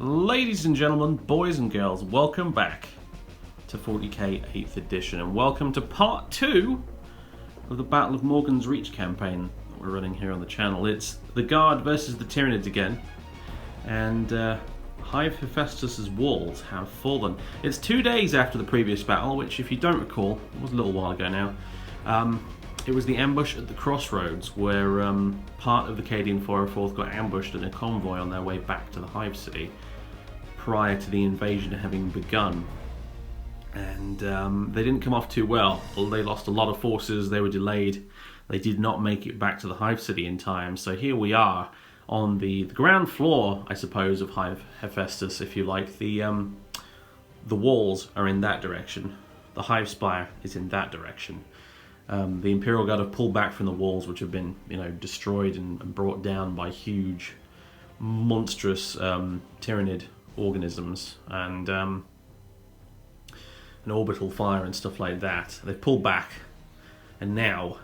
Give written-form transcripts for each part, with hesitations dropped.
Ladies and gentlemen, boys and girls, welcome back to 40k 8th edition, and welcome to part 2 of the Battle of Morgan's Reach campaign that we're running here on the channel. It's the Guard versus the Tyranids again, and Hive Hephaestus' walls have fallen. It's 2 days after the previous battle, which, if you don't recall, it was a little while ago now. It was the ambush at the crossroads, where part of the Cadian 404th got ambushed in a convoy on their way back to the Hive City prior to the invasion having begun. And they didn't come off too well. They lost a lot of forces, they were delayed, they did not make it back to the Hive City in time. So here we are on the ground floor, I suppose, of Hive Hephaestus, if you like. The walls are in that direction. The Hive Spire is in that direction. The Imperial Guard have pulled back from the walls, which have been, destroyed and brought down by huge, monstrous Tyranid organisms and an orbital fire and stuff like that. They've pulled back, and now,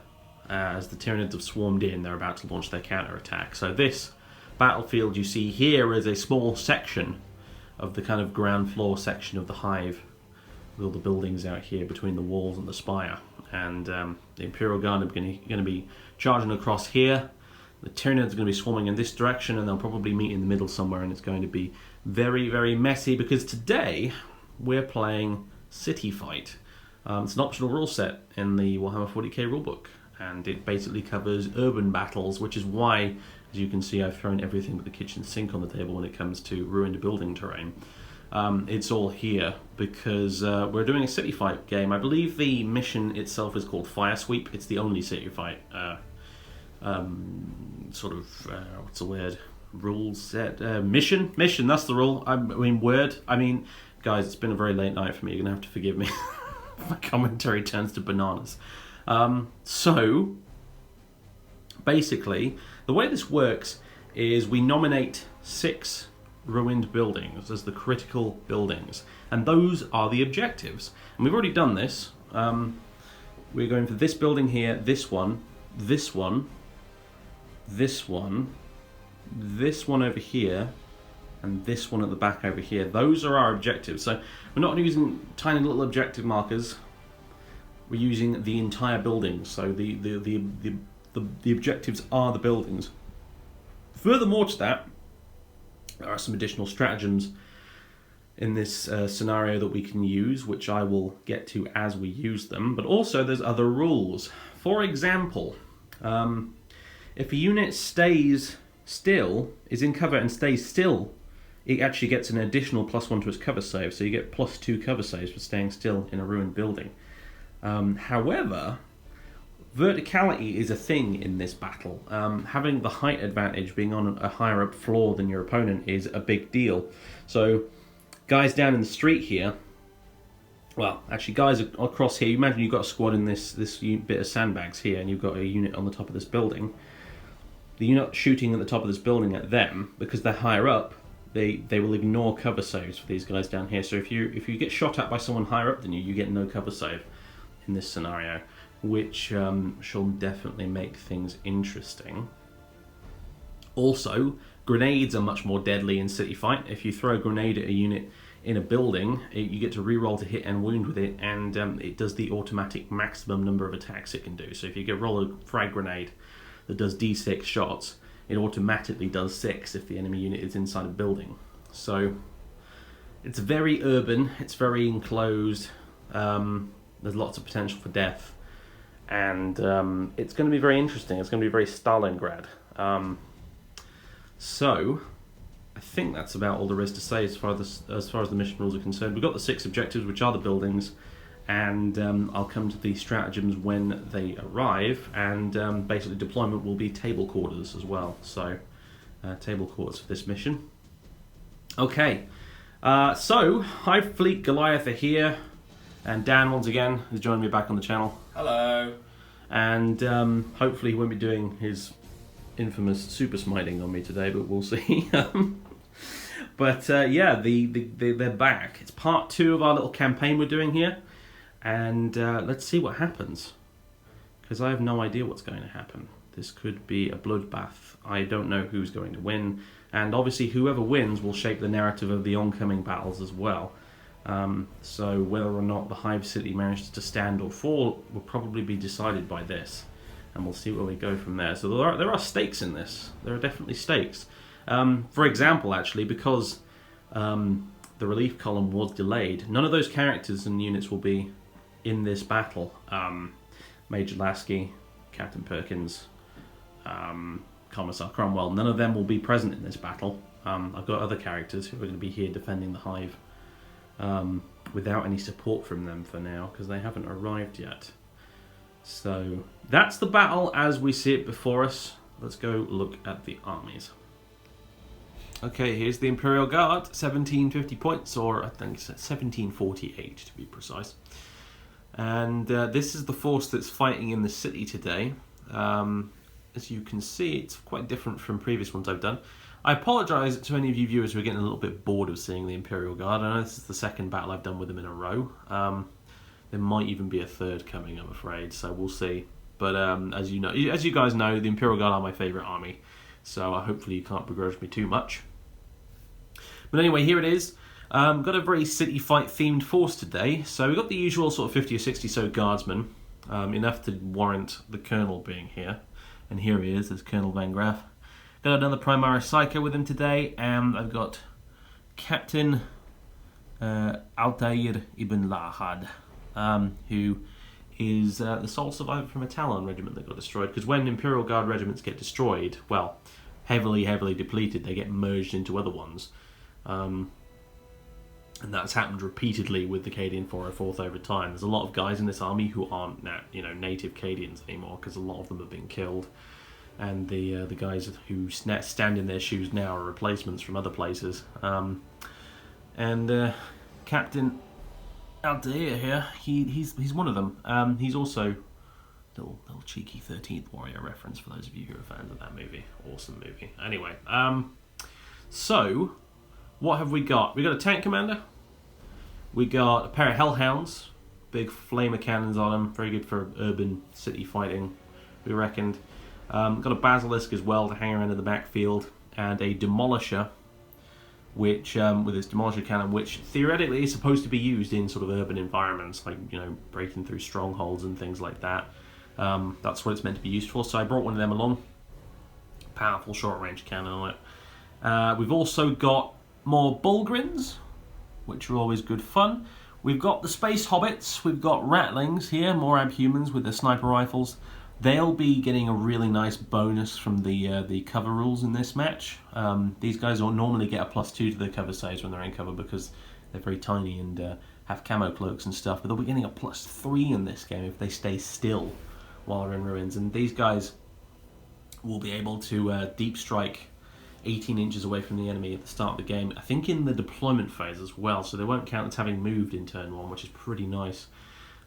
as the Tyranids have swarmed in, they're about to launch their counterattack. So this battlefield you see here is a small section of the kind of ground floor section of the Hive, with all the buildings out here between the walls and the spire. And the Imperial Guard are going to be charging across here. The Tyranids are going to be swarming in this direction, and they'll probably meet in the middle somewhere, and it's going to be very, very messy, because today we're playing City Fight. It's an optional rule set in the Warhammer 40k rulebook, and it basically covers urban battles, which is why, as you can see, I've thrown everything but the kitchen sink on the table when it comes to ruined building terrain. It's all here because we're doing a city fight game. I believe the mission itself is called Fire Sweep. It's the only city fight what's the word? Rule set? Mission, that's the rule. Guys, it's been a very late night for me. You're going to have to forgive me. My commentary turns to bananas. So, basically, the way this works is we nominate 6 ruined buildings as the critical buildings, and those are the objectives. And we've already done this. We're going for this building here, this one, this one, this one, this one over here, and this one at the back over here. Those are our objectives. So we're not using tiny little objective markers. We're using the entire building. So the objectives are the buildings. Furthermore to that, there are some additional stratagems in this scenario that we can use, which I will get to as we use them. But also there's other rules. For example, if a unit stays still, is in cover and stays still, it actually gets an additional +1 to its cover save. So you get +2 cover saves for staying still in a ruined building. However, verticality is a thing in this battle. Having the height advantage, being on a higher up floor than your opponent, is a big deal. So guys down in the street here, well, actually guys across here, you imagine you've got a squad in this bit of sandbags here, and you've got a unit on the top of this building. You're not shooting at the top of this building at them, because they're higher up. They will ignore cover saves for these guys down here. So if you get shot at by someone higher up than you, you get no cover save in this scenario, which shall definitely make things interesting. Also, grenades are much more deadly in City Fight. If you throw a grenade at a unit in a building, you get to reroll to hit and wound with it, and it does the automatic maximum number of attacks it can do. So if you roll a frag grenade that does d6 shots, it automatically does 6 if the enemy unit is inside a building. So it's very urban, it's very enclosed, there's lots of potential for death. And it's going to be very interesting. It's going to be very Stalingrad. So I think that's about all there is to say as far as the mission rules are concerned. We've got the 6 objectives, which are the buildings, and I'll come to the stratagems when they arrive. And basically, deployment will be table quarters as well. So table quarters for this mission. Okay. So Hive Fleet Goliath are here. And Dan, once again, has joined me back on the channel. Hello. And hopefully he won't be doing his infamous super smiting on me today, but we'll see. Yeah, they're back. It's part 2 of our little campaign we're doing here. And let's see what happens. Because I have no idea what's going to happen. This could be a bloodbath. I don't know who's going to win. And obviously whoever wins will shape the narrative of the oncoming battles as well. So whether or not the Hive City manages to stand or fall will probably be decided by this. And we'll see where we go from there. So there are stakes in this. There are definitely stakes. For example, actually, because the relief column was delayed, none of those characters and units will be in this battle. Major Lasky, Captain Perkins, Commissar Cromwell, none of them will be present in this battle. I've got other characters who are going to be here defending the Hive without any support from them for now, because they haven't arrived yet. So that's the battle as we see it before us. Let's go look at the armies. Okay, here's the Imperial Guard, 1750 points, or I think it's 1748 to be precise. And this is the force that's fighting in the city today. As you can see, it's quite different from previous ones I've done. I apologise to any of you viewers who are getting a little bit bored of seeing the Imperial Guard. I know this is the second battle I've done with them in a row. There might even be a third coming, I'm afraid, so we'll see. But as you guys know, the Imperial Guard are my favourite army, so hopefully you can't begrudge me too much. But anyway, here it is. Got a very city fight themed force today. So we've got the usual sort of 50 or 60 so guardsmen, enough to warrant the Colonel being here. And here he is, there's Colonel Van Graff. Got another Primaris Psycho with him today, and I've got Captain Altair Ibn Lahad, who is the sole survivor from a Talon regiment that got destroyed. Because when Imperial Guard regiments get destroyed, well, heavily depleted, they get merged into other ones. And that's happened repeatedly with the Cadian 404th over time. There's a lot of guys in this army who aren't native Cadians anymore, because a lot of them have been killed. And the guys who stand in their shoes now are replacements from other places. Captain Altair here, he's one of them. He's also little cheeky 13th Warrior reference for those of you who are fans of that movie. Awesome movie. Anyway, so what have we got? We got a tank commander. We got a pair of hellhounds, big flamer cannons on them, very good for urban city fighting, we reckoned. Got a basilisk as well to hang around in the backfield, and a demolisher, which with its demolisher cannon, which theoretically is supposed to be used in sort of urban environments, like breaking through strongholds and things like that. That's what it's meant to be used for. So I brought one of them along. Powerful short-range cannon on it. We've also got more Bulgrins, which are always good fun. We've got the Space Hobbits. We've got Ratlings here, more abhumans with their sniper rifles. They'll be getting a really nice bonus from the cover rules in this match. These guys will normally get a +2 to their cover saves when they're in cover because they're very tiny and have camo cloaks and stuff, but they'll be getting a +3 in this game if they stay still while they're in ruins. And these guys will be able to deep strike 18 inches away from the enemy at the start of the game, I think in the deployment phase as well, so they won't count as having moved in turn 1, which is pretty nice.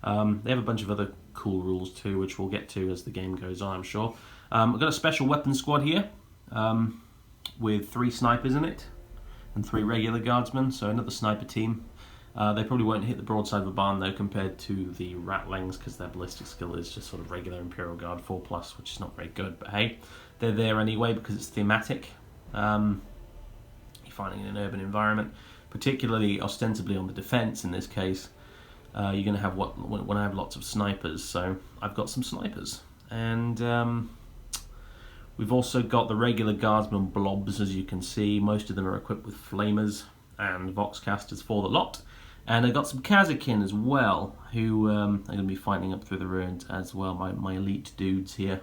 They have a bunch of other cool rules too, which we'll get to as the game goes on, I'm sure. We've got a special weapons squad here, with 3 snipers in it, and 3 regular guardsmen, so another sniper team. They probably won't hit the broadside of a barn though, compared to the Ratlings, because their ballistic skill is just sort of regular Imperial Guard 4+, which is not very good, but hey, they're there anyway because it's thematic. You're fighting in an urban environment, particularly ostensibly on the defense in this case. You're going to have when I have lots of snipers, so I've got some snipers. And we've also got the regular guardsmen blobs, as you can see. Most of them are equipped with flamers and voxcasters for the lot. And I've got some Kazakin as well, who are going to be fighting up through the ruins as well, my elite dudes here.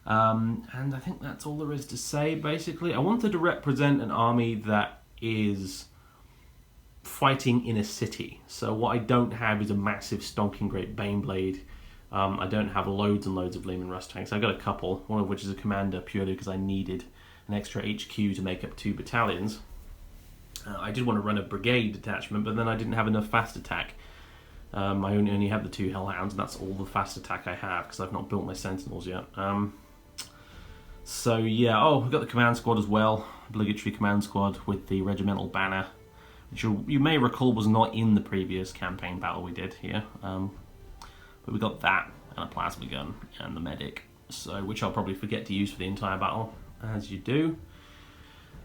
And I think that's all there is to say, basically. I wanted to represent an army that is fighting in a city. So what I don't have is a massive stonking great Baneblade. I don't have loads and loads of Lehman Russ tanks. I've got a couple, one of which is a commander purely because I needed an extra HQ to make up 2 battalions. I did want to run a brigade detachment, but then I didn't have enough fast attack. I only have the 2 Hellhounds, and that's all the fast attack I have because I've not built my Sentinels yet. So yeah, we've got the command squad as well, obligatory command squad with the regimental banner, which you may recall was not in the previous campaign battle we did here. But we got that, and a plasma gun, and the medic, so which I'll probably forget to use for the entire battle, as you do.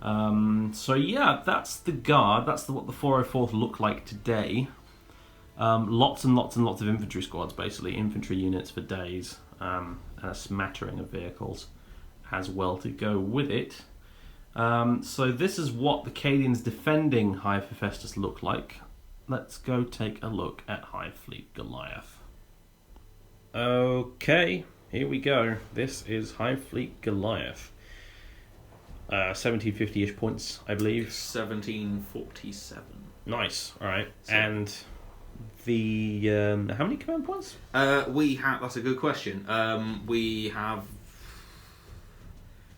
So yeah, that's the guard. That's what the 404th look like today. Lots and lots and lots of infantry squads, basically infantry units for days, and a smattering of vehicles as well to go with it. So this is what the Cadians defending Hive Hephaestus look like. Let's go take a look at Hive Fleet Goliath. Okay, here we go. This is Hive Fleet Goliath. 1750-ish points, I believe. 1747. Nice. All right. So, and the how many command points? We have. That's a good question. We have.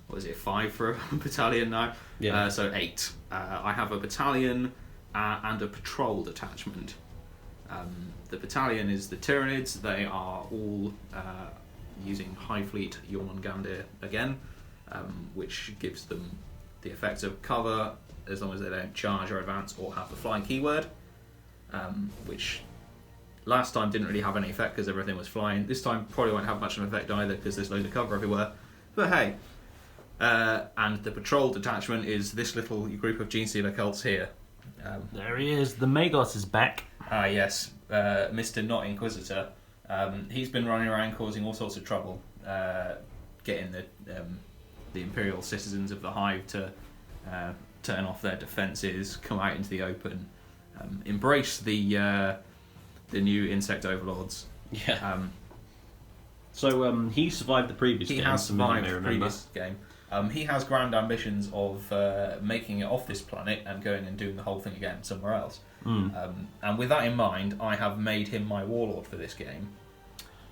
What is it? 5 for a battalion now. Yeah. So 8. I have a battalion and a patrol detachment. The battalion is the Tyranids. They are all using High Fleet Jormungandr again, which gives them the effect of cover as long as they don't charge or advance or have the flying keyword, which last time didn't really have any effect because everything was flying. This time probably won't have much of an effect either because there's loads of cover everywhere. But hey, and the patrol detachment is this little group of Gene Stealer cults here. There he is. The Magos is back. Yes, Mr. Not Inquisitor. He's been running around causing all sorts of trouble, getting the Imperial citizens of the Hive to turn off their defences, come out into the open, embrace the new insect overlords. Yeah. So he survived the previous game. He has survived the previous game. He has grand ambitions of making it off this planet and going and doing the whole thing again somewhere else. And with that in mind, I have made him my warlord for this game.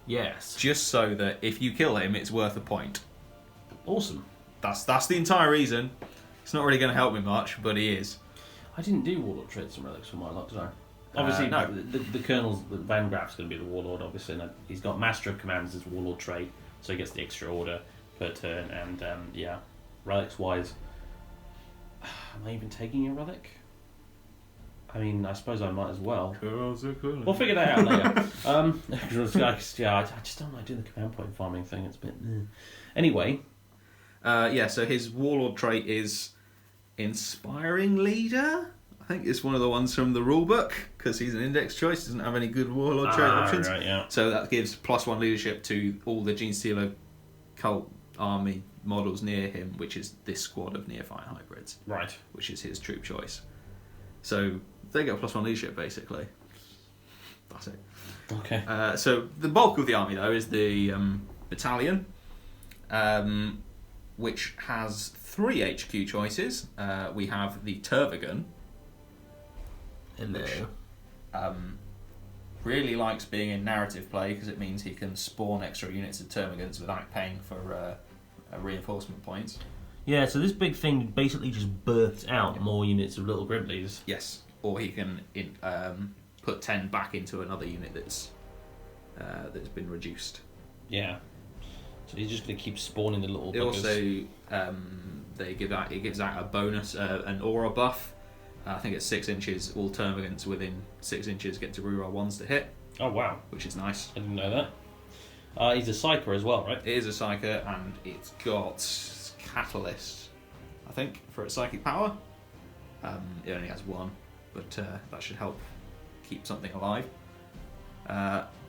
Yes. Just so that if you kill him, it's worth a point. Awesome. That's the entire reason. It's not really going to help me much, but he is. I didn't do warlord traits and relics for my lot, did I? Obviously, no. The colonel's Van Graff's going to be the warlord, obviously, and he's got Master of Commands as warlord trait, so he gets the extra order per turn. And yeah, relics wise, am I even taking a relic? I mean, I suppose I might as well. We'll figure that out later. Yeah, I just don't like doing the command point farming thing. It's a bit. Anyway. Yeah, so his warlord trait is Inspiring Leader. I think it's one of the ones from the rulebook because he's an index choice. Doesn't have any good warlord trait options. Right, yeah. So that gives +1 leadership to all the Gene Stealer cult army models near him, which is this squad of neophyte hybrids. Right. Which is his troop choice. So they get +1 leadership basically. That's it. Okay. So the bulk of the army though is the battalion, which has 3 HQ choices. We have the Tervagan. Hello. Which, really likes being in narrative play because it means he can spawn extra units of Termagants without paying for reinforcement points. Yeah, so this big thing basically just births out more units of little Griblies. Yes, or he can put 10 back into another unit that's been reduced. Yeah. So he's just going to keep spawning the little buggers. Also, it gives out a bonus, an aura buff. I think it's 6 inches. All Termagants within 6 inches get to reroll 1s to hit. Oh wow, which is nice. I didn't know that. He's a Psyker as well, right? It is a Psyker, and it's got Catalyst, I think, for its psychic power. It only has 1, but that should help keep something alive.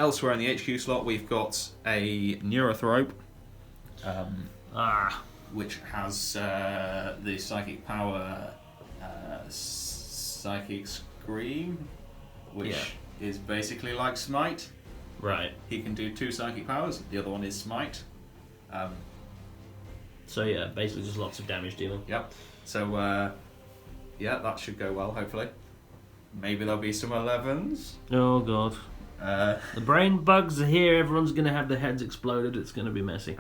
Elsewhere in the HQ slot, we've got a Neurothrope, which has the psychic power Psychic Scream, which is basically like Smite. Right. He can do 2 psychic powers. The other one is Smite. So yeah, basically just lots of damage dealing. Yep. So yeah, that should go well. Hopefully, maybe there'll be some 11s. Oh god. The brain bugs are here. Everyone's going to have their heads exploded. It's going to be messy.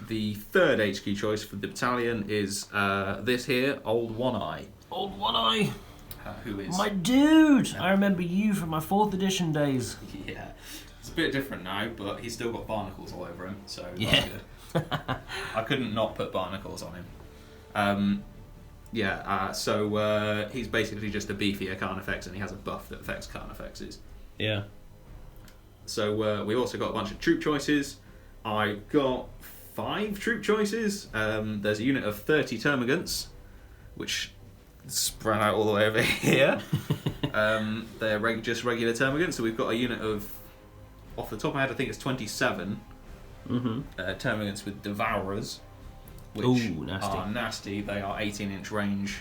The third HQ choice for the battalion is this here, Old One Eye. Old One Eye. Who is my dude? I remember you from my 4th edition days. Yeah, it's a bit different now, but he's still got barnacles all over him, so yeah. That's good. I couldn't not put barnacles on him. So he's basically just a beefier Carnifex, and he has a buff that affects Carnifexes. Yeah. So we've also got a bunch of troop choices. I got 5 troop choices. There's a unit of 30 Termagants, which spread out all the way over here. They're just regular termagants, so we've got a unit of, off the top of my head, I think it's 27 termagants with Devourers, which are nasty. They are 18-inch range,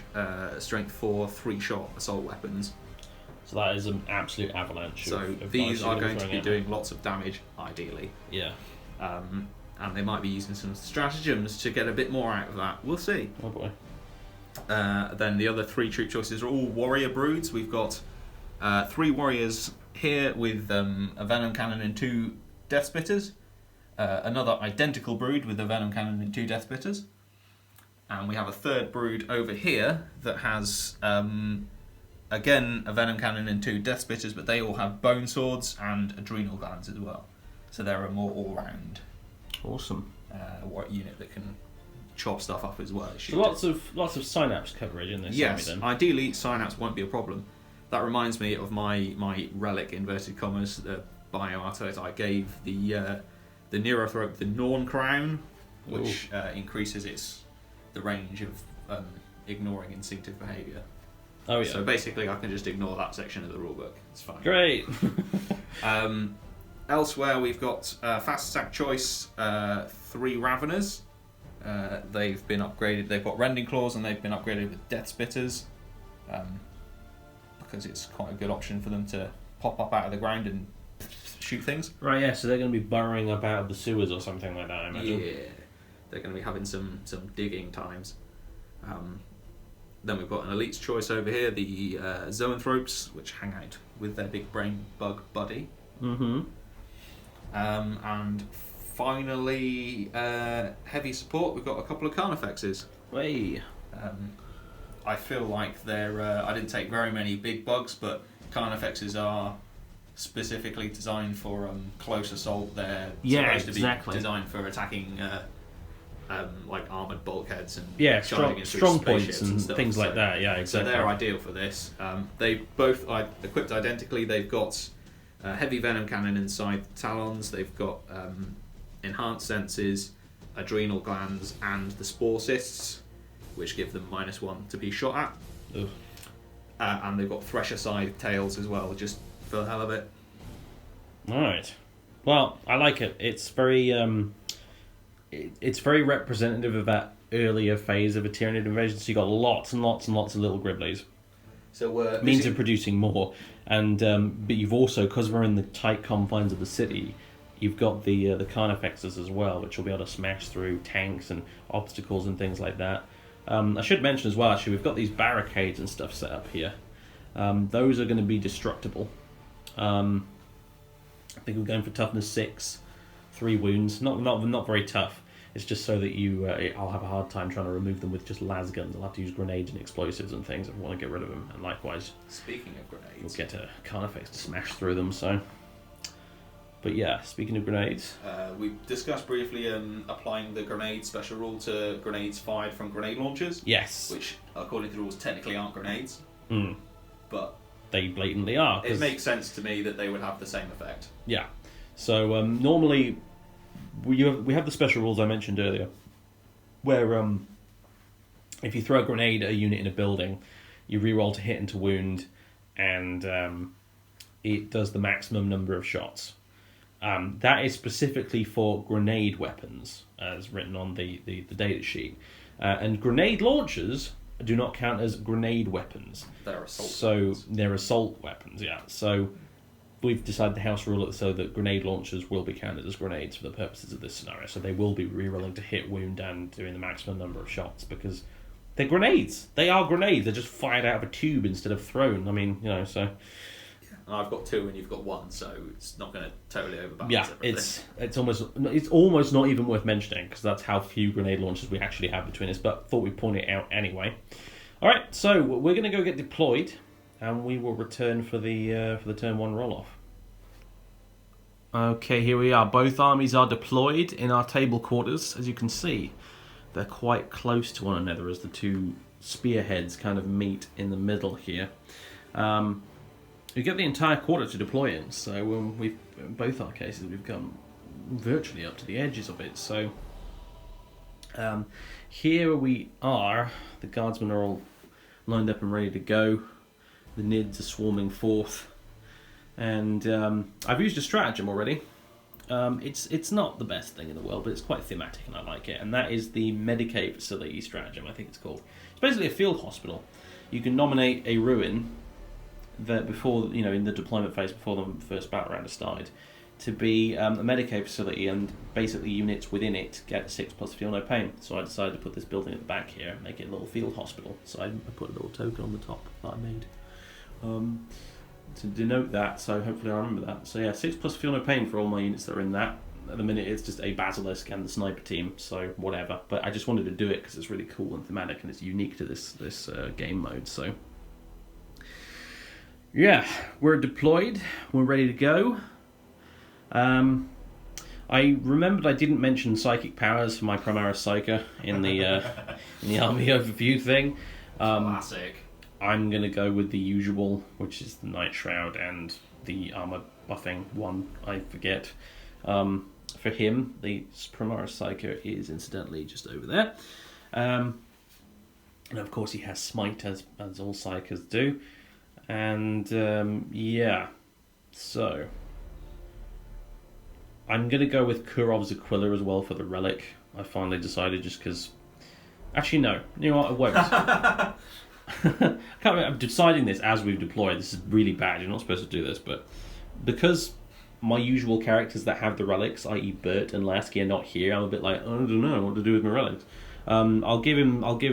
strength 4, 3-shot assault weapons. So that is an absolute avalanche. So these are going to be doing lots of damage, ideally. Yeah. And they might be using some stratagems to get a bit more out of that. We'll see. Oh boy. Then the other 3 troop choices are all warrior broods. We've got 3 warriors here with a venom cannon and 2 death spitters. Another identical brood with a venom cannon and 2 death spitters. And we have a 3rd brood over here that has again a venom cannon and 2 death spitters, but they all have bone swords and adrenal glands as well. So they're a more all-round awesome unit that can chop stuff up as well. So lots of synapse coverage in this. Yes, army, then. Ideally synapse won't be a problem. That reminds me of my relic, inverted commas, bioartist. I gave the Neurothrope the Norn Crown, which increases the range of ignoring instinctive behaviour. Oh yeah. So basically I can just ignore that section of the rulebook. It's fine. Great. Elsewhere we've got fast attack choice, 3 Raveners. They've been upgraded. They've got rending claws and they've been upgraded with death spitters, because it's quite a good option for them to pop up out of the ground and shoot things. Right, yeah, so they're going to be burrowing up out of the sewers or something like that, I imagine. Yeah, they're going to be having some digging times. Then we've got an elite's choice over here, the Zoanthropes, which hang out with their big brain bug buddy. And finally, heavy support, we've got a couple of Carnifexes. Hey. I feel like they're... I didn't take very many big bugs, but Carnifexes are specifically designed for close assault. They're supposed to be designed for attacking like armoured bulkheads and strong points and stuff, things like that. Yeah, exactly. So they're ideal for this. They both are equipped identically. They've got heavy venom cannon inside the talons. They've got enhanced senses, adrenal glands, and the spore cysts, which give them -1 to be shot at. And they've got thresher side tails as well, just for the hell of it. Alright. Well, I like it. It's very representative of that earlier phase of a Tyranid invasion, so you got lots and lots and lots of little Gribblies. So means of producing more. And but you've also, because we're in the tight confines of the city, you've got the Carnifexes as well, which will be able to smash through tanks and obstacles and things like that. I should mention as well, actually, we've got these barricades and stuff set up here. Those are going to be destructible. I think we're going for toughness 6, 3 wounds. Not very tough. It's just so that I'll have a hard time trying to remove them with just las guns. I'll have to use grenades and explosives and things if I want to get rid of them. And likewise, speaking of grenades, we'll get a Carnifex to smash through them. So, but yeah, speaking of grenades, we discussed briefly applying the grenade special rule to grenades fired from grenade launchers. Yes, which according to the rules technically aren't grenades, but they blatantly are. It makes sense to me that they would have the same effect. Yeah. So normally we have the special rules I mentioned earlier, where if you throw a grenade at a unit in a building, you reroll to hit and to wound, and it does the maximum number of shots. That is specifically for grenade weapons, as written on the data sheet. And grenade launchers do not count as grenade weapons. They're assault weapons. They're assault weapons, yeah. So we've decided the house rule it so that grenade launchers will be counted as grenades for the purposes of this scenario. So they will be rerolling to hit, wound, and doing the maximum number of shots because they're grenades. They are grenades. They're just fired out of a tube instead of thrown. I mean, so... And I've got 2 and you've got 1, so it's not going to totally overbalance everything. It's almost not even worth mentioning because that's how few grenade launchers we actually have between us. But thought we'd point it out anyway. All right, so we're going to go get deployed, and we will return for the turn 1 roll-off. Okay, here we are. Both armies are deployed in our table quarters. As you can see, they're quite close to one another as the 2 spearheads kind of meet in the middle here. We get the entire quarter to deploy in, so in both our cases we've come virtually up to the edges of it. So Here we are. The guardsmen are all lined up and ready to go. The Nids are swarming forth. And I've used a stratagem already. It's not the best thing in the world, but it's quite thematic and I like it. And that is the Medicae Facility stratagem, I think it's called. It's basically a field hospital. You can nominate a ruin that before, in the deployment phase, before the first battle round has started, to be a Medicae facility, and basically units within it get 6+ feel no pain. So I decided to put this building at the back here, make it a little field hospital. So I put a little token on the top that I made to denote that. So hopefully I remember that. So yeah, 6+ feel no pain for all my units that are in that. At the minute it's just a basilisk and the sniper team, so whatever. But I just wanted to do it because it's really cool and thematic and it's unique to this game mode. So yeah, we're deployed. We're ready to go. I remembered I didn't mention psychic powers for my Primaris Psyker in the army overview thing. Classic. I'm going to go with the usual, which is the Night Shroud and the armor buffing one, I forget. For him, the Primaris Psyker is incidentally just over there. And of course he has Smite, as all Psykers do. And yeah, so I'm going to go with Kurov's Aquila as well for the relic. I finally decided just because... Actually, no. You know what? I won't. I'm deciding this as we've deployed. This is really bad. You're not supposed to do this, but because my usual characters that have the relics, i.e. Bert and Lasky, are not here, I'm a bit like, I don't know what to do with my relics. I'll give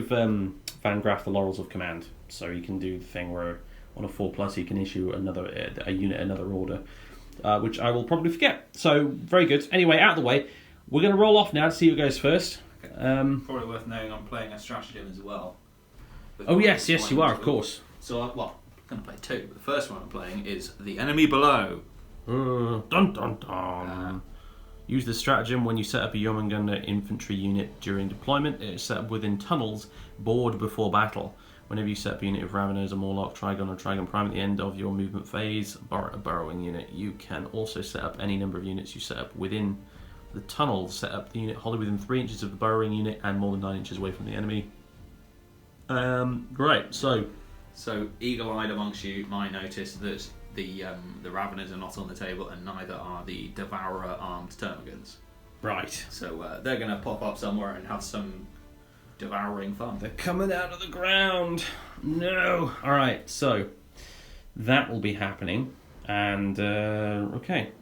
Van Graff the Laurels of Command, so he can do the thing where on a 4+ he can issue a unit another order. Which I will probably forget. So, very good. Anyway, out of the way, we're going to roll off now to see who goes first. Okay. Probably worth knowing I'm playing a stratagem as well. Oh, yes, you are, of course. So, I'm going to play two. But the first one I'm playing is The Enemy Below. Dun dun dun. Use this stratagem when you set up a Jormungandr infantry unit during deployment. It is set up within tunnels, bored before battle. Whenever you set up a unit of Raveners, a Morlock, Trigon, or Trigon Prime at the end of your movement phase, a burrowing unit, you can also set up any number of units you set up within the tunnel. Set up the unit wholly within 3 inches of the burrowing unit and more than 9 inches away from the enemy. Great. So eagle-eyed amongst you might notice that the Raveners are not on the table, and neither are the Devourer armed termagants. Right. So they're going to pop up somewhere and have some devouring fun. They're coming out of the ground. No. All right. So that will be happening, and okay,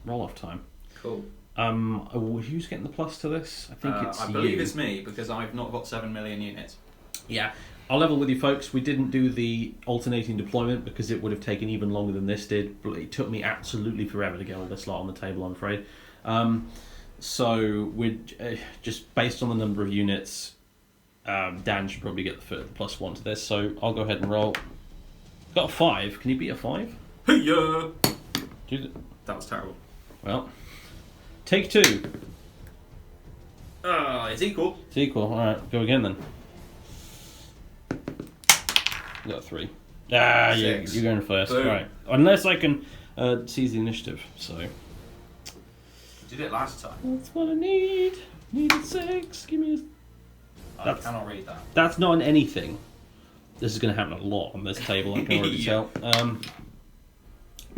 roll off time. Cool. Who's getting the plus to this? I think it's I believe it's me because I've not got 7 million units. Yeah. I'll level with you folks. We didn't do the alternating deployment because it would have taken even longer than this did. But it took me absolutely forever to get all this lot on the table, I'm afraid. So we're just based on the number of units. Dan should probably get the +1 to this. So I'll go ahead and roll. Got a 5. Can you beat a 5? Yeah. That was terrible. Well, take 2. It's equal. It's equal. All right, go again then. Got a 3. You're going first. Boom. Right. Unless I can seize the initiative. So. You did it last time. That's what I need. Needed 6. Give me I cannot read that. That's not an anything. This is going to happen a lot on this table, I can already tell.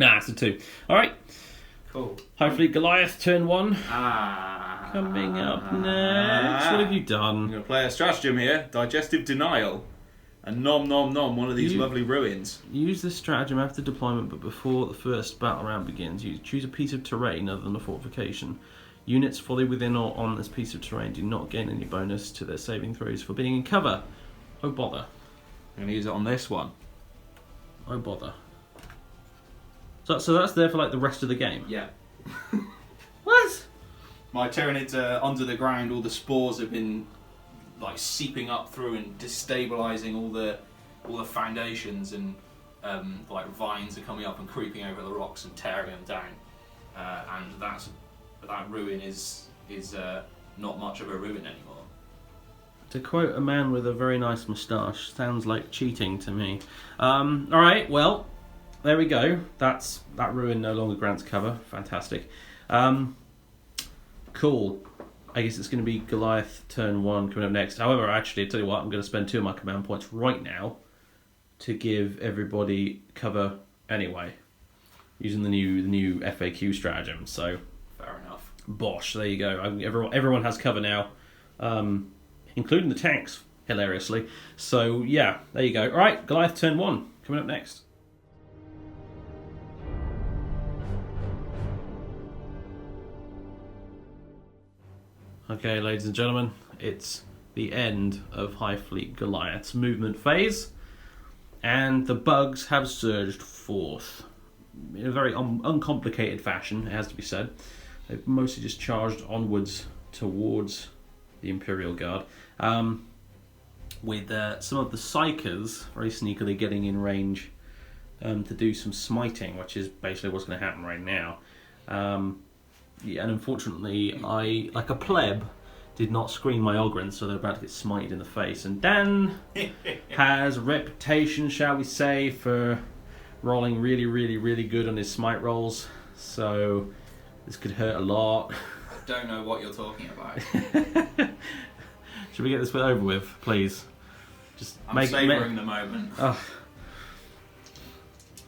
It's a 2. Alright. Cool. Hive Fleet Goliath, turn 1. Coming up next. What have you done? I'm going to play a stratagem here. Digestive Denial. And nom one of these lovely ruins. Use this stratagem after deployment, but before the first battle round begins. You choose a piece of terrain other than a fortification. Units fully within or on this piece of terrain do not gain any bonus to their saving throws for being in cover. Oh bother. I'm going to use it on this one. Oh bother. So that's there for like the rest of the game? Yeah. What? My Tyranids are under the ground. All the spores have been like seeping up through and destabilizing all the foundations, and like vines are coming up and creeping over the rocks and tearing them down. And that ruin is not much of a ruin anymore. To quote a man with a very nice moustache, sounds like cheating to me. Alright, well, there we go. That ruin no longer grants cover. Fantastic. Cool. I guess it's going to be Goliath turn 1 coming up next. However, actually, I tell you what, I'm going to spend 2 of my command points right now to give everybody cover anyway, using the new FAQ stratagem. So fair enough. Bosh, there you go. Everyone has cover now, including the tanks, hilariously. So yeah, there you go. All right, Goliath turn 1 coming up next. Okay, ladies and gentlemen, it's the end of Hive Fleet Goliath's movement phase, and the bugs have surged forth in a very uncomplicated fashion, it has to be said. They've mostly just charged onwards towards the Imperial Guard, with some of the Psychers very sneakily getting in range to do some smiting, which is basically what's going to happen right now. Yeah, and unfortunately, I, like a pleb, did not screen my Ogrins, so they're about to get smited in the face. And Dan has a reputation, shall we say, for rolling really, really, really good on his smite rolls. So this could hurt a lot. I don't know what you're talking about. Should we get this bit over with, please? I'm savouring the moment. Oh.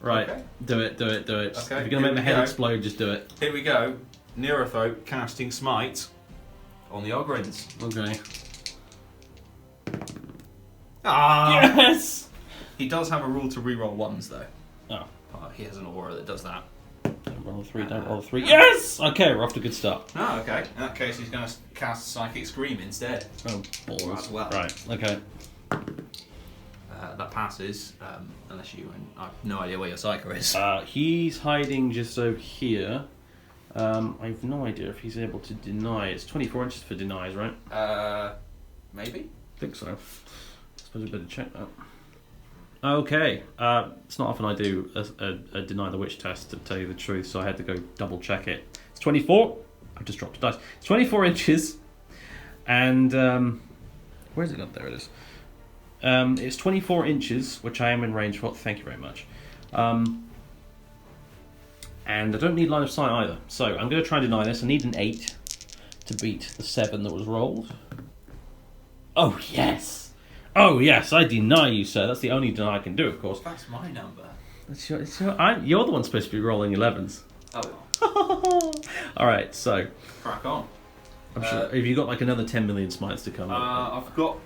Right, okay. Do it. Okay, If you're going to make my head explode, just do it. Here we go. Neurothope casting smite on the Ogrins. Okay. Ah! Yes! He does have a rule to reroll 1s though. Oh. He has an aura that does that. Don't roll 3, don't roll 3. Yes! Okay, we're off to a good start. Oh, okay. In that case, he's going to cast Psychic Scream instead. Oh, balls. As well. Right, okay. That passes, unless you... I have no idea where your Psycho is. He's hiding just over here. I have no idea if he's able to deny. It's 24 inches for denies, right? Maybe? I think so. I suppose we better check that. Okay. It's not often I do a deny the witch test, to tell you the truth, so I had to go double check it. It's 24. I've just dropped a dice. It's 24 inches. And, where's it gone? There it is. It's 24 inches, which I am in range for. Thank you very much. And I don't need line of sight either. So I'm going to try and deny this. I need an 8 to beat the 7 that was rolled. Oh, yes! Oh, yes, I deny you, sir. That's the only deny I can do, of course. That's my number. You're the one supposed to be rolling 11s. Oh. Alright, so. Crack on. I'm sure. Have you got like another 10 million smites to come? I've got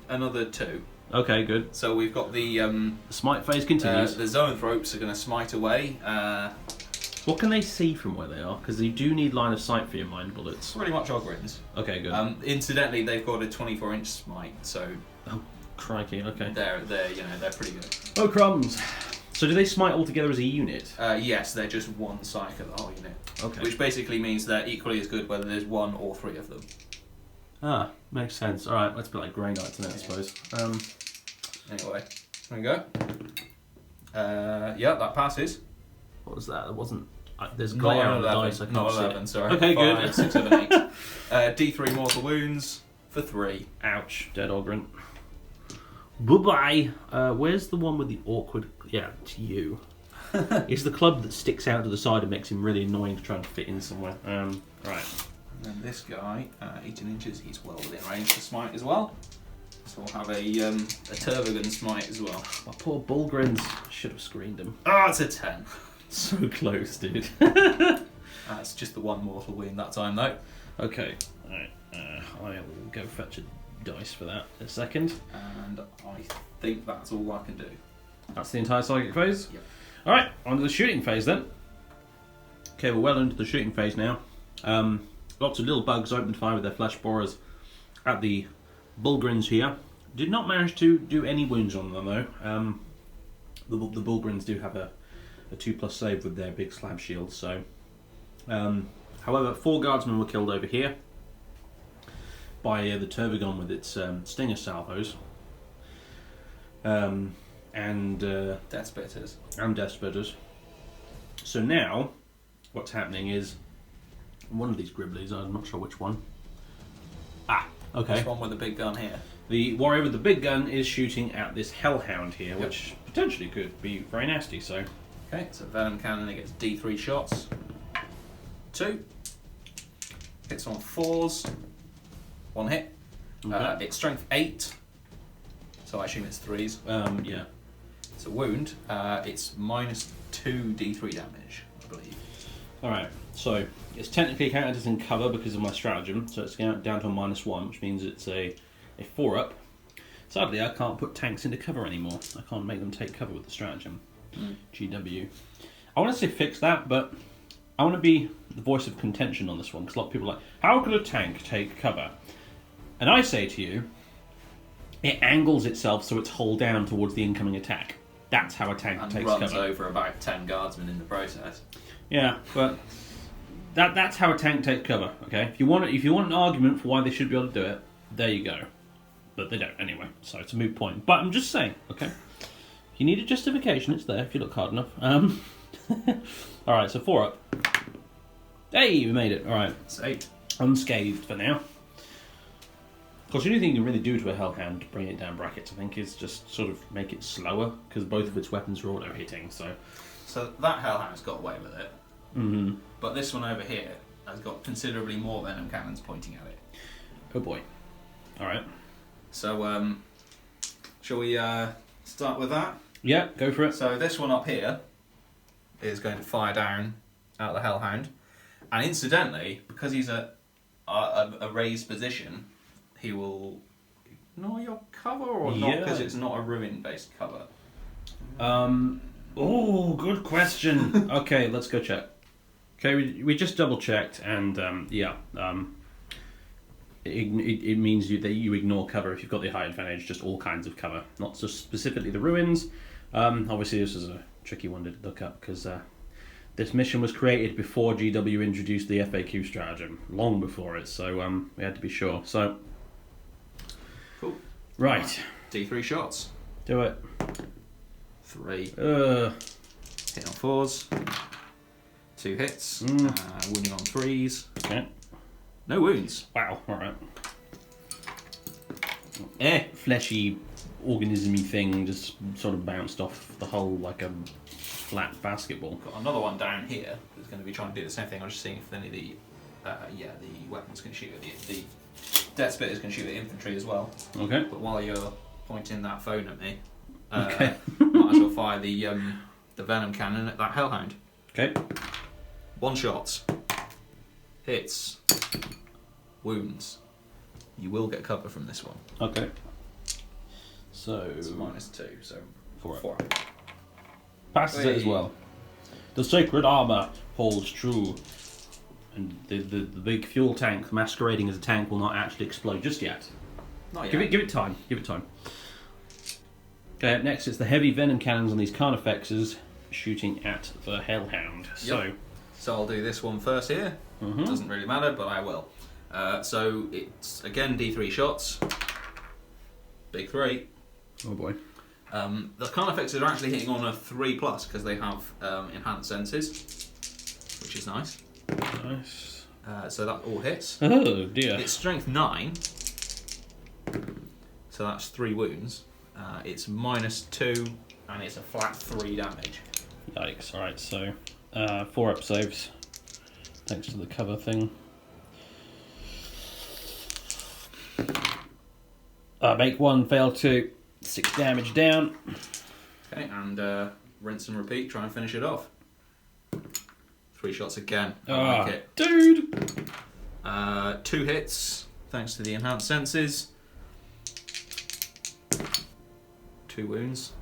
another 2. Okay, good. So we've got the smite phase continues. The Zoanthropes are going to smite away. What can they see from where they are? Because you do need line of sight for your mind bullets. Pretty much Ogrins. Okay, good. Incidentally, they've got a 24-inch smite, so oh, crikey. Okay. They're pretty good. Oh crumbs. So do they smite all together as a unit? Yes, they're just one psych of the whole unit. Okay. Which basically means they're equally as good whether there's 1 or 3 of them. Ah, makes sense. All right, let's be like Grey Knights in it, I suppose. Anyway, there we go. Yeah, that passes. What was that? It wasn't. There's Not glare on an the 11. dice. I can't Not see 11. it. Sorry. Okay, 5, good. 6, 7, 8. D3 mortal wounds for 3. Ouch, dead Ogryn. Bye bye. Where's the one with the awkward? Yeah, it's you. It's the club that sticks out to the side and makes him really annoying to try and fit in somewhere. Right. And then this guy, 18 inches, he's well within range to smite as well. So we'll have a Turbogan smite as well. My poor Bullgrins. Should have screened him. Ah, it's a 10. So close, dude. That's just the 1 mortal wound that time, though. Okay. Alright. I will go fetch a dice for that in a second. And I think that's all I can do. That's the entire psychic phase? Yep. Alright, on to the shooting phase then. Okay, we're well into the shooting phase now. Lots of little bugs opened fire with their flesh borers at the Bullgrins here. Did not manage to do any wounds on them though. The Bullgrins do have a 2+ save with their big slab shields, so. However, 4 guardsmen were killed over here by the Turbogon with its stinger salvos. And Death Spitters. And Death Spitters. So now, what's happening is one of these Gribblies, I'm not sure which one. Ah, okay. This one with the big gun here. The warrior with the big gun is shooting at this Hellhound here, which potentially could be very nasty, so. Okay, so Venom Cannon, it gets D3 shots. 2. Hits on 4s. 1 hit. Okay. It's strength 8. So I assume it's 3s. Yeah. It's a wound. It's -2 D3 damage, I believe. Alright, so it's technically counted as in cover because of my stratagem, so it's down to a -1, which means it's a 4-up. Sadly, I can't put tanks into cover anymore. I can't make them take cover with the stratagem. GW. I want to say fix that, but I want to be the voice of contention on this one, because a lot of people are like, how could a tank take cover? And I say to you, it angles itself so it's hull down towards the incoming attack. That's how a tank takes cover. And runs over about 10 guardsmen in the process. Yeah, but that's how a tank takes cover. Okay, if you want an argument for why they should be able to do it, there you go. But they don't anyway, so it's a moot point. But I'm just saying, okay. If you need a justification, it's there if you look hard enough. All right, so 4-up. Hey, we made it. All right, It's 8. unscathed for now. Of course, the only thing you can really do to a Hellhound to bring it down brackets, I think, is just sort of make it slower, because both of its weapons are auto-hitting, so... So that Hellhound's got away with it. Mm-hmm. But this one over here has got considerably more venom cannons pointing at it. Oh boy. Alright. So, shall we start with that? Yeah, go for it. So this one up here is going to fire down at the Hellhound. And incidentally, because he's at a raised position, he will ignore your cover or not, because it's not a ruin-based cover. Oh, good question. Okay, let's go check. Okay, we just double checked, and it means that you ignore cover if you've got the high advantage, just all kinds of cover, not just specifically the ruins. Obviously, this is a tricky one to look up because this mission was created before GW introduced the FAQ stratagem, long before it, so we had to be sure. So, cool. Right. D3 shots. Do it. 3. Hit on 4s. 2 hits. Wounding on 3s. Okay. No wounds. Wow, alright. Fleshy, organismy thing just sort of bounced off the hull like a flat basketball. Got another one down here that's going to be trying to do the same thing. I'm just seeing if any of the weapons can shoot at the Death Spitters can shoot at infantry as well. Okay. But while you're pointing that phone at me, okay. might as well fire the venom cannon at that Hellhound. Okay. 1 shot. Hits. Wounds. You will get cover from this one. Okay. So it's -2, so 4. Passes it as well. The sacred armor holds true. And the big fuel tank masquerading as a tank will not actually explode just yet. Not yet. Give it time. Give it time. Okay, up next it's the heavy venom cannons on these Carnifexes shooting at the Hellhound. Yep. So I'll do this one first here. Doesn't really matter, but I will. So it's again D3 shots. Big 3. Oh boy. The Carnifexes are actually hitting on a 3+ because they have enhanced senses, which is nice. Nice. So that all hits. Oh dear. It's strength 9, so that's 3 wounds. It's -2, and it's a flat 3 damage. Yikes! Alright, so 4-up saves. Thanks to the cover thing. Make 1, fail 2. 6 damage down. Okay, and rinse and repeat. Try and finish it off. 3 shots again. I like it. Dude! 2 hits, thanks to the enhanced senses. 2 wounds.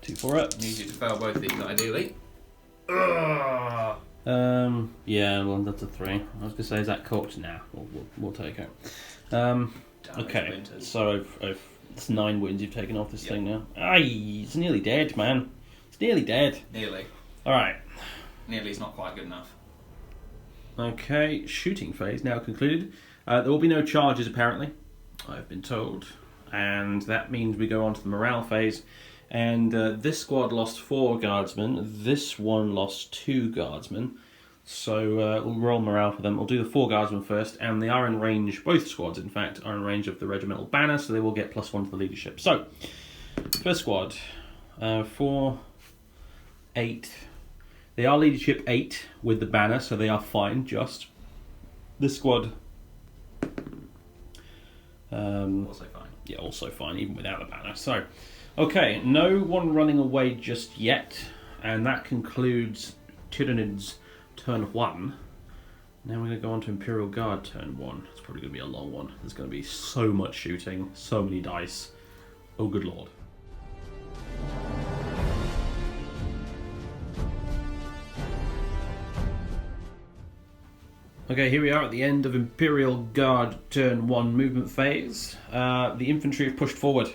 2 4-ups. Need you to fail both of these, ideally. Yeah, well, that's a 3. I was gonna say, is that cooked? Nah, we'll take it. Okay, Winters. so it's 9 wounds you've taken off this thing now. Aye, it's nearly dead, man. It's nearly dead. Nearly. Alright. Nearly is not quite good enough. Okay, shooting phase now concluded. There will be no charges, apparently, I've been told. And that means we go on to the morale phase. And this squad lost 4 guardsmen. This one lost 2 guardsmen. So we'll roll morale for them. We'll do the 4 guardsmen first. And they are in range, both squads, in fact, are in range of the regimental banner. So they will get +1 to the leadership. So, first squad. 4, 8... They are leadership 8 with the banner, so they are fine, just. This squad. Also fine. Yeah, also fine, even without the banner. So, okay, no one running away just yet, and that concludes Tyranids turn 1. Now we're going to go on to Imperial Guard turn 1. It's probably going to be a long one. There's going to be so much shooting, so many dice. Oh, good lord. Okay, here we are at the end of Imperial Guard turn 1 movement phase. The infantry have pushed forward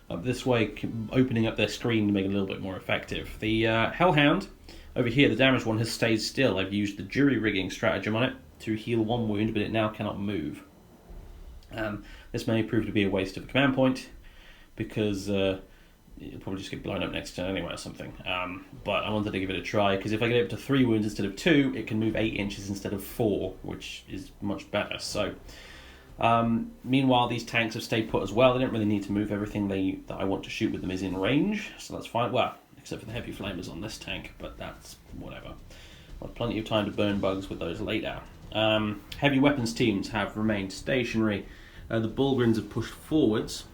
up this way, opening up their screen to make it a little bit more effective. The Hellhound, over here, the damaged one, has stayed still. I've used the jury rigging stratagem on it to heal 1 wound, but it now cannot move. This may prove to be a waste of a command point, because it'll probably just get blown up next turn anyway or something. But I wanted to give it a try, because if I get it up to 3 wounds instead of 2, it can move 8 inches instead of 4, which is much better. So, meanwhile, these tanks have stayed put as well. They don't really need to move. Everything that I want to shoot with them is in range, so that's fine. Well, except for the heavy flamers on this tank, but that's whatever. I've had plenty of time to burn bugs with those later. Heavy weapons teams have remained stationary. The Bulgrins have pushed forwards.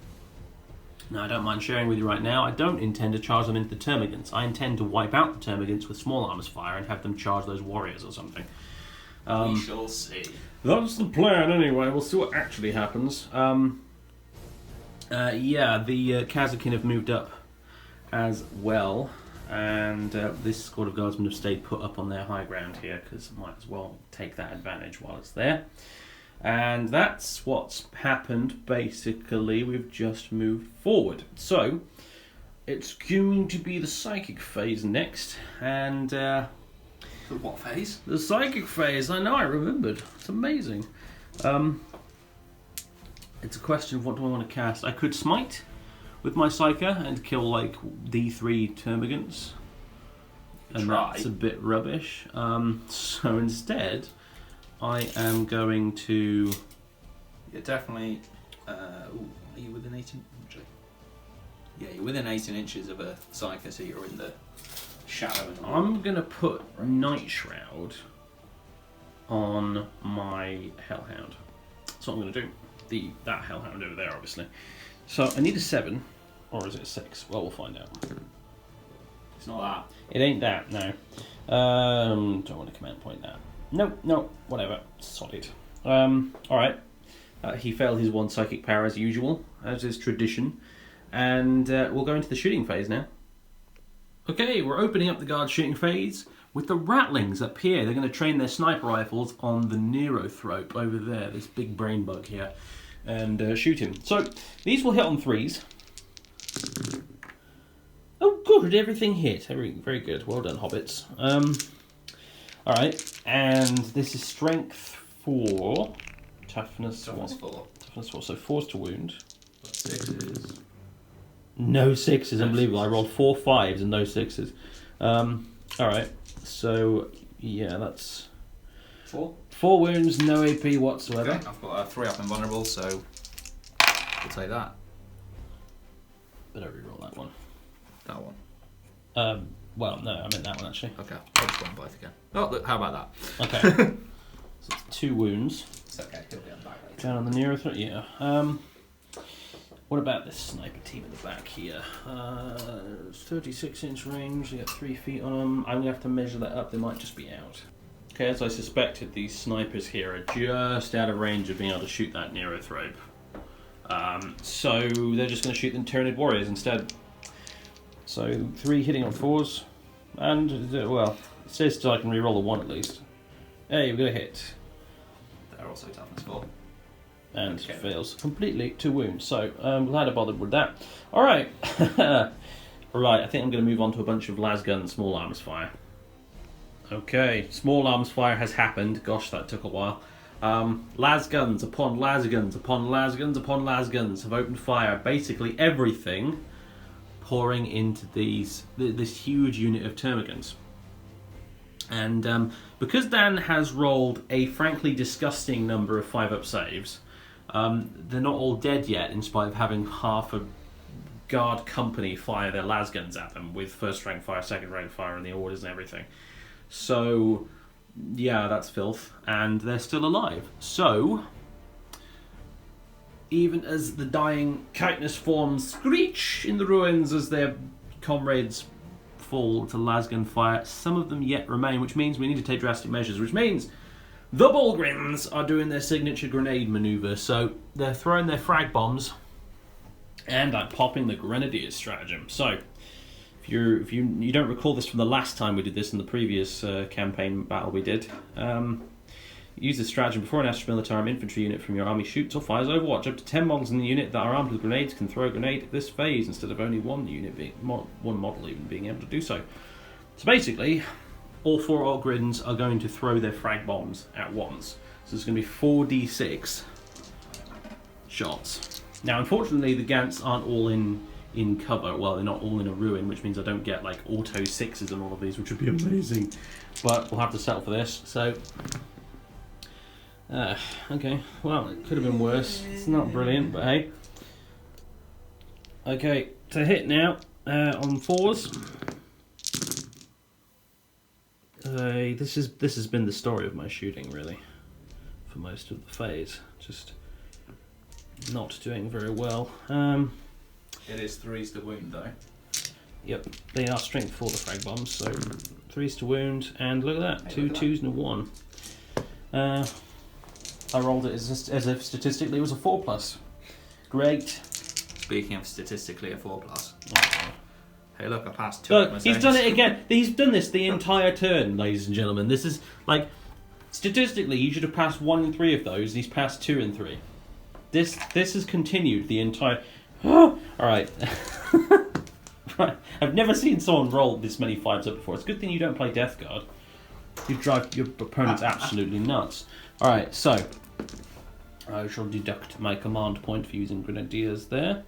Now, I don't mind sharing with you right now, I don't intend to charge them into the Termagants. I intend to wipe out the Termagants with small arms fire and have them charge those warriors or something. We shall see. That's the plan anyway. We'll see what actually happens. Yeah, the Kazakin have moved up as well. And this squad of guardsmen have stayed put up on their high ground here, because might as well take that advantage while it's there. And that's what's happened, basically. We've just moved forward. So, it's going to be the psychic phase next. And, The what phase? the psychic phase, I know, I remembered. It's amazing. It's a question of what do I want to cast. I could smite with my Psyker and kill, like, D3 Termagants. And Try. that's a bit rubbish. So instead, I am going to... You're definitely... are you within 18 inches? Yeah, you're within 18 inches of a Psyker, so you're in the shadow. I'm going to put Night Shroud on my Hellhound. That's what I'm going to do. That Hellhound over there, obviously. So I need a 7, or is it a 6? Well, we'll find out. It's not that. It ain't that, no. Don't want to command point that. No, whatever. Solid. Alright. He failed his 1 psychic power as usual, as is tradition. And we'll go into the shooting phase now. Okay, we're opening up the guard shooting phase with the Rattlings up here. They're going to train their sniper rifles on the Neurothrope over there, this big brain bug here, and shoot him. So, these will hit on 3s. Oh, good, everything hit. Very good. Well done, hobbits. Alright, and this is strength 4, toughness 4. Toughness 4, so 4's to wound. But 6s. No 6s, unbelievable. I rolled 4 5s and no 6s. Alright, so yeah, that's 4. 4 wounds, no AP whatsoever. Okay, I've got a 3 up invulnerable, so we'll take that. Better reroll that one. That one. Well, no, I meant that one actually. Okay, I'll just go on both again. Oh, look, how about that? Okay. So it's 2 wounds. It's okay, he'll be on back later. Down on the nearest one, yeah. What about this sniper team in the back here? 36-inch range, they got 3 feet on them. I'm going to have to measure that up, they might just be out. Okay, as I suspected, these snipers here are just out of range of being able to shoot that Neurothrope. So they're just going to shoot the Tyranid warriors instead. So 3 hitting on 4s, and, well, it says still I can reroll a 1 at least. Hey, we've got a hit. They're also toughness 4. And Okay. fails completely, 2 wounds. So I'm glad I bothered with that. Alright. Right, I think I'm going to move on to a bunch of lasgun small arms fire. Okay, small arms fire has happened. Gosh, that took a while. Lasguns upon lasguns upon lasguns upon lasguns have opened fire. Basically everything pouring into this huge unit of termagants. And because Dan has rolled a frankly disgusting number of 5-up saves, they're not all dead yet, in spite of having half a guard company fire their lasguns at them with first rank fire, second rank fire, and the orders and everything. So Yeah, that's filth. And they're still alive. So, even as the dying chitinous forms screech in the ruins as their comrades fall to Lasgan fire, some of them yet remain, which means we need to take drastic measures, which means the Bulgrins are doing their signature grenade maneuver. So they're throwing their frag bombs, and I'm popping the Grenadiers stratagem. So if you don't recall this from the last time we did this in the previous campaign battle we did, use this stratagem before an Astra Militarum infantry unit from your army shoots or fires Overwatch. Up to 10 models in the unit that are armed with grenades can throw a grenade this phase instead of only one model even being able to do so. So basically, all 4 Ogrins are going to throw their frag bombs at once. So there's going to be 4d6 shots. Now, unfortunately, the Gants aren't all in cover. Well, they're not all in a ruin, which means I don't get like auto 6s and all of these, which would be amazing. But we'll have to settle for this. So, okay. Well, it could have been worse. It's not brilliant, but hey. Okay, to hit now on 4s. This has been the story of my shooting, really, for most of the phase. Just not doing very well. It is 3s to wound, though. Yep, they are strength for the frag bombs, so 3s to wound, and look at that, 2 2s and a 1. I rolled it as if statistically it was a 4+. Great. Speaking of statistically a 4+. Oh. Hey, look, I passed 2. Look, he's done it again. He's done this the entire turn, ladies and gentlemen. This is, like, statistically, he should have passed 1 in 3 of those. He's passed 2 in 3. This has continued the entire... Alright. Right. I've never seen someone roll this many 5s up before. It's a good thing you don't play Death Guard. You drive your opponents absolutely nuts. Alright, so... I shall deduct my command point for using Grenadiers there.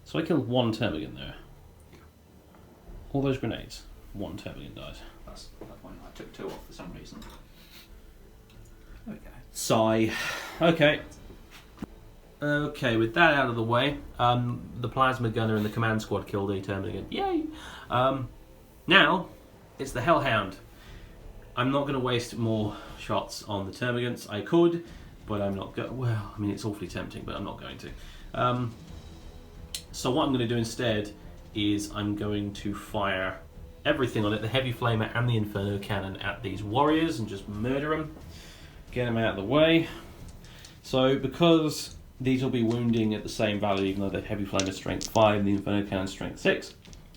So I killed 1 Termagant there. All those grenades, 1 Termagant died. That's that one. I took 2 off for some reason. Okay. Sigh. Okay. Okay, with that out of the way, the Plasma Gunner and the Command Squad killed a Termagant. Yay! Now, it's the Hellhound. I'm not going to waste more shots on the Termagants. I could, but I'm not going. Well, I mean, it's awfully tempting, but I'm not going to. So what I'm going to do instead is I'm going to fire everything on it, the Heavy Flamer and the Inferno Cannon, at these warriors and just murder them. Get them out of the way. So because these will be wounding at the same value, even though the Heavy Flamer is strength 5 and the Inferno Cannon strength 6,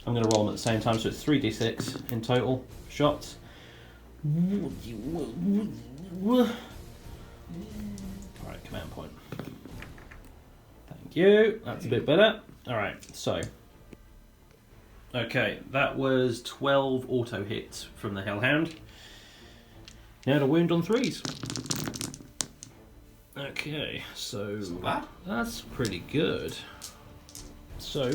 I'm going to roll them at the same time, so it's 3d6 in total shots. Alright, command point. Thank you, that's a bit better. Alright, so... Okay, that was 12 auto hits from the Hellhound. Now to wound on 3s. Okay, so... That's pretty good. So,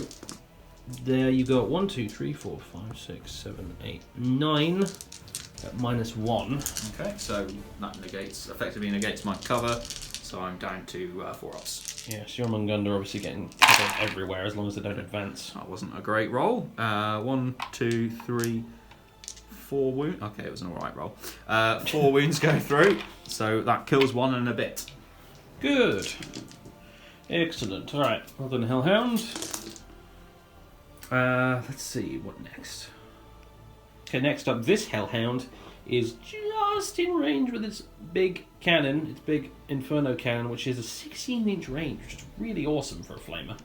there you go, 1, 2, 3, 4, 5, 6, 7, 8, 9 at -1. Okay, so that effectively negates my cover, so I'm down to 4 ops. Yes, your Mungunda obviously getting covered everywhere as long as they don't advance. That wasn't a great roll. 1, 2, 3, 4 wounds. Okay, it was an alright roll. 4 wounds go through, so that kills 1 and a bit. Good. Excellent. Alright, well done, Hellhound. Let's see, what next? Okay, next up, this Hellhound is just in range with its big cannon, its big Inferno Cannon, which is a 16-inch range, which is really awesome for a flamer.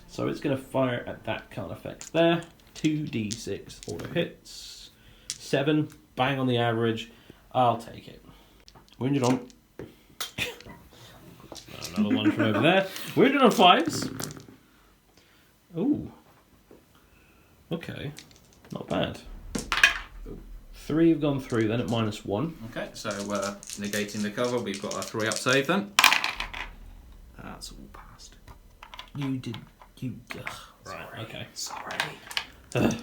So it's going to fire at that kind of effect there. 2d6 auto hits. 7, bang on the average. I'll take it. Wounded on... Another one from over there. Wounded on 5s. Ooh. Okay. Not bad. 3 have gone through then at -1. Okay, so negating the cover, we've got a 3-up save then. That's all passed. You did. You. Right, Sorry. okay. Sorry.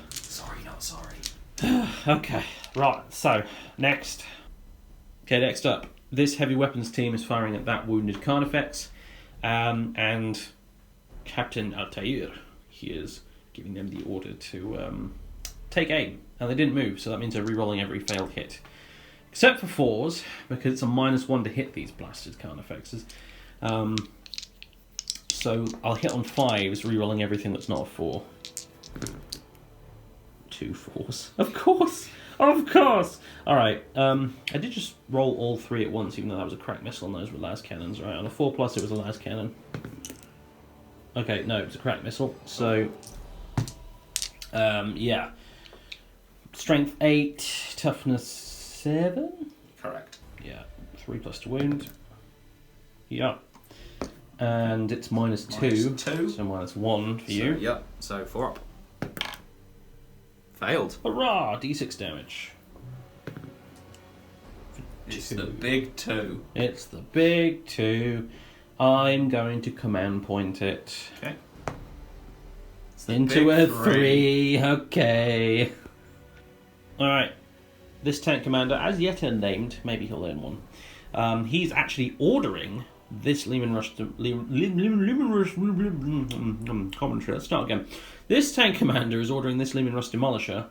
Sorry, not sorry. Okay, right, so next. Okay, next up. This heavy weapons team is firing at that wounded Carnifex. And Captain Altair, he is giving them the order to take aim. And they didn't move, so that means they're re-rolling every failed hit. Except for 4s, because it's a -1 to hit these blasted Carnifexes. So I'll hit on 5s, re-rolling everything that's not a 4. 2 4s. Of course! Of course! Alright, I did just roll all 3 at once, even though that was a crack missile and those were las cannons. Right, on a 4+ it was a las cannon. Okay, no, it was a crack missile. So, yeah. Strength 8, toughness 7? Correct. Yeah, 3+ to wound. Yeah. And it's -2. -2. So -1 for you. Yep, so 4 up. Failed. Hurrah! D6 damage. It's the big 2. It's the big 2. I'm going to command point it. Okay. Into a 3. Okay. Alright. This tank commander, as yet unnamed, maybe he'll earn one. He's actually ordering this Lehman Rush commentary. Let's start again. This tank commander is ordering this Lehman Rush Demolisher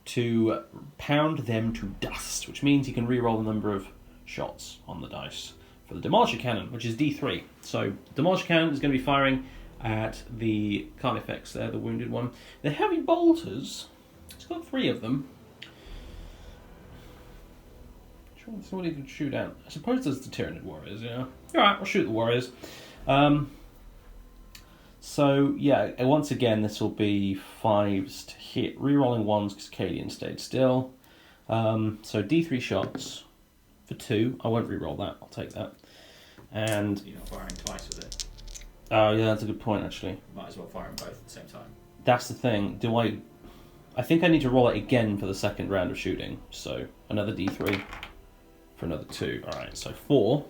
to pound them to dust, which means he can re-roll the number of shots on the dice for the Demolisher Cannon, which is D3. So, Demolisher Cannon is going to be firing at the Carnifex there, the wounded one. The Heavy Bolters, it's got 3 of them. Somebody can shoot out. I suppose there's the Tyranid warriors, yeah. Alright, we'll shoot the warriors. So, yeah, once again, this will be 5s to hit. Rerolling 1s because Cadians stayed still. So, D3 shots for 2. I won't reroll that, I'll take that. And you're not firing twice with it. Oh, yeah, that's a good point, actually. Might as well fire them both at the same time. That's the thing. I think I need to roll it again for the second round of shooting. So, another D3. For another 2. Alright, so 4.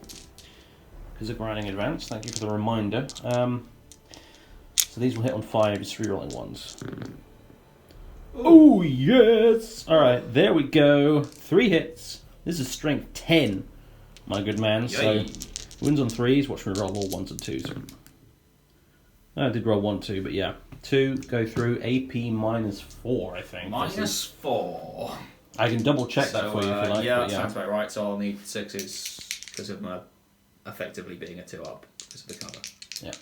Because of grinding advance. Thank you for the reminder. So these will hit on 5s, rerolling 1s. Oh, yes! Alright, there we go. 3 hits. This is strength 10, my good man. Yay. So, wins on 3s. Watch me roll all 1s and 2s. I did roll 1, 2, but yeah. 2 go through. AP -4, I think. -4. I can double check that for you if you like. Yeah, that sounds about right. So I'll need 6s because of my effectively being a 2 up because of the cover. Yeah.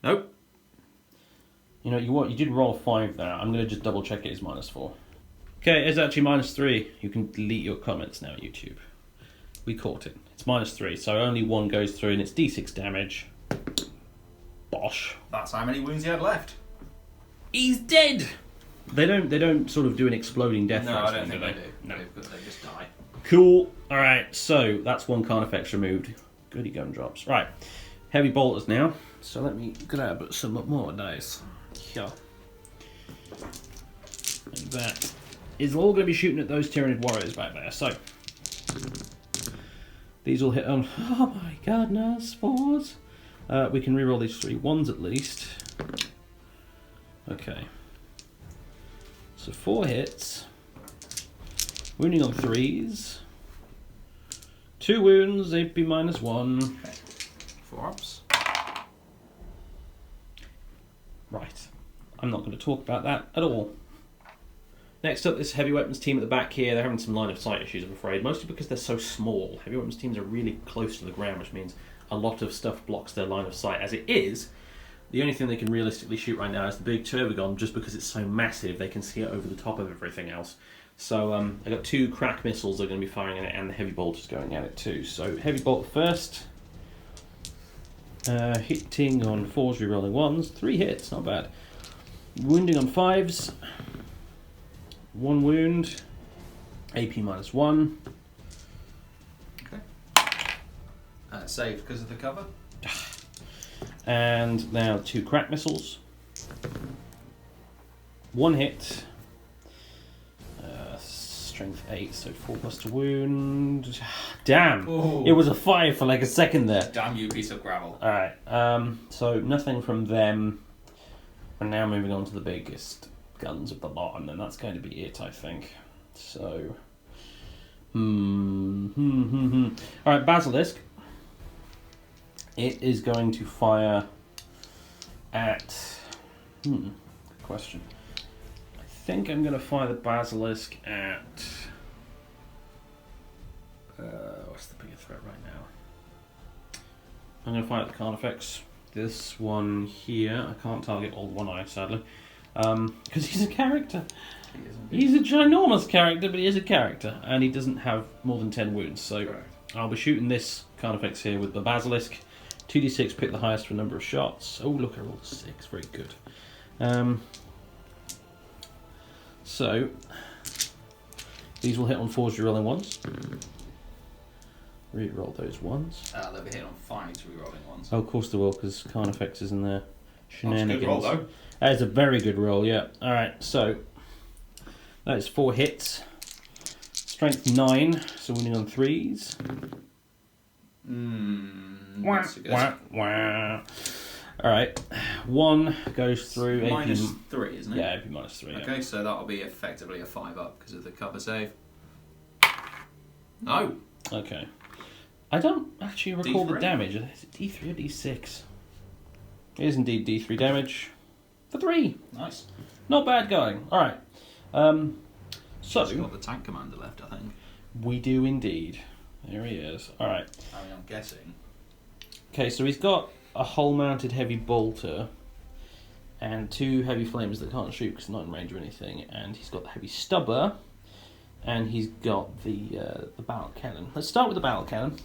Nope. You know, you did roll a 5 there. I'm going to just double check it is -4. Okay, it's actually -3. You can delete your comments now, YouTube. We caught it. It's -3, so only 1 goes through and it's D6 damage. Bosh. That's how many wounds he had left. He's dead! They don't sort of do an exploding death. No, I don't think they do. No. They just die. Cool. Alright, so that's 1 Carnifex removed. Goody gumdrops. Right. Heavy bolters now. So let me grab some more dice. Here. And that is all going to be shooting at those Tyranid warriors back there. So these will hit on. Oh my goodness, 4s. We can reroll these 3 1s at least. Okay. So 4 hits. Wounding on 3s. 2 wounds, AP -1. Okay. 4 ups. Right. I'm not going to talk about that at all. Next up, this heavy weapons team at the back here. They're having some line of sight issues, I'm afraid. Mostly because they're so small. Heavy weapons teams are really close to the ground, which means a lot of stuff blocks their line of sight. As it is, the only thing they can realistically shoot right now is the big turbogun, just because it's so massive, they can see it over the top of everything else. So I got 2 crack missiles that are going to be firing at it, and the heavy bolters going at it too. So heavy bolt first. Hitting on 4s, rerolling 1s. 3 hits, not bad. Wounding on 5s. 1 wound. AP -1. Okay. Saved because of the cover. And now 2 crack missiles. 1 hit. Strength 8, so 4+ to wound. Damn! Ooh. It was a 5 for like a second there. Damn you, piece of gravel. Alright, so nothing from them. We're now moving on to the biggest guns of the lot, and then that's going to be it, I think. So... Alright, Basilisk. It is going to fire at... Good question. I think I'm going to fire the Basilisk at... what's the bigger threat right now? I'm going to fire at the Carnifex. This one here, I can't target Old One Eye, sadly. Because he's a character. He's a ginormous character, but he is a character. And he doesn't have more than 10 wounds. So Correct. I'll be shooting this Carnifex here with the Basilisk. 2d6, pick the highest for number of shots. Oh, look, I rolled a 6. Very good. So, these will hit on 4s, rerolling 1s. Reroll those ones. They'll be hit on 5s, rerolling 1s. Oh, of course they will, because Carnifex is in there. Shenanigans. That's a good roll, though. That is a very good roll, yeah. Alright, so that is 4 hits. Strength 9, so winning on 3s. Not so good. Alright, 1 goes through. Minus AP, 3, isn't it? yeah, AP minus 3. Okay, Yeah. so that'll be effectively a 5 up because of the cover save. No. Okay. I don't actually recall the D3? damage. Is it D3 or D6? It is indeed D3 damage. For 3. Nice. Not bad going. Alright. So, He's got the tank commander left, I think. we do indeed. There he is. Alright. I mean, I'm guessing. Okay, so he's got a hull-mounted heavy bolter and 2 heavy flames that can't shoot because they're not in range of anything, and he's got the heavy stubber, and he's got the battle cannon. Let's start with the battle cannon.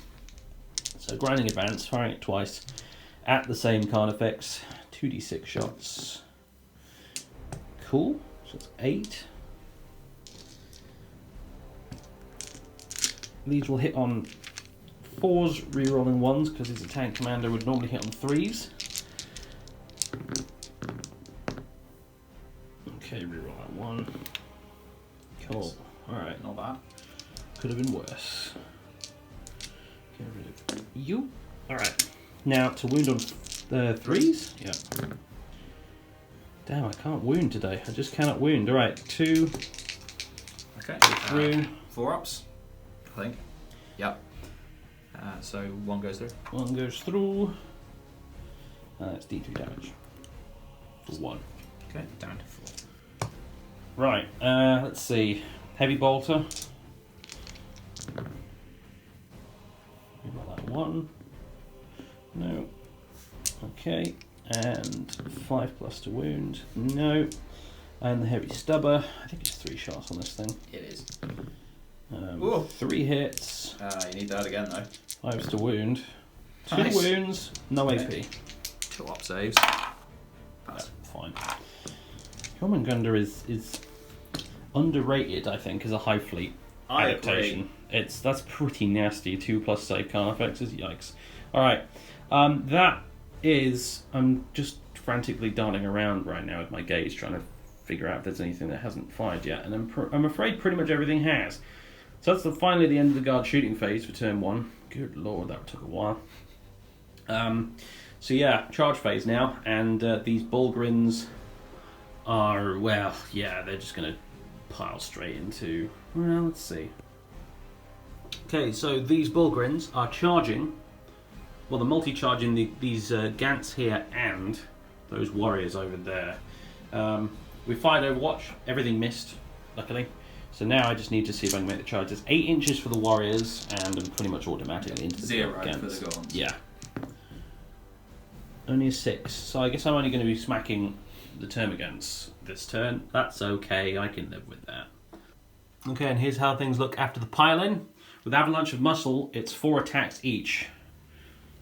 So grinding advance, firing it twice at the same Carnifex. 2d6 shots. Cool. So it's 8. These will hit on 4s, rerolling 1s, because he's a tank commander, would normally hit on 3s. Okay, reroll that 1. Cool. Alright, Not bad. could have been worse. Get rid of you. Alright, now to wound on 3s? Yeah. Damn, I can't wound today. I just cannot wound. Alright, 2. Okay. Go through. 4 ups, I think. Yep. So 1 goes through. 1 goes through. That's D3 damage. For 1. Okay, down to 4. Right, let's see. Heavy bolter. Reroll that 1. No. Okay, and 5+ to wound. No. And the heavy stubber. I think it's 3 shots on this thing. It is. 3 hits. You need that again, though. 5s to wound. 2 Nice. wounds. No Okay. AP. 2 up saves. Pass. Fine. Jormungandr is underrated, I think, as a high fleet I adaptation. That's pretty nasty. 2+ save Carnifexes, yikes. Alright, that is... I'm just frantically darting around right now with my gaze, trying to figure out if there's anything that hasn't fired yet, and I'm afraid pretty much everything has. So that's finally the end of the guard shooting phase for turn 1. Good lord, that took a while. So yeah, charge phase now, and these Bulgrins are, well, yeah, they're just going to pile straight into... Well, let's see. Okay, so these Bulgrins are charging... Well, they're multi-charging these Gants here and those warriors over there. We fired Overwatch, everything missed, luckily. So now I just need to see if I can make the charges. 8 inches for the warriors, and I'm pretty much automatically into the 0 Gants. for the Gorns. Yeah. Only a 6, so I guess I'm only going to be smacking the Termagants this turn. That's okay, I can live with that. Okay, and here's how things look after the pile-in. With Avalanche of Muscle, it's 4 attacks each.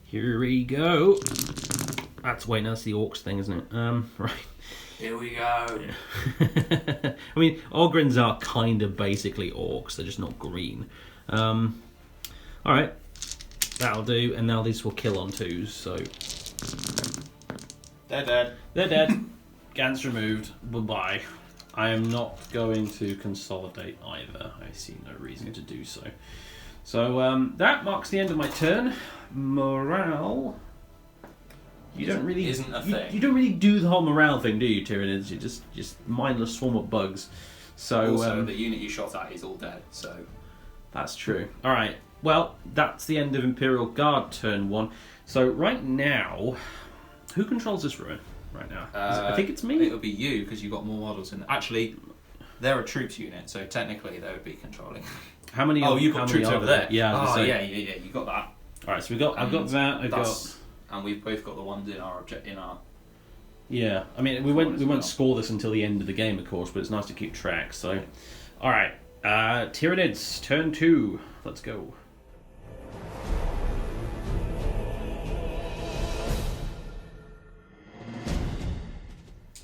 Here we go. That's the Orcs thing, isn't it? Right. Here we go. I mean, Ogrins are kind of basically Orcs, they're just not green. Alright, that'll do, and now these will kill on 2s, so... They're dead. They're dead. Gants removed. Bye-bye. I am not going to consolidate either. I see no reason to do so. So that marks the end of my turn. Morale. You don't really isn't a thing. You don't really do the whole morale thing, do you, Tyranids? You just mindless swarm of bugs. So Also, the unit you shot at is all dead. So that's true. All right. Well, that's the end of Imperial Guard turn 1. So right now, who controls this ruin right now? I think it's me. It'll be you because you've got more models in there. Actually, They're a troops unit, so technically they would be controlling. How many? Oh, you've how got many troops are over there. Yeah. Oh, yeah, you got that. All right, so I've got that. And we've both got the ones in our Yeah, I mean we won't score this until the end of the game, of course, but it's nice to keep track. So, all right, Tyranids, turn 2. Let's go.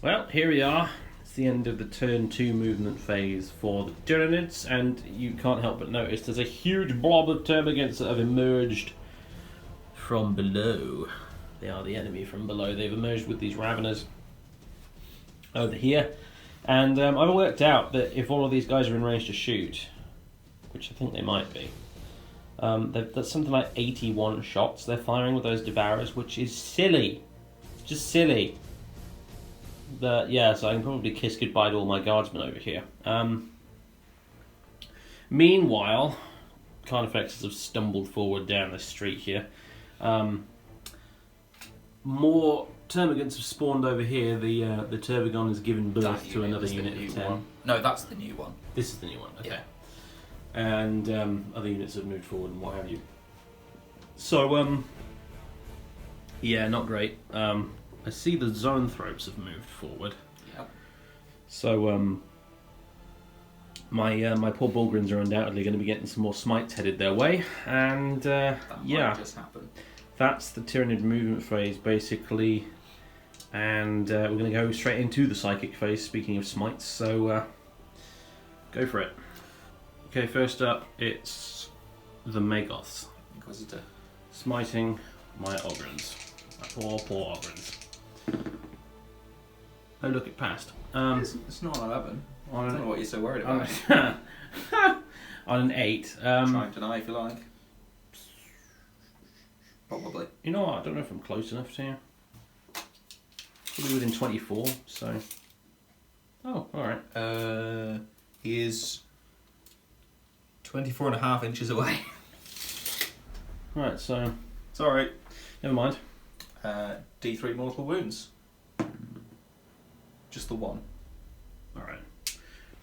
Well, here we are. It's the end of the turn 2 movement phase for the Tyranids, and you can't help but notice there's a huge blob of termagants that have emerged from below. They are the enemy from below. They've emerged with these Raveners over here, and I've worked out that if all of these guys are in range to shoot, which I think they might be, that's something like 81 shots they're firing with those Devourers, which is silly. Just silly. But yeah, so I can probably kiss goodbye to all my guardsmen over here. Meanwhile, Carnifexes have stumbled forward down the street here. More termagants have spawned over here. The Turbigon has given birth to another unit of 10. One. No, that's the new one. This is the new one, okay. Yeah. And other units have moved forward and what have you. So, yeah, not great. I see the Zoanthropes have moved forward. Yep. So, my poor Bulgrins are undoubtedly going to be getting some more smites headed their way. And, that yeah. might just happen. That's the Tyranid movement phase, basically. And we're going to go straight into the psychic phase, speaking of smites. So, go for it. Okay, first up, it's the Magoths. Inquisitor. Smiting my Ogrins. My poor Ogrins. Oh, look, it passed. It's not an 11. I don't know what you're so worried about. On an 8. Try and deny if you like. Probably. You know what? I don't know if I'm close enough to you. Probably within 24, so... Oh, alright. He is 24.5 inches away. Right, so... Sorry. Never mind. D3 mortal wounds. Just the one. Alright.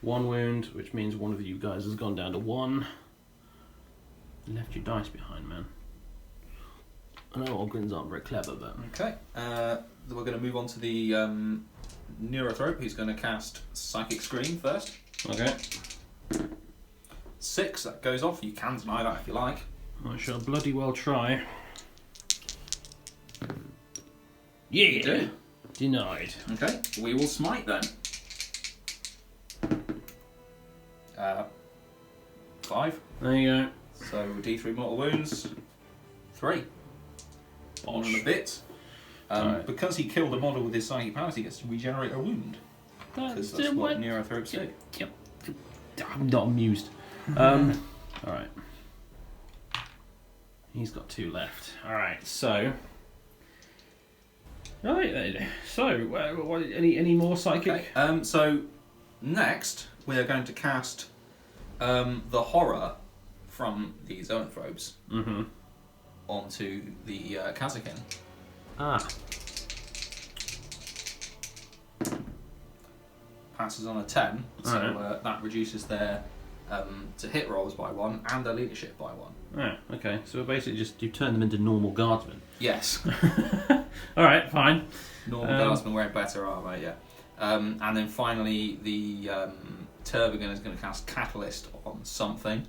1 wound, which means one of you guys has gone down to 1. You left your dice behind, man. I know Ogrins aren't very clever, but... Okay. We're going to move on to the Neurothrope, who's going to cast Psychic Scream first. Okay. 6, that goes off. You can deny that if you like. I shall bloody well try. You Yeah! do. Denied. Okay, we will smite then. 5. There you go. So D3 mortal wounds. 3. On and a bit. Right. Because he killed a model with his psychic powers, he gets to regenerate a wound. Because that's what Neurothropes do. Yep. I'm not amused. Alright. He's got 2 left. Alright, so... Right then. So, any more psychic? Okay. So, next, we are going to cast the horror from the Zoanthropes onto the Kazakin. Ah. Passes on a 10, so Right. that reduces their to hit rolls by 1 and their leadership by 1. Oh, okay. So basically just you turn them into normal guardsmen. Yes. Alright, fine. Normal guardsmen wearing better armour, yeah. And then finally, the Turbigon is going to cast Catalyst on something.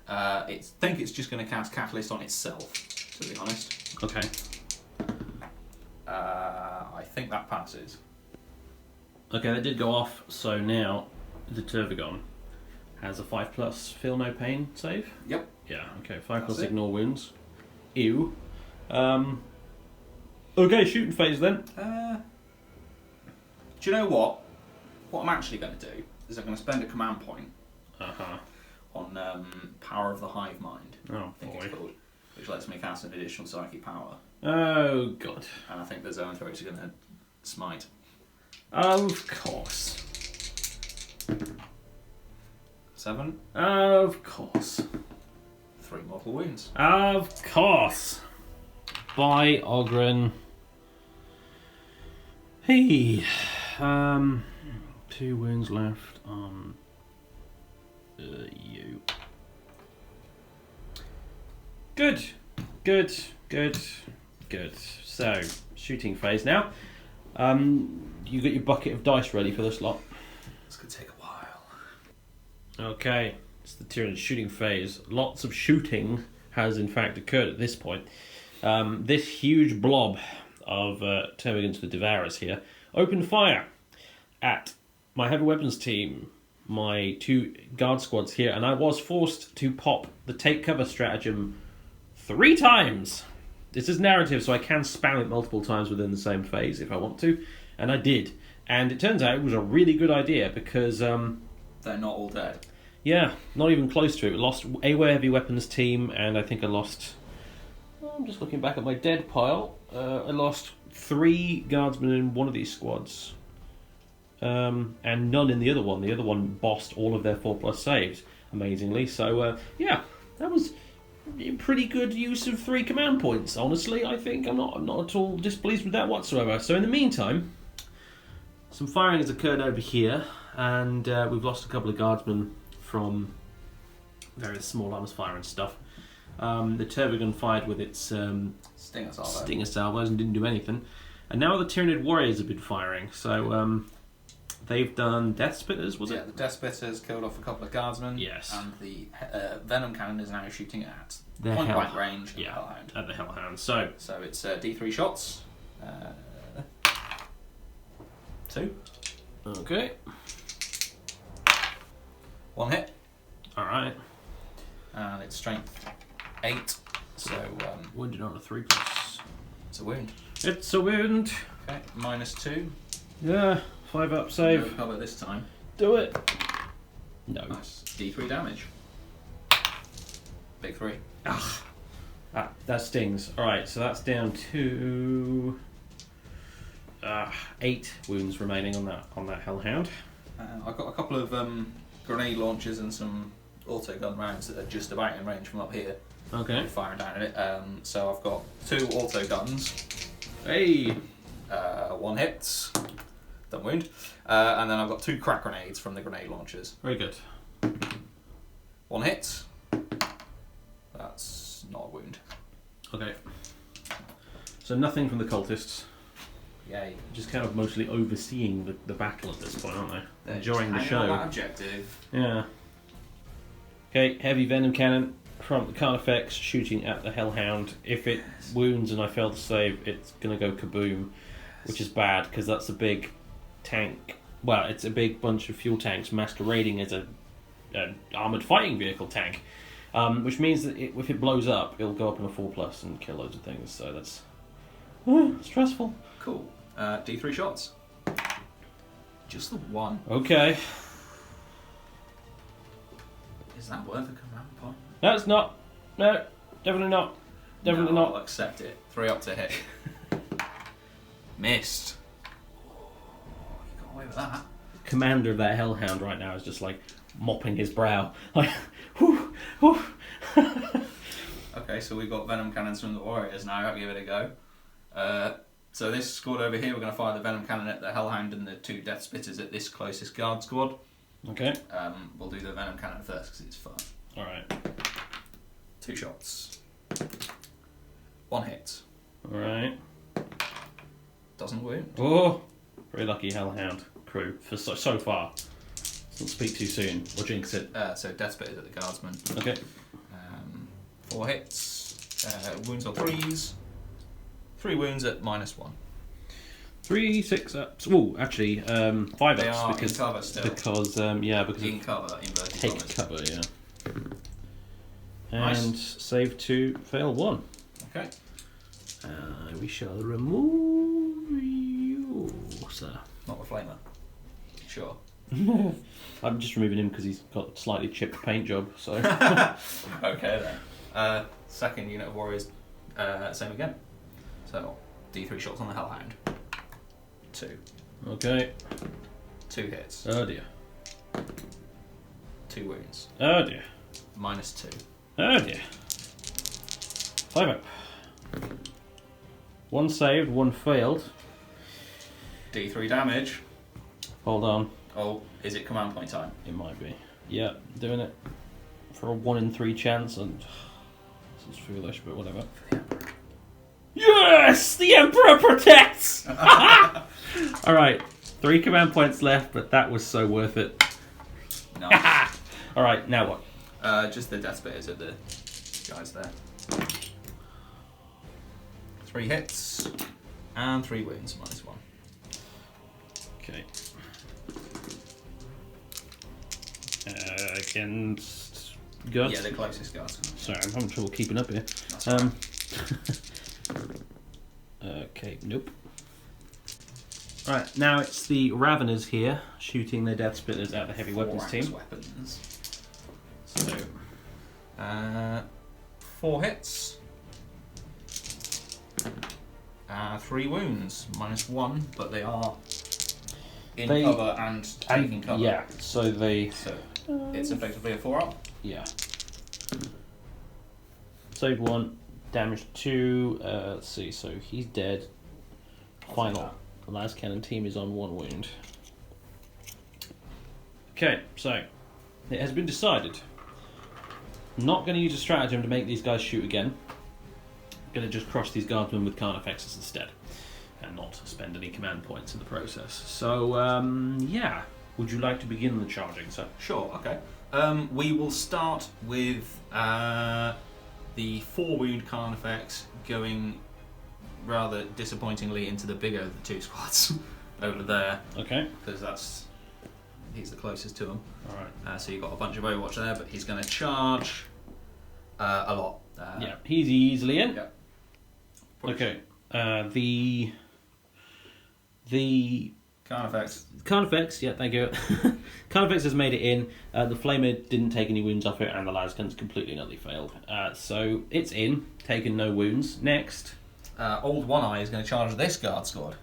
I think it's just going to cast Catalyst on itself, to be honest. Okay. I think that passes. Okay, that did go off, so now the Turbigon has a 5+ feel no pain save? Yep. Yeah, okay, 5+ That's it. ignore wounds. Ew. Okay, shooting phase then. Do you know what? What I'm actually going to do is I'm going to spend a command point on Power of the Hive Mind. Oh, I think boy. it's called, which lets me cast an additional psychic power. Oh, God. And I think the Zoanthropes are going to smite. Of course. 7. Of course. 3 mortal wounds. Of course. By Ogren. Hey. 2 wounds left on you. Good. Good. Good. Good. So, shooting phase now. You got your bucket of dice ready for this lot? It's going to take a while. Okay. It's the Tyranid shooting phase. Lots of shooting has in fact occurred at this point. This huge blob of termagants with Devourers here opened fire at my heavy weapons team, my 2 guard squads here, and I was forced to pop the take cover stratagem 3 times. This is narrative, so I can spam it multiple times within the same phase if I want to, and I did. And it turns out it was a really good idea because... they're not all dead. Yeah, not even close to it. We lost a heavy weapons team, and I think I lost... I'm just looking back at my dead pile. I lost 3 guardsmen in one of these squads. And none in the other one. The other one bossed all of their 4+ saves, amazingly. So, yeah, that was a pretty good use of 3 command points, honestly, I think. I'm not at all displeased with that whatsoever. So in the meantime, some firing has occurred over here, and we've lost a couple of guardsmen from various small arms fire and stuff. The Tervigon fired with its Stinger salvos and didn't do anything. And now the Tyranid warriors have been firing, so they've done Death Spitters, was it? Yeah, the Death Spitters killed off a couple of guardsmen. Yes. And the Venom Cannon is now shooting at The point Hell- blank range Yeah, Hellhound. at the Hellhound. So it's D3 shots. 2. okay, 1 hit. all right. And it's strength 8. So Wounded on a 3+. it's a wound. It's a wound. Okay, -2. Yeah, 5 up No save. cover this time. Do it. No. Nice. D3 damage. Big 3. That stings. All right, so that's down to 8 wounds remaining on that Hellhound. I've got a couple of grenade launchers and some auto gun rounds that are just about in range from up here. Okay. I'm firing down at it. So I've got 2 auto guns. Hey. 1 hits. Don't wound. And then I've got 2 crack grenades from the grenade launchers. Very good. 1 hit. That's not a wound. Okay. So nothing from the cultists. Yay. Just kind of mostly overseeing the battle at this point, aren't they? They're Enjoying the just hanging on show. that objective. Yeah. Okay, heavy venom cannon from the Carnifex shooting at the Hellhound. If it wounds and I fail to save, it's going to go kaboom, which is bad because that's a big tank. Well, it's a big bunch of fuel tanks masquerading as an armoured fighting vehicle tank, which means that if it blows up, it'll go up in a 4+ and kill loads of things. So that's stressful. Cool. D3 shots. Just the 1. Okay. Is that worth a command point? That's not. No, definitely not. Definitely No, not. I'll accept it. 3 up to hit. Missed. You got away with that. Commander of that Hellhound right now is just like mopping his brow. Like, whew, whew. Okay, so we've got venom cannons from the warriors now. I'll give it a go. So this squad over here, we're going to fire the venom cannon at the Hellhound and the 2 Death Spitters at this closest guard squad. Okay. We'll do the venom cannon first because it's fun. All right. 2 shots. 1 hit. All right. Doesn't wound. Oh, very lucky Hellhound crew for so far. Let's not speak too soon or jinx it. So Death Spitters at the guardsman. Okay. 4 hits. Wounds on 3s. 3 wounds at -1. 3, 6 ups. Oh, actually, 5 They ups are because in cover still. because In of cover, inverted take commas. cover, yeah. Nice. And save 2, fail 1. Okay. We shall remove you, sir. Not the flamer. Sure. I'm just removing him because he's got a slightly chipped paint job. So Okay then. Second unit of warriors, same again. So D3 shots on the Hellhound. 2. okay. 2 hits. Oh dear. 2 wounds. Oh dear. -2. Oh dear. 5 up. 1 saved, 1 failed. D3 damage. Hold on. Oh, is it command point time? It might be. Yeah, doing it for a 1 in 3 chance, and this is foolish, but whatever. Yes! The Emperor protects! Alright, 3 command points left, but that was so worth it. Nice. Alright, now what? Just the death spitters of the guys there. 3 hits and 3 wounds, -1. Okay. Against guts? Yeah, the closest guards. Sorry, I'm having trouble keeping up here. That's right. Okay, nope. Right, now it's the Raveners here, shooting their Death Spitters at the Heavy Weapons team. Weapons. So, 4 hits. 3 wounds, -1, but they are in cover and taking cover. Yeah, so they... So it's effectively a 4-up. Yeah. Saved 1, damaged 2, let's see, so he's dead. Final. The last cannon team is on 1 wound. Okay, so it has been decided. Not going to use a stratagem to make these guys shoot again. Going to just crush these guardsmen with Carnifexes instead, and not spend any command points in the process. So, yeah. Would you like to begin the charging, sir? Sure, okay. We will start with the 4 wound Carnifex going rather disappointingly into the bigger of the 2 squads over there. Okay. Because he's the closest to them. Alright. So you've got a bunch of Overwatch there, but he's going to charge a lot. Yeah, he's easily in. Yeah. Okay. The Carnifex, yeah, thank you. Carnifex has made it in. The Flamer didn't take any wounds off it, and the Lasguns completely and utterly failed. So it's in, taken no wounds. Next. Old One Eye is going to charge this guard squad.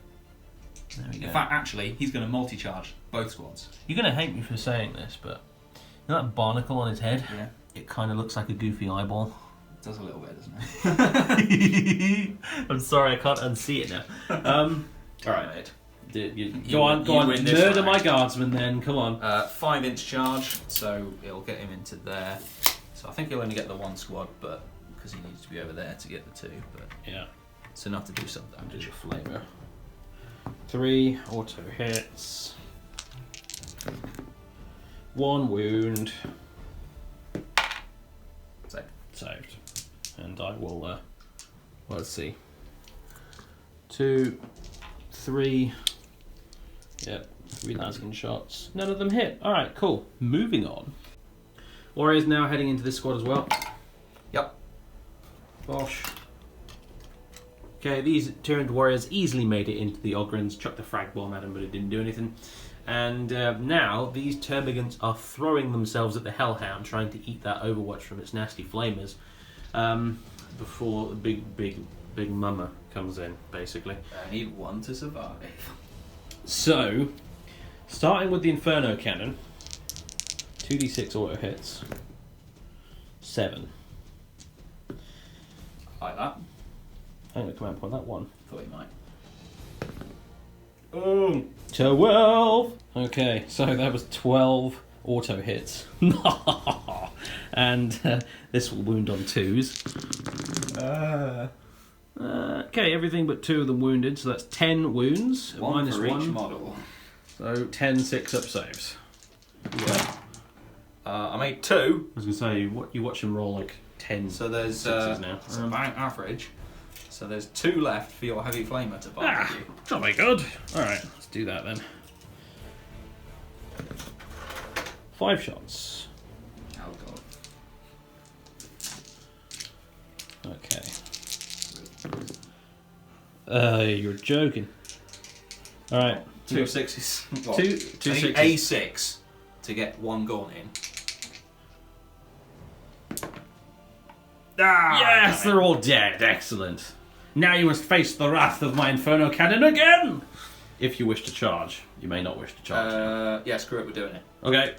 There we go. In fact, actually, he's going to multi-charge both squads. You're going to hate me for saying this, but you know that barnacle on his head? Yeah. It kind of looks like a goofy eyeball. It does a little bit, doesn't it? I'm sorry, I can't unsee it now. Alright. Go on, win this murder round. my guardsman then, come on. 5-inch charge, so it'll get him into there. So I think he'll only get the 1 squad, but because he needs to be over there to get the 2. But Yeah. it's enough to do some damage. Your flavor. 3 auto hits. 1 wound. Saved. And I will, well, let's see. 2, 3. Yep, 3 Lasgun shots. None of them hit. Alright, cool. Moving on. Warriors now heading into this squad as well. Yep. Bosh. Okay, these Tyranid warriors easily made it into the Ogrins, chucked the frag bomb at them, but it didn't do anything. And now these Termagants are throwing themselves at the Hellhound, trying to eat that Overwatch from its nasty flamers before the big mama comes in, basically. I need 1 to survive. So, starting with the Inferno Cannon, 2d6 auto hits, 7. Like that. I'm going to command point that one. Thought you might. Oh, 12. Okay, so that was 12 auto hits. And this will wound on 2s. Okay, everything but 2 of them wounded, so that's 10 wounds. One minus for each 1. model. So 10 6-up saves. Yeah. I made 2. I was going to say, you watch him roll like 10 So there's now. it's about average. So there's 2 left for your heavy flamer to buy with you. Jolly good. Alright, let's do that then. 5 shots. Oh god. Okay. You're joking. Alright. 2 6s. What? Two sixes. A6 to get 1 gun in. Yes, they're all dead. Excellent. Now you must face the wrath of my Inferno Cannon again! If you wish to charge. You may not wish to charge. Yeah, screw it, we're doing it. Okay.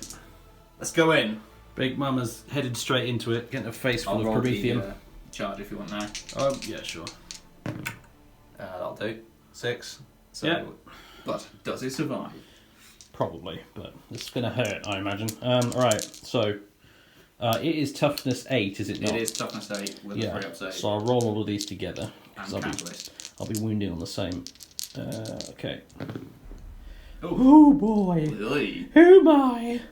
Let's go in. Big Mama's headed straight into it, getting a face full I'll of roll Prometheum. the charge if you want now. Yeah, sure. That'll do. 6. So, Yeah. But does it survive? probably, but it's going to hurt, I imagine. Alright, so it is toughness 8, is it not? It is toughness 8 with a 3 up save. So I'll roll all of these together. And catalyst. I'll be wounding on the same. Okay. Oh boy! Oy. Oh my!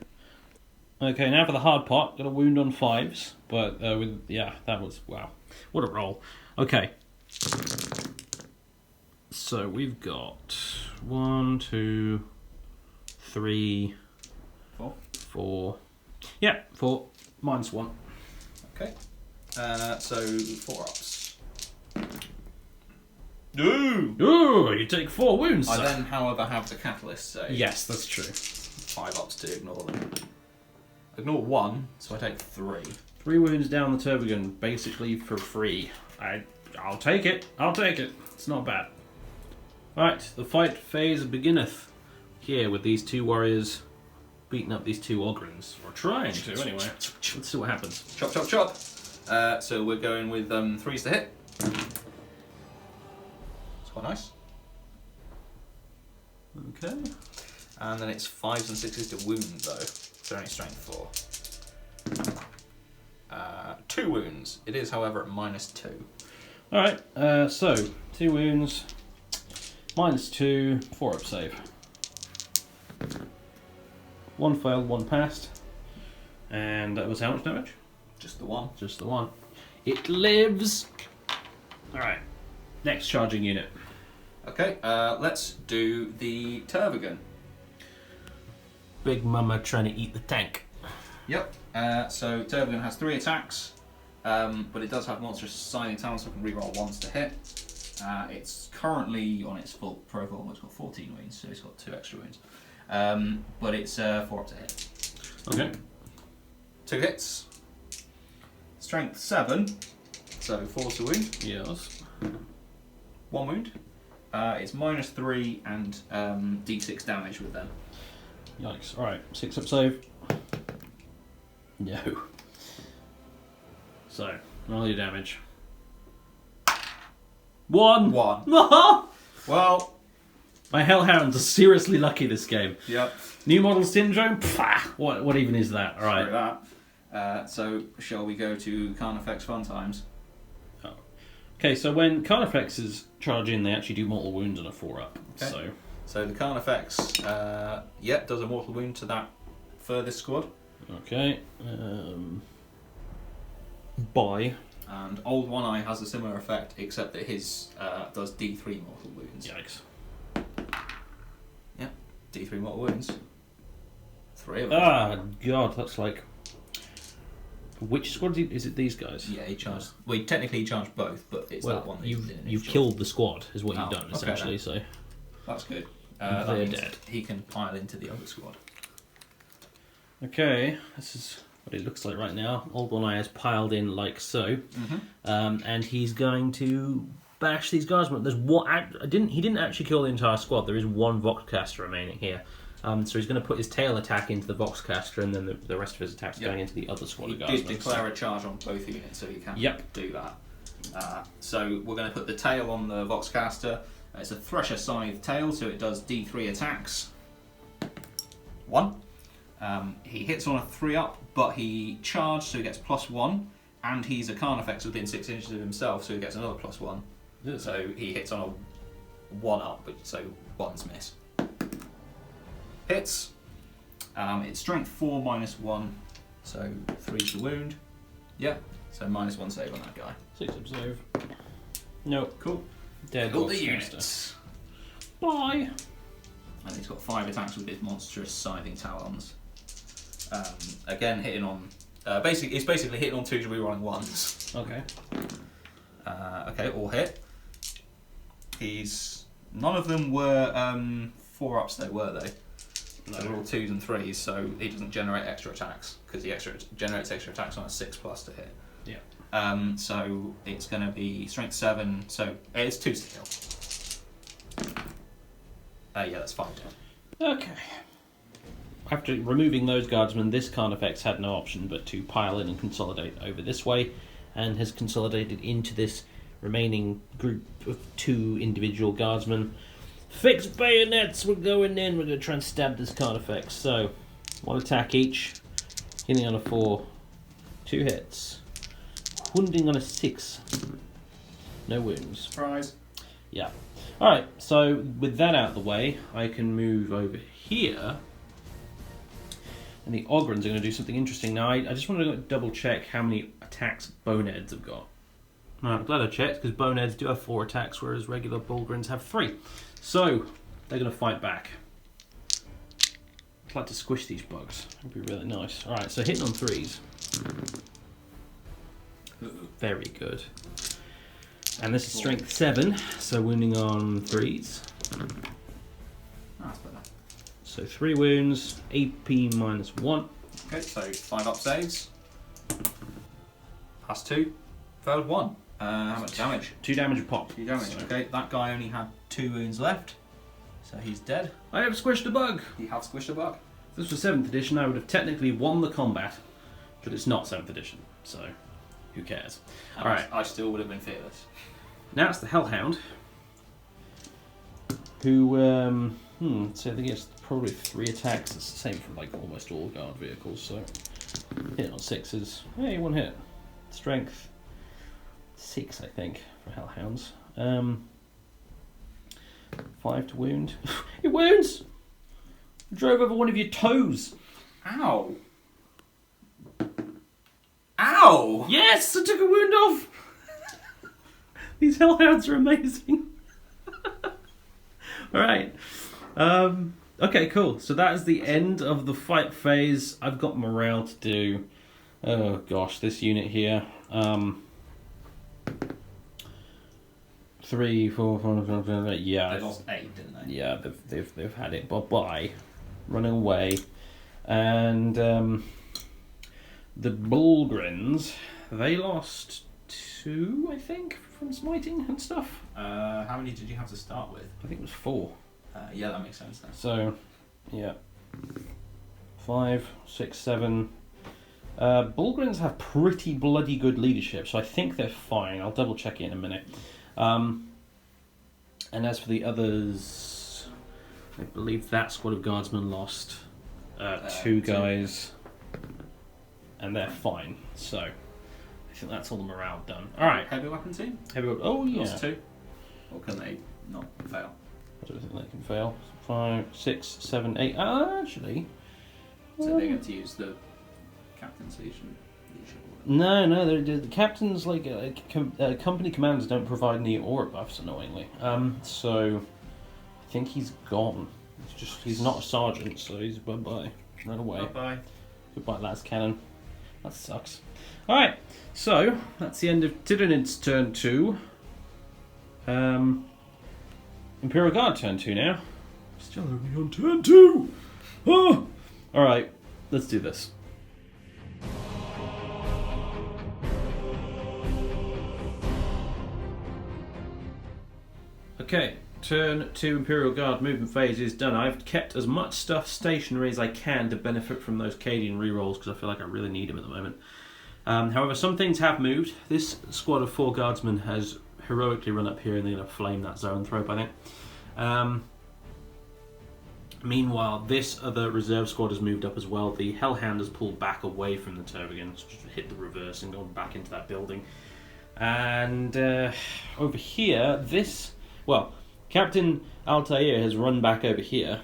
Okay, now for the hard part. Got a wound on 5s, but that was wow. What a roll. Okay. So we've got 1, 2, 3, 4. Yeah, 4 minus 1. Okay. So 4 ups. Ooh, you take 4 wounds. I sir. then, however, have the catalyst save. Yes, that's true. 5 ups to ignore them. Ignore 1, so I take 3. 3 wounds down the turbo gun, basically for free. I'll take it. I'll take it. It's not bad. Right, the fight phase beginneth here with these 2 warriors beating up these 2 Ogrins. Or trying to, anyway. Let's see what happens. Chop, chop, chop. So we're going with 3s to hit. It's quite nice. Okay. And then it's 5s and 6s to wound, though. So only strength 4. 2 wounds. It is, however, at minus 2. Alright, so 2 wounds, minus 2, 4 up save. 1 failed, 1 passed. And that was how much damage? Just the 1. Just the 1. It lives! Alright, next charging unit. Okay, let's do the Turbogan. Big Mama trying to eat the tank. Yep. So Turbogan has 3 attacks, but it does have monstrous scything talents, so I can reroll 1s to hit. It's currently on its full profile. It's got 14 wounds, so it's got 2 extra wounds. But it's 4 up to hit. Okay. 2 hits. Strength 7, so 4 to wound. Yes. 1 wound. It's minus 3 and d6 damage with them. Yikes. Alright, 6 up save. No. So, roll your damage. 1! 1. Well, Well, my Hellhounds are seriously lucky this game. yep. New model syndrome? Pfah! What even is that? Alright. Screw that. So, shall we go to Carnifex Fun Times? Okay, so when Carnifexes charge in, they actually do mortal wounds on a 4 up. Okay. So the Carnifex, does a mortal wound to that furthest squad. Okay. Bye. And Old One Eye has a similar effect, except that his does D3 mortal wounds. Yikes. Yep, D3 mortal wounds. 3 of them. Ah, God, that's like... Which squad is it? These guys? Yeah, he charged. Well, technically he charged both, but it's that one that you've killed the squad, is what you've done, okay, essentially, then. so... That's good. They're that means dead. he can pile into the other squad. Okay, this is what it looks like right now. Old One Eye has piled in like so, and he's going to bash these guys. There's one. He didn't actually kill the entire squad. There is 1 Voxcaster remaining here, so he's going to put his tail attack into the Voxcaster, and then the rest of his attacks going into the other squad of guys. He did declare a charge on both units, so you can do that. So we're going to put the tail on the Voxcaster. It's a Thresher Scythe tail, so it does D3 attacks. 1. He hits on a 3 up, but he charged, so he gets +1, and he's a Carnifex within 6 inches of himself, so he gets another +1. So he hits on a 1 up, but so 1's miss. Hits. It's strength 4 minus 1, so 3 to wound. Yeah, so -1 save on that guy. 6 up save. Nope. Cool. Dead. Got the units. Bye. And he's got 5 attacks with his monstrous scything talons. Again, hitting on. It's basically hitting on 2s, rerolling 1s. Okay. Okay, all hit. None of them were 4 ups, though, were they? No. They were all 2s and 3s, so he doesn't generate extra attacks because he generates extra attacks on a 6+ to hit. Yeah. So it's going to be strength 7. So it's 2s to kill. Yeah, that's 5 down. Okay. After removing those guardsmen, this Carnifex had no option but to pile in and consolidate over this way, and has consolidated into this remaining group of 2 individual guardsmen. Fixed bayonets, we're going in. We're going to try and stab this Carnifex. So, 1 attack each. Hitting on a 4. 2 hits. Wounding on a 6. No wounds. Surprise. Yeah. Alright, so with that out of the way, I can move over here. And the Ogrons are going to do something interesting. Now, I just want to double check how many attacks Boneheads have got. I'm glad I checked, because Boneheads do have 4 attacks, whereas regular Bullgrins have 3. So, they're going to fight back. I'd like to squish these bugs. That'd be really nice. Alright, so hitting on 3s. Very good. And this is strength 7, so wounding on 3s. That's better. So 3 wounds, AP -1. Okay, so 5 up saves. Plus 2. Failed 1. How much damage? 2 damage a pop. 2 damage. So Okay, that guy only had 2 wounds left. So he's dead. I have squished a bug. You have squished a bug. If this was 7th edition, I would have technically won the combat, but it's not 7th edition, so who cares? Alright. I still would have been fearless. Now it's the Hellhound, who, so I think it's probably 3 attacks. It's the same for like almost all guard vehicles, so hit on 6s. Hey, 1 hit. Strength 6, I think, for Hellhounds. 5 to wound. It wounds! Drove over one of your toes. Ow! Ow! Yes, I took a wound off. These Hellhounds are amazing. Alright. Okay, cool. So that is the end of the fight phase. I've got morale to do. Oh gosh, this unit here. 3, 4, 5, 6, 8. Yeah. They lost 8, didn't they? Yeah, they've had it. Bye-bye. Running away. And the Bullgrins, they lost 2, I think, from smiting and stuff. How many did you have to start with? I think it was 4. Yeah, that makes sense then. So, yeah. 5, 6, 7. Bullgrins have pretty bloody good leadership, so I think they're fine. I'll double check it in a minute. And as for the others, I believe that squad of guardsmen lost 2 guys, and they're fine. So, I think that's all the morale done. Alright. Heavy weapon team? Heavy weapon. Oh, yeah. Lost 2. Or can they not fail? I don't think they can fail. 5, 6, 7, 8. Actually. So they get to use the captain's leadership. No, the captains, like, company commanders don't provide any aura buffs, annoyingly. So, I think he's gone. He's not a sergeant, so he's bye-bye. Run away. Bye-bye. Goodbye, last cannon. That sucks. Alright, so, that's the end of Tyranid's turn 2. Imperial Guard turn 2 now. Still only on turn 2! Oh! Alright, let's do this. Okay, turn 2 Imperial Guard movement phase is done. I've kept as much stuff stationary as I can to benefit from those Cadian rerolls because I feel like I really need them at the moment. However, some things have moved. This squad of 4 guardsmen has heroically run up here and they're going to flame that zone thrope, I think. Meanwhile, this other reserve squad has moved up as well. The Hellhound has pulled back away from the Tervigans, just hit the reverse and gone back into that building. And over here, Captain Altair has run back over here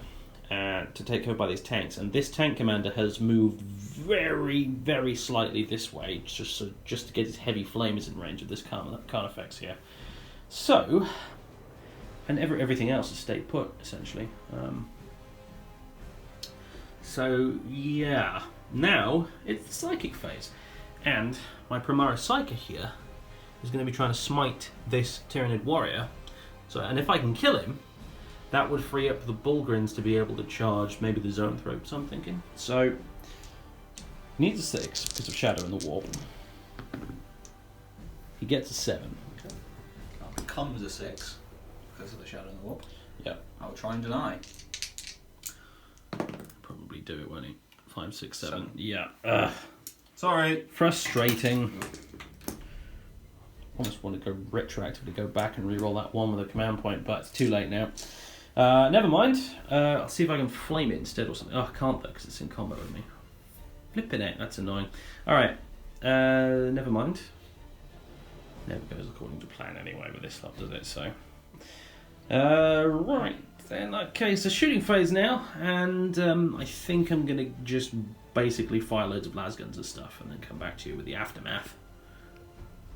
to take over by these tanks, and this tank commander has moved very, very slightly this way, just to get his heavy flames in range of this Carnifex here. So, and everything else has stayed put, essentially. So, yeah. Now, it's the Psychic phase. And my Primaris Psyker here is going to be trying to smite this Tyranid warrior. So, and if I can kill him, that would free up the Bullgrins to be able to charge maybe the zone thropes, I'm thinking. So, he needs a 6 because of Shadow in the Warp. He gets a 7. Okay. That becomes a 6 because of the Shadow in the Warp. Yeah. I'll try and deny. Probably do it, won't he? 5, 6, 7. Yeah. Ugh. Sorry. Frustrating. Almost want to go retroactively go back and re-roll that one with a command point, but it's too late now. Never mind. I'll see if I can flame it instead or something. Oh, I can't though because it's in combat with me. Flipping it, that's annoying. Alright, never mind. Never goes according to plan anyway with this lot, does it? So, right, then, okay, so shooting phase now, and I think I'm going to just basically fire loads of las guns and stuff, and then come back to you with the aftermath.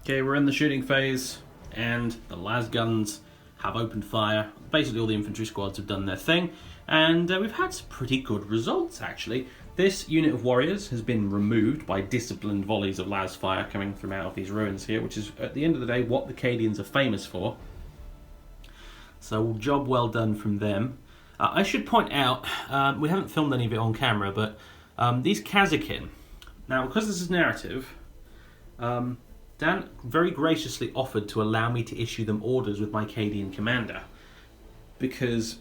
Okay, we're in the shooting phase, and the las guns have opened fire. Basically all the infantry squads have done their thing, and we've had some pretty good results, actually. This unit of warriors has been removed by disciplined volleys of las fire coming from out of these ruins here, which is, at the end of the day, what the Cadians are famous for. So, job well done from them. I should point out, we haven't filmed any of it on camera, but these Kazakin, now because this is narrative, Dan very graciously offered to allow me to issue them orders with my Cadian commander, because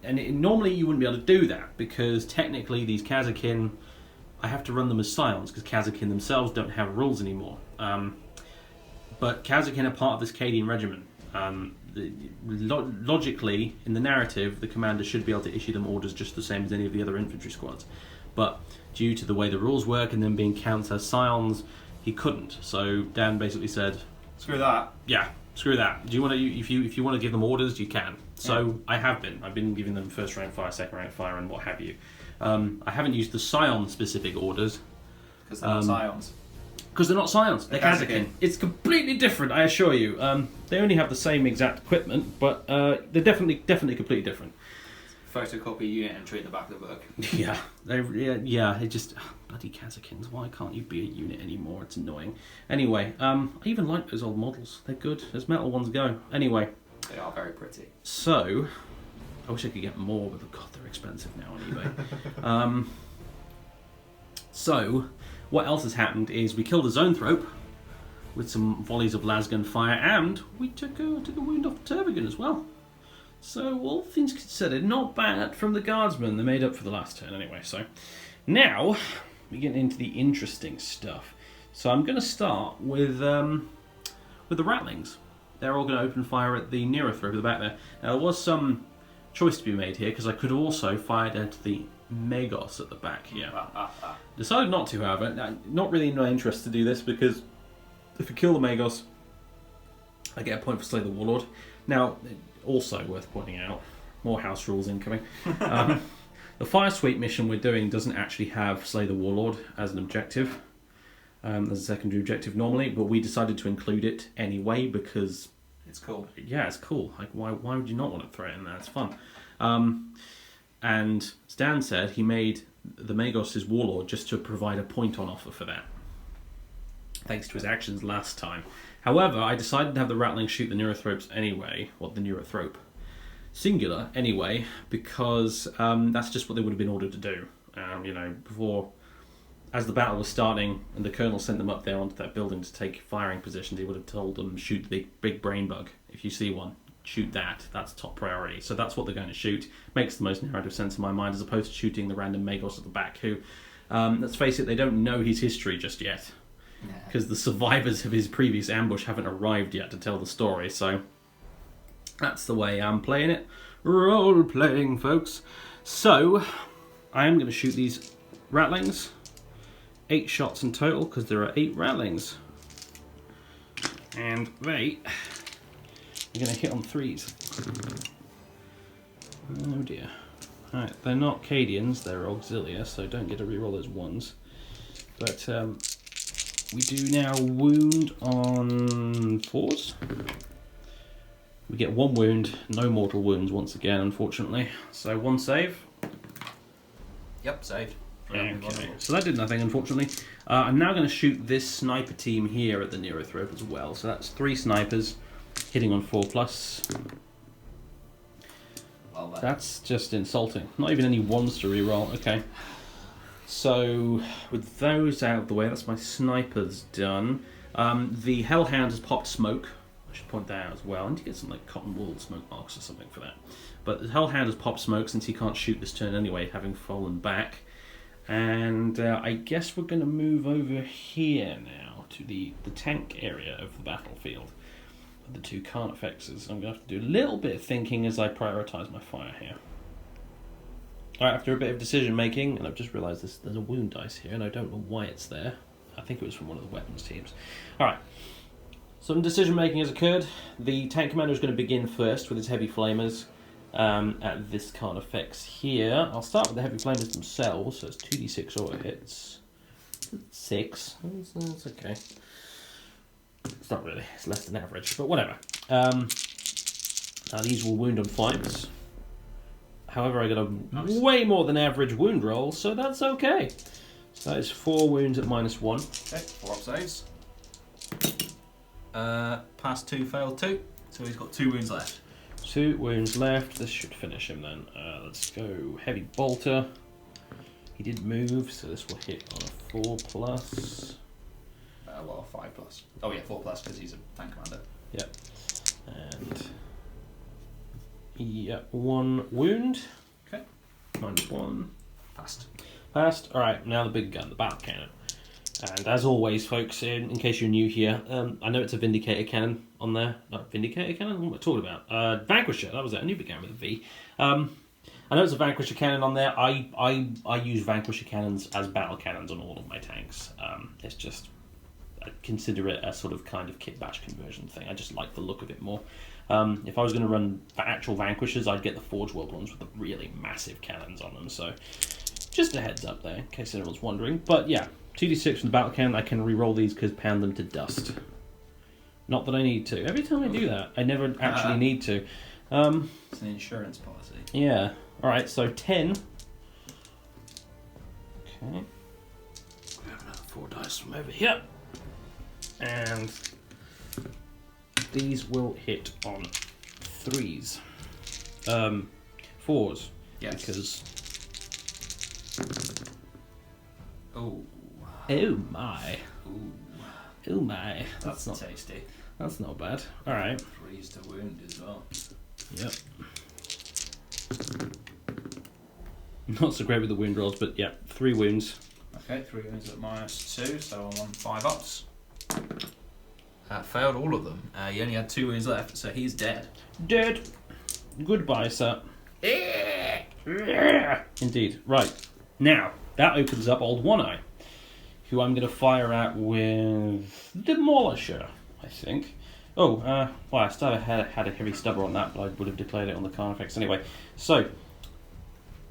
normally you wouldn't be able to do that, because technically these Kazakin, I have to run them as scions, because Kazakin themselves don't have rules anymore. But Kazakin are part of this Cadian regiment. Logically, in the narrative, the commander should be able to issue them orders just the same as any of the other infantry squads. But due to the way the rules work and them being counts as scions, he couldn't. So Dan basically said, "Screw that." Yeah, screw that. Do you want to? If you want to give them orders, you can. So yeah. I've been giving them first rank fire, second rank fire, and what have you. I haven't used the scion specific orders because they're not scions. Because they're not scions. They're Kazakin. It's completely different, I assure you. They only have the same exact equipment, but they're definitely completely different. Photocopy unit entry in the back of the book. Yeah, it just bloody Kazakins. Why can't you be a unit anymore? It's annoying. Anyway, I even like those old models. They're good. As metal ones go. Anyway, they are very pretty. So, I wish I could get more, but God, they're expensive now on eBay. So, what else has happened is we killed a Zoanthrope with some volleys of lasgun fire, and we took a wound off the Tervigan as well. So, all things considered, not bad from the guardsmen. They made up for the last turn anyway. So, now we get into the interesting stuff. So, I'm going to start with the Ratlings. They're all going to open fire at the Neothrope at the back there. Now, there was some choice to be made here, because I could have also fired at the Magos at the back here. Decided not to, however. Not really in my interest to do this, because if I kill the Magos, I get a point for Slay the Warlord. Now, also worth pointing out, more house rules incoming. The Fire Sweep mission we're doing doesn't actually have Slay the Warlord as an objective, as a secondary objective normally, but we decided to include it anyway because it's cool. Yeah, it's cool. Like, why would you not want to throw it in there? It's fun. And Stan said he made the Magos his warlord just to provide a point on offer for that, thanks to his actions last time. However, I decided to have the Ratling shoot the Neurothropes anyway, or the Neurothrope singular anyway, because that's just what they would have been ordered to do. Before, as the battle was starting and the colonel sent them up there onto that building to take firing positions, he would have told them, shoot the big brain bug. If you see one, shoot that. That's top priority. So that's what they're going to shoot. Makes the most narrative sense in my mind, as opposed to shooting the random Magos at the back, who, let's face it, they don't know his history just yet. Because the survivors of his previous ambush haven't arrived yet to tell the story. So that's the way I'm playing it. Role-playing, folks. So I am going to shoot these Ratlings. 8 shots in total, because there are 8 Ratlings. And they are going to hit on 3s. Oh dear. Alright, they're not Cadians, they're Auxilia, so don't get to reroll those 1s. But we do now wound on 4s. We get 1 wound, no mortal wounds once again, unfortunately. So 1 save. Yep, saved. Okay, so that did nothing, unfortunately. I'm now going to shoot this sniper team here at the Neurothrope as well. So that's 3 snipers hitting on 4+. Well, that's just insulting. Not even any 1s to reroll. Okay. So with those out of the way, that's my snipers done. The Hellhound has popped smoke. I should point that out as well. I need to get some like cotton wool smoke marks or something for that. But the Hellhound has popped smoke since he can't shoot this turn anyway, having fallen back. And I guess we're going to move over here now to the tank area of the battlefield. of the two Carnifexes. I'm going to have to do a little bit of thinking as I prioritise my fire here. Alright, after a bit of decision making, and I've just realised there's a wound dice here, and I don't know why it's there. I think it was from one of the weapons teams. Alright, some decision making has occurred. The tank commander is going to begin first with his heavy flamers at this Carnifex here. I'll start with the heavy flamers themselves, so it's 2d6 auto hits. 6. That's okay. It's not really, it's less than average, but whatever. Now these will wound on flanks. However, I got a way more than average wound roll, so that's okay. So that is 4 wounds at -1. Okay, 4 up saves. Passed 2, failed 2. So he's got 2 wounds left. 2 wounds left. This should finish him then. Let's go heavy bolter. He did move, so this will hit on a 4+. Well, 5+. Oh yeah, 4+ because he's a tank commander. Yep. And yeah, 1 wound. Okay. -1. Passed. Passed. Alright, now the big gun, the battle cannon. And as always, folks, in case you're new here, I know it's a Vindicator cannon on there. Not Vindicator cannon? What am I talking about? Vanquisher, that was it. I knew it began with a V. I know it's a Vanquisher cannon on there. I use Vanquisher cannons as battle cannons on all of my tanks. It's just, I consider it a sort of kind of kit bash conversion thing. I just like the look of it more. If I was going to run actual Vanquishers, I'd get the Forge World ones with the really massive cannons on them. So just a heads up there, in case anyone's wondering. But yeah, 2d6 from the battle cannon. I can re-roll these because pound them to dust. Not that I need to. Every time I do that, I never actually need to. It's an insurance policy. Yeah. Alright, so 10. Okay. Grab another 4 dice from over here. And these will hit on 3s. 4s. Yes. Because... Oh. Oh my. Ooh. Oh my. That's not tasty. That's not bad. Alright. 3s to wound as well. Yep. Not so great with the wound rolls, but yeah, 3 wounds. Okay, 3 wounds at -2, so I'm on 5 ups. Failed all of them. He only had 2 wounds left, so he's dead. Dead. Goodbye, sir. Indeed. Right. Now, that opens up old One-Eye, who I'm going to fire at with Demolisher, I think. Oh, well, I still had a heavy stubber on that, but I would have declared it on the Carnifex anyway. So,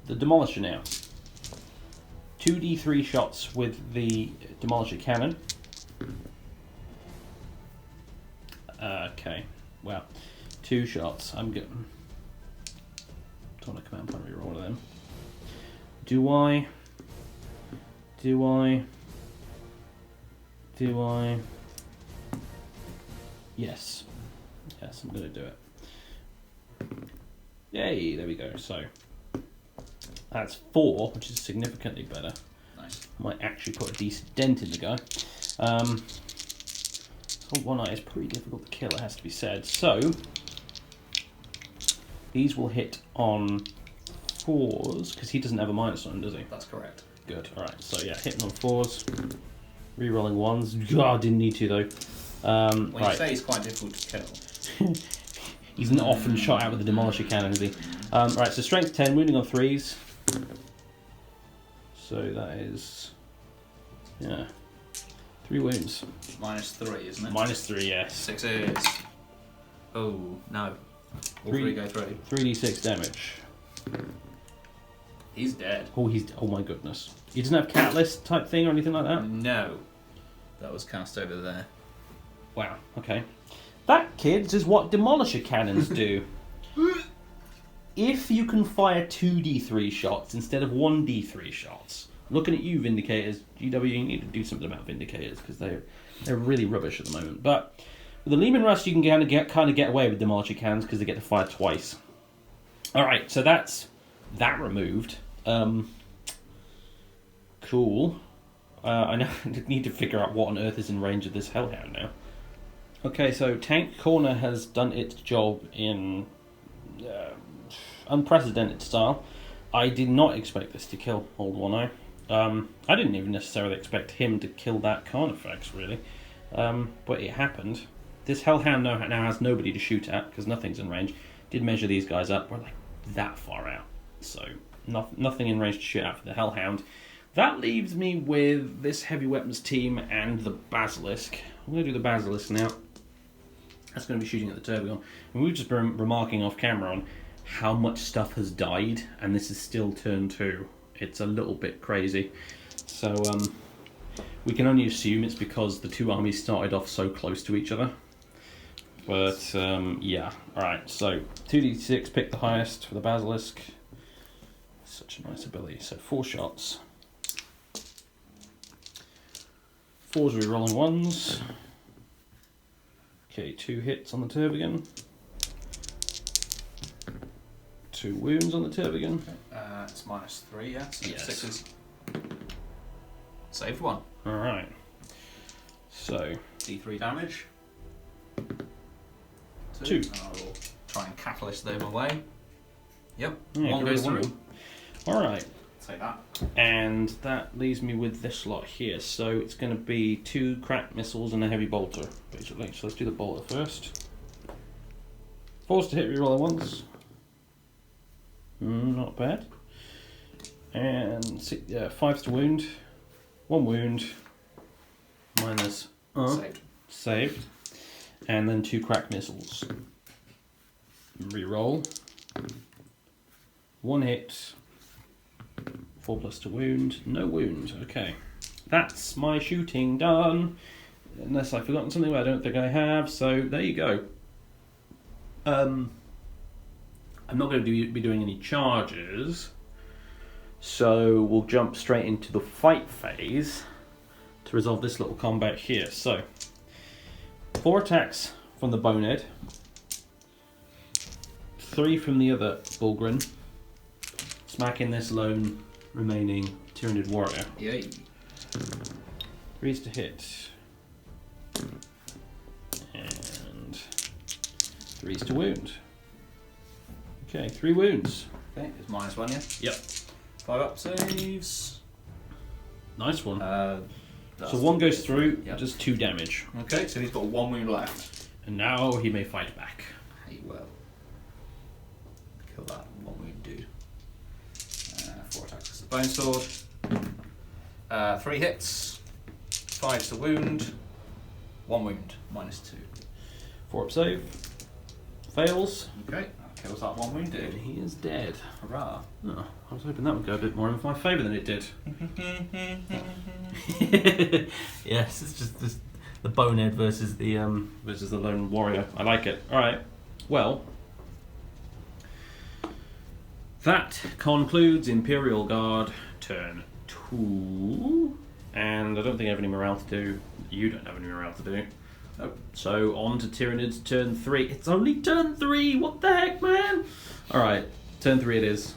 the Demolisher now. 2d3 shots with the Demolisher cannon. Okay, well, 2 shots. I'm good. Don't want a command point reroll one of them. Do I? Yes. Yes, I'm going to do it. Yay, there we go. So, that's 4, which is significantly better. Nice. Might actually put a decent dent in the guy. So One-Eye is pretty difficult to kill, it has to be said. So, these will hit on 4s, because he doesn't have a minus on him, does he? That's correct. Good, alright. So yeah, hitting on 4s, re-rolling 1s. God, didn't need to though. When right. you say he's quite difficult to kill. He's not often shot out with the Demolisher cannon, is he? Right, so strength 10, wounding on 3s. So that is... yeah. 3 wounds. -3, isn't it? -3, yes. 6 is. Oh, no. All 3 go through. 3d6 damage. He's dead. Oh my goodness. He doesn't have catalyst type thing or anything like that? No. That was cast over there. Wow, okay. That, kids, is what Demolisher cannons do. If you can fire 2d3 shots instead of 1d3 shots, looking at you, Vindicators, GW, you need to do something about Vindicators, because they're really rubbish at the moment. But with the Lehman Rush, you can kind of get away with Demolisher cannons, because they get to fire twice. Alright, so that's that removed. Cool. I now need to figure out what on earth is in range of this Hellhound now. Okay, so Tank Corner has done its job in unprecedented style. I did not expect this to kill old One-Eye. I didn't even necessarily expect him to kill that Carnifex, really. But it happened. this Hellhound now has nobody to shoot at because nothing's in range. Did measure these guys up. We're like that far out, so nothing in range to shoot at for the Hellhound. That leaves me with this heavy weapons team and the Basilisk. I'm going to do the Basilisk now. That's going to be shooting at the Turbigon. And we've just been remarking off camera on how much stuff has died, and this is still turn 2. It's a little bit crazy. So we can only assume it's because the two armies started off so close to each other. But yeah, alright, so 2d6, pick the highest for the Basilisk. Such a nice ability. So 4 shots. 4s are rolling 1s. Okay, 2 hits on the Turbigon. 2 wounds on the Turbigon. It's -3, yeah? So yes. 6s. Saved 1. Alright. So. D3 damage. 2. And I will try and catalyst them away. Yep. Yeah, 1 goes through. Alright. Take that. And that leaves me with this lot here. So it's going to be 2 crack missiles and a heavy bolter, basically. So let's do the bolter first. 4s to hit, reroll once. Not bad. And 5s to wound. 1 wound. Minus. Saved. And then 2 crack missiles. Reroll. 1 hit. 4 plus to wound. No wound. Okay. That's my shooting done. Unless I've forgotten something, but I don't think I have. So there you go. I'm not going to be doing any charges. So we'll jump straight into the fight phase to resolve this little combat here. So 4 attacks from the Bonehead. 3 from the other Bulgrin. Smacking this lone remaining Tyranid warrior. Yay. 3s to hit. And 3s to wound. Okay, 3 wounds. Okay, it's -1, yeah? Yep. 5 up saves. Nice one. That's So 1 goes through, yep. does 2 damage. Okay, so he's got 1 wound left. And now he may fight back. He will. Kill that 1 wound dude. 4 attacks with the bone sword. 3 hits. 5's the wound. 1 wound. -2. 4 up save. Fails. Okay, that kills that 1 wound And dude. he is dead. Hurrah. Oh, I was hoping that would go a bit more in my favour than it did. Yes, it's just the Bonehead versus the lone warrior. I like it. Alright. Well, that concludes Imperial Guard turn 2. And I don't think I have any morale to do. You don't have any morale to do. Nope. So on to Tyranids turn 3. It's only turn 3! What the heck, man? Alright, turn 3 it is.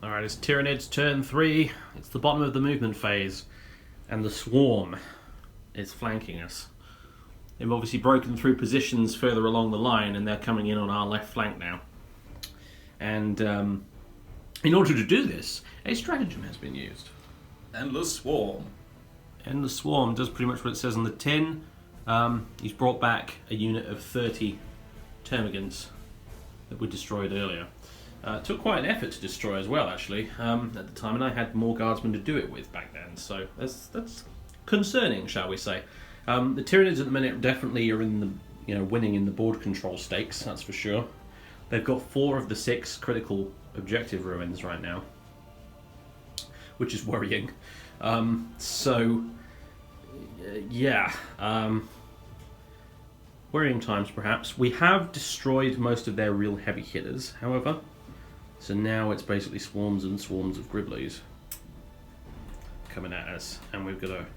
Alright, it's Tyranids turn 3. It's the bottom of the movement phase. And the swarm is flanking us. They've obviously broken through positions further along the line and they're coming in on our left flank now. And in order to do this, a stratagem has been used. Endless Swarm. Endless Swarm does pretty much what it says on the tin. He's brought back a unit of 30 Termagants that were destroyed earlier. It took quite an effort to destroy as well, actually, at the time, and I had more guardsmen to do it with back then, so that's concerning, shall we say. The Tyranids at the minute definitely are in the, winning in the board control stakes, that's for sure. They've got 4 of the 6 critical objective ruins right now, which is worrying. Worrying times, perhaps. We have destroyed most of their real heavy hitters, however. So now it's basically swarms and swarms of Griblies coming at us, and we've got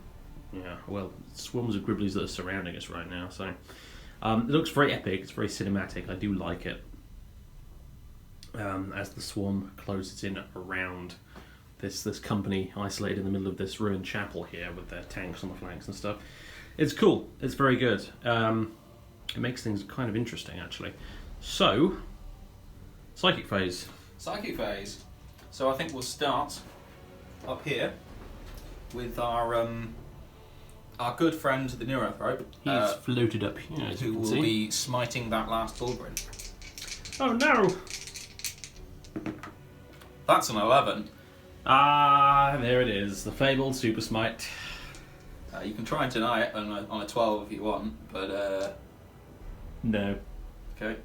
swarms of Griblies that are surrounding us right now. So it looks very epic. It's very cinematic. I do like it. As the swarm closes in around this company isolated in the middle of this ruined chapel here with their tanks on the flanks and stuff. It's cool. It's very good. It makes things kind of interesting, actually. So, Psychic Phase. Psychic Phase. So I think we'll start up here with our good friend the Neurothrope. He's floated up here, as who you can will see. be smiting that last Bulgrin. Oh no! That's an 11. Ah, there it is, the fabled Super Smite. You can try and deny it on a 12 if you want, but No. okay.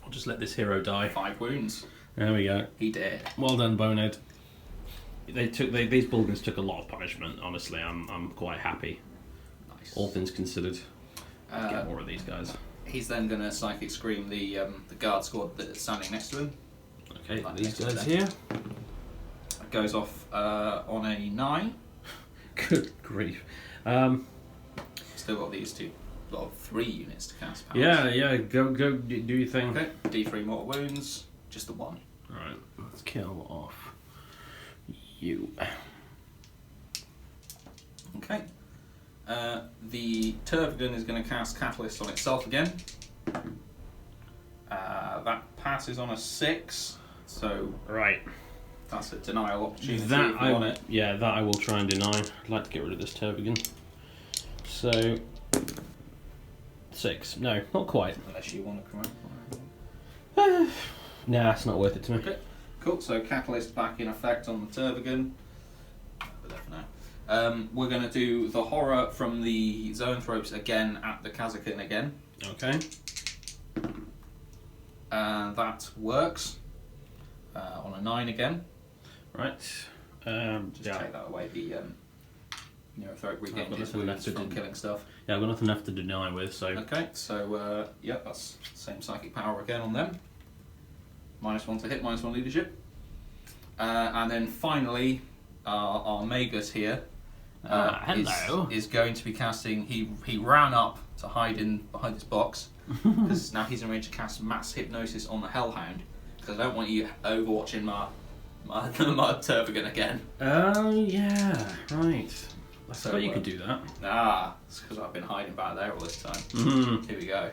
I'll just let this hero die. 5 wounds. There we go. He did. Well done, Bonehead. These Bulgars took a lot of punishment. Honestly, I'm quite happy. Nice. All things considered. Get more of these guys. He's then going to Psychic Scream the guard squad that's standing next to him. Okay, Like these next to guys them. here. It goes off on a 9. Good grief. Still got these two. Got 3 units to cast powers. Yeah. Go, do your thing. Okay. D3 mortal wounds. Just the 1. All right, let's kill off you. Okay. The Tervigon is going to cast Catalyst on itself again. That passes on a 6, so Right. that's a denial opportunity That if you want it. Yeah, that I will try and deny. I'd like to get rid of this Tervigon. So 6. No, not quite. Unless you want to correct. Nah, it's not worth it to me. Okay, cool. So Catalyst back in effect on the Tervigon. But there for now. We're going to do the Horror from the Zoanthropes again at the Kazakin again. Okay. That works. On a 9 again. Right. Just Yeah. take that away. The Neurothrope regained got his nothing wounds left to from do. killing stuff. Yeah, I've got nothing left to deny with, so. Okay, so yeah, that's same psychic power again on them. -1 to hit, -1 leadership. And then finally, our Magus here hello. is going to be casting. He ran up to hide in behind this box because now he's arranged to cast Mass Hypnosis on the Hellhound because I don't want you overwatching my Tervigon again. Oh, yeah, right. I So, thought you could do that. It's because I've been hiding back there all this time. Mm. Here we go.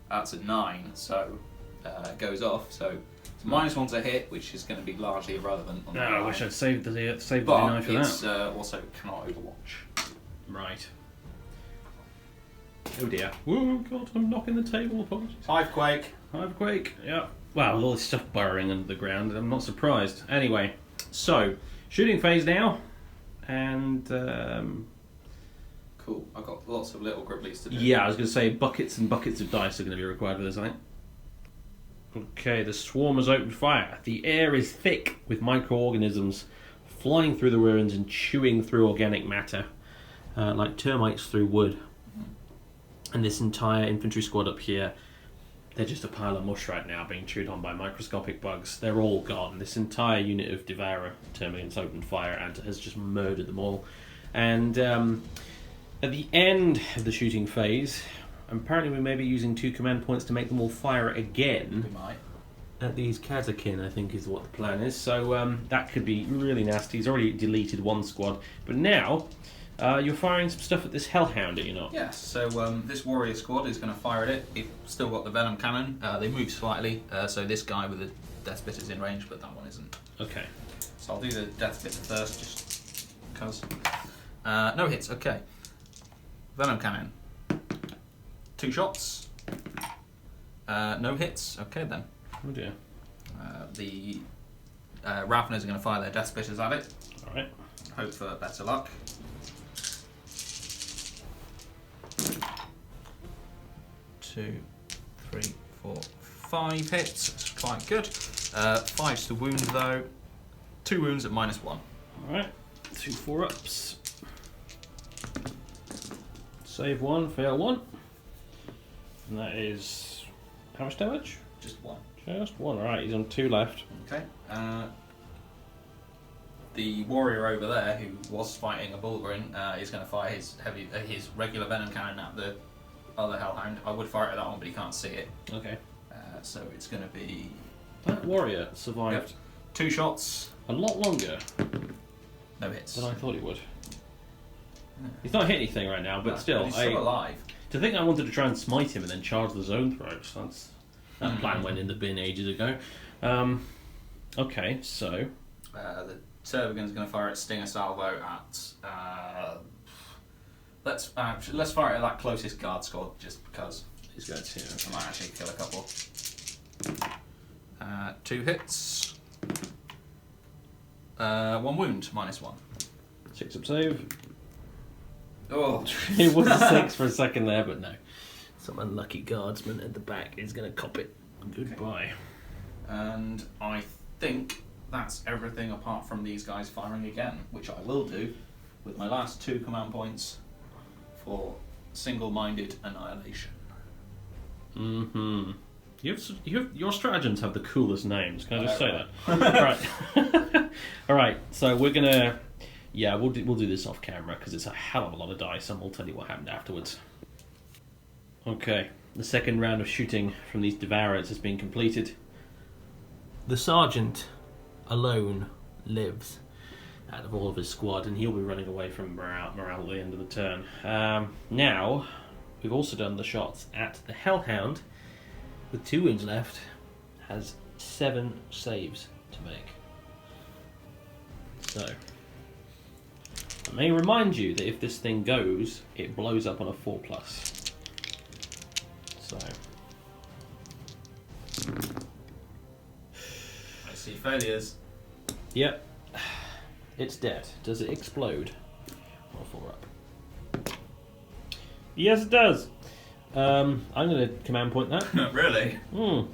That's a 9, so it goes off. So it's -1 to hit, which is going to be largely irrelevant. On No, the I line. wish I'd saved the deny But for it's that. also cannot overwatch. Right. Oh dear. Oh god, I'm knocking the table. Apologies. Hivequake. Hivequake, yeah. Wow, with all this stuff burrowing under the ground, I'm not surprised. Anyway, so, shooting phase now, and Cool. I've got lots of little gribblies to do. yeah, I was going to say buckets and buckets of dice are going to be required for this, I think. Okay, the swarm has opened fire. The air is thick with microorganisms flying through the ruins and chewing through organic matter, like termites through wood. And this entire infantry squad up here, they're just a pile of mush right now, being chewed on by microscopic bugs. They're all gone. This entire unit of Devourer termites opened fire and has just murdered them all. And at the end of the shooting phase, apparently we may be using 2 command points to make them all fire again. We might. At these Kazakin, I think is what the plan is. So that could be really nasty. He's already deleted 1 squad. But now, you're firing some stuff at this Hellhound, are you not? Yes, so this warrior squad is going to fire at it. They've still got the venom cannon. They move slightly, so this guy with the death spit is in range, but that one isn't. Okay. So I'll do the death spit first, just because. No hits, okay. Venom cannon. 2 shots. No hits, okay then. Oh dear. The Ravners are going to fire their death spitters at it. Alright. Hope for better luck. 2, 3, 4, 5 hits. That's quite good. 5's to wound though. 2 wounds at -1. Alright. 2 4-ups. Save 1, fail 1. And that is how much damage? Just 1. Just 1. Alright, he's on 2 left. Okay. The warrior over there, who was fighting a Bulgrin, is going to fire his regular venom cannon at the other Hellhound. I would fire it at that one, but he can't see it. Okay. So it's going to be That warrior survived 2 shots, a lot longer no hits. than I thought he would. He's not hit anything right now, but No, still, he's still alive. to think I wanted to try and smite him and then charge the zone throats. That plan went in the bin ages ago. Okay, so The Tervigan's going to fire its Stinger Salvo at. Let's fire it at that closest guard squad, just because. These guys here. I might actually kill a couple. 2 hits. 1 wound, -1. 6 up save. Oh, It was a 6 for a second there, but no. Some unlucky guardsman at the back is going to cop it. Goodbye. and I think that's everything apart from these guys firing again, which I will do with my last 2 command points for single-minded annihilation. Mm-hmm. Your stratagems have the coolest names. Can I just say that? Right. All right. So we're gonna, we'll do this off camera because it's a hell of a lot of dice, and we'll tell you what happened afterwards. Okay. The second round of shooting from these Devourers has been completed. The sergeant alone lives out of all of his squad, and he'll be running away from morale at the end of the turn. Now, we've also done the shots at the Hellhound, with 2 wounds left, has 7 saves to make. So, I may remind you that if this thing goes, it blows up on a 4+. So, I see failures. yep, it's dead. Does it explode? Or 4 up? Yes, it does. I'm going to command point that. Really? Oh.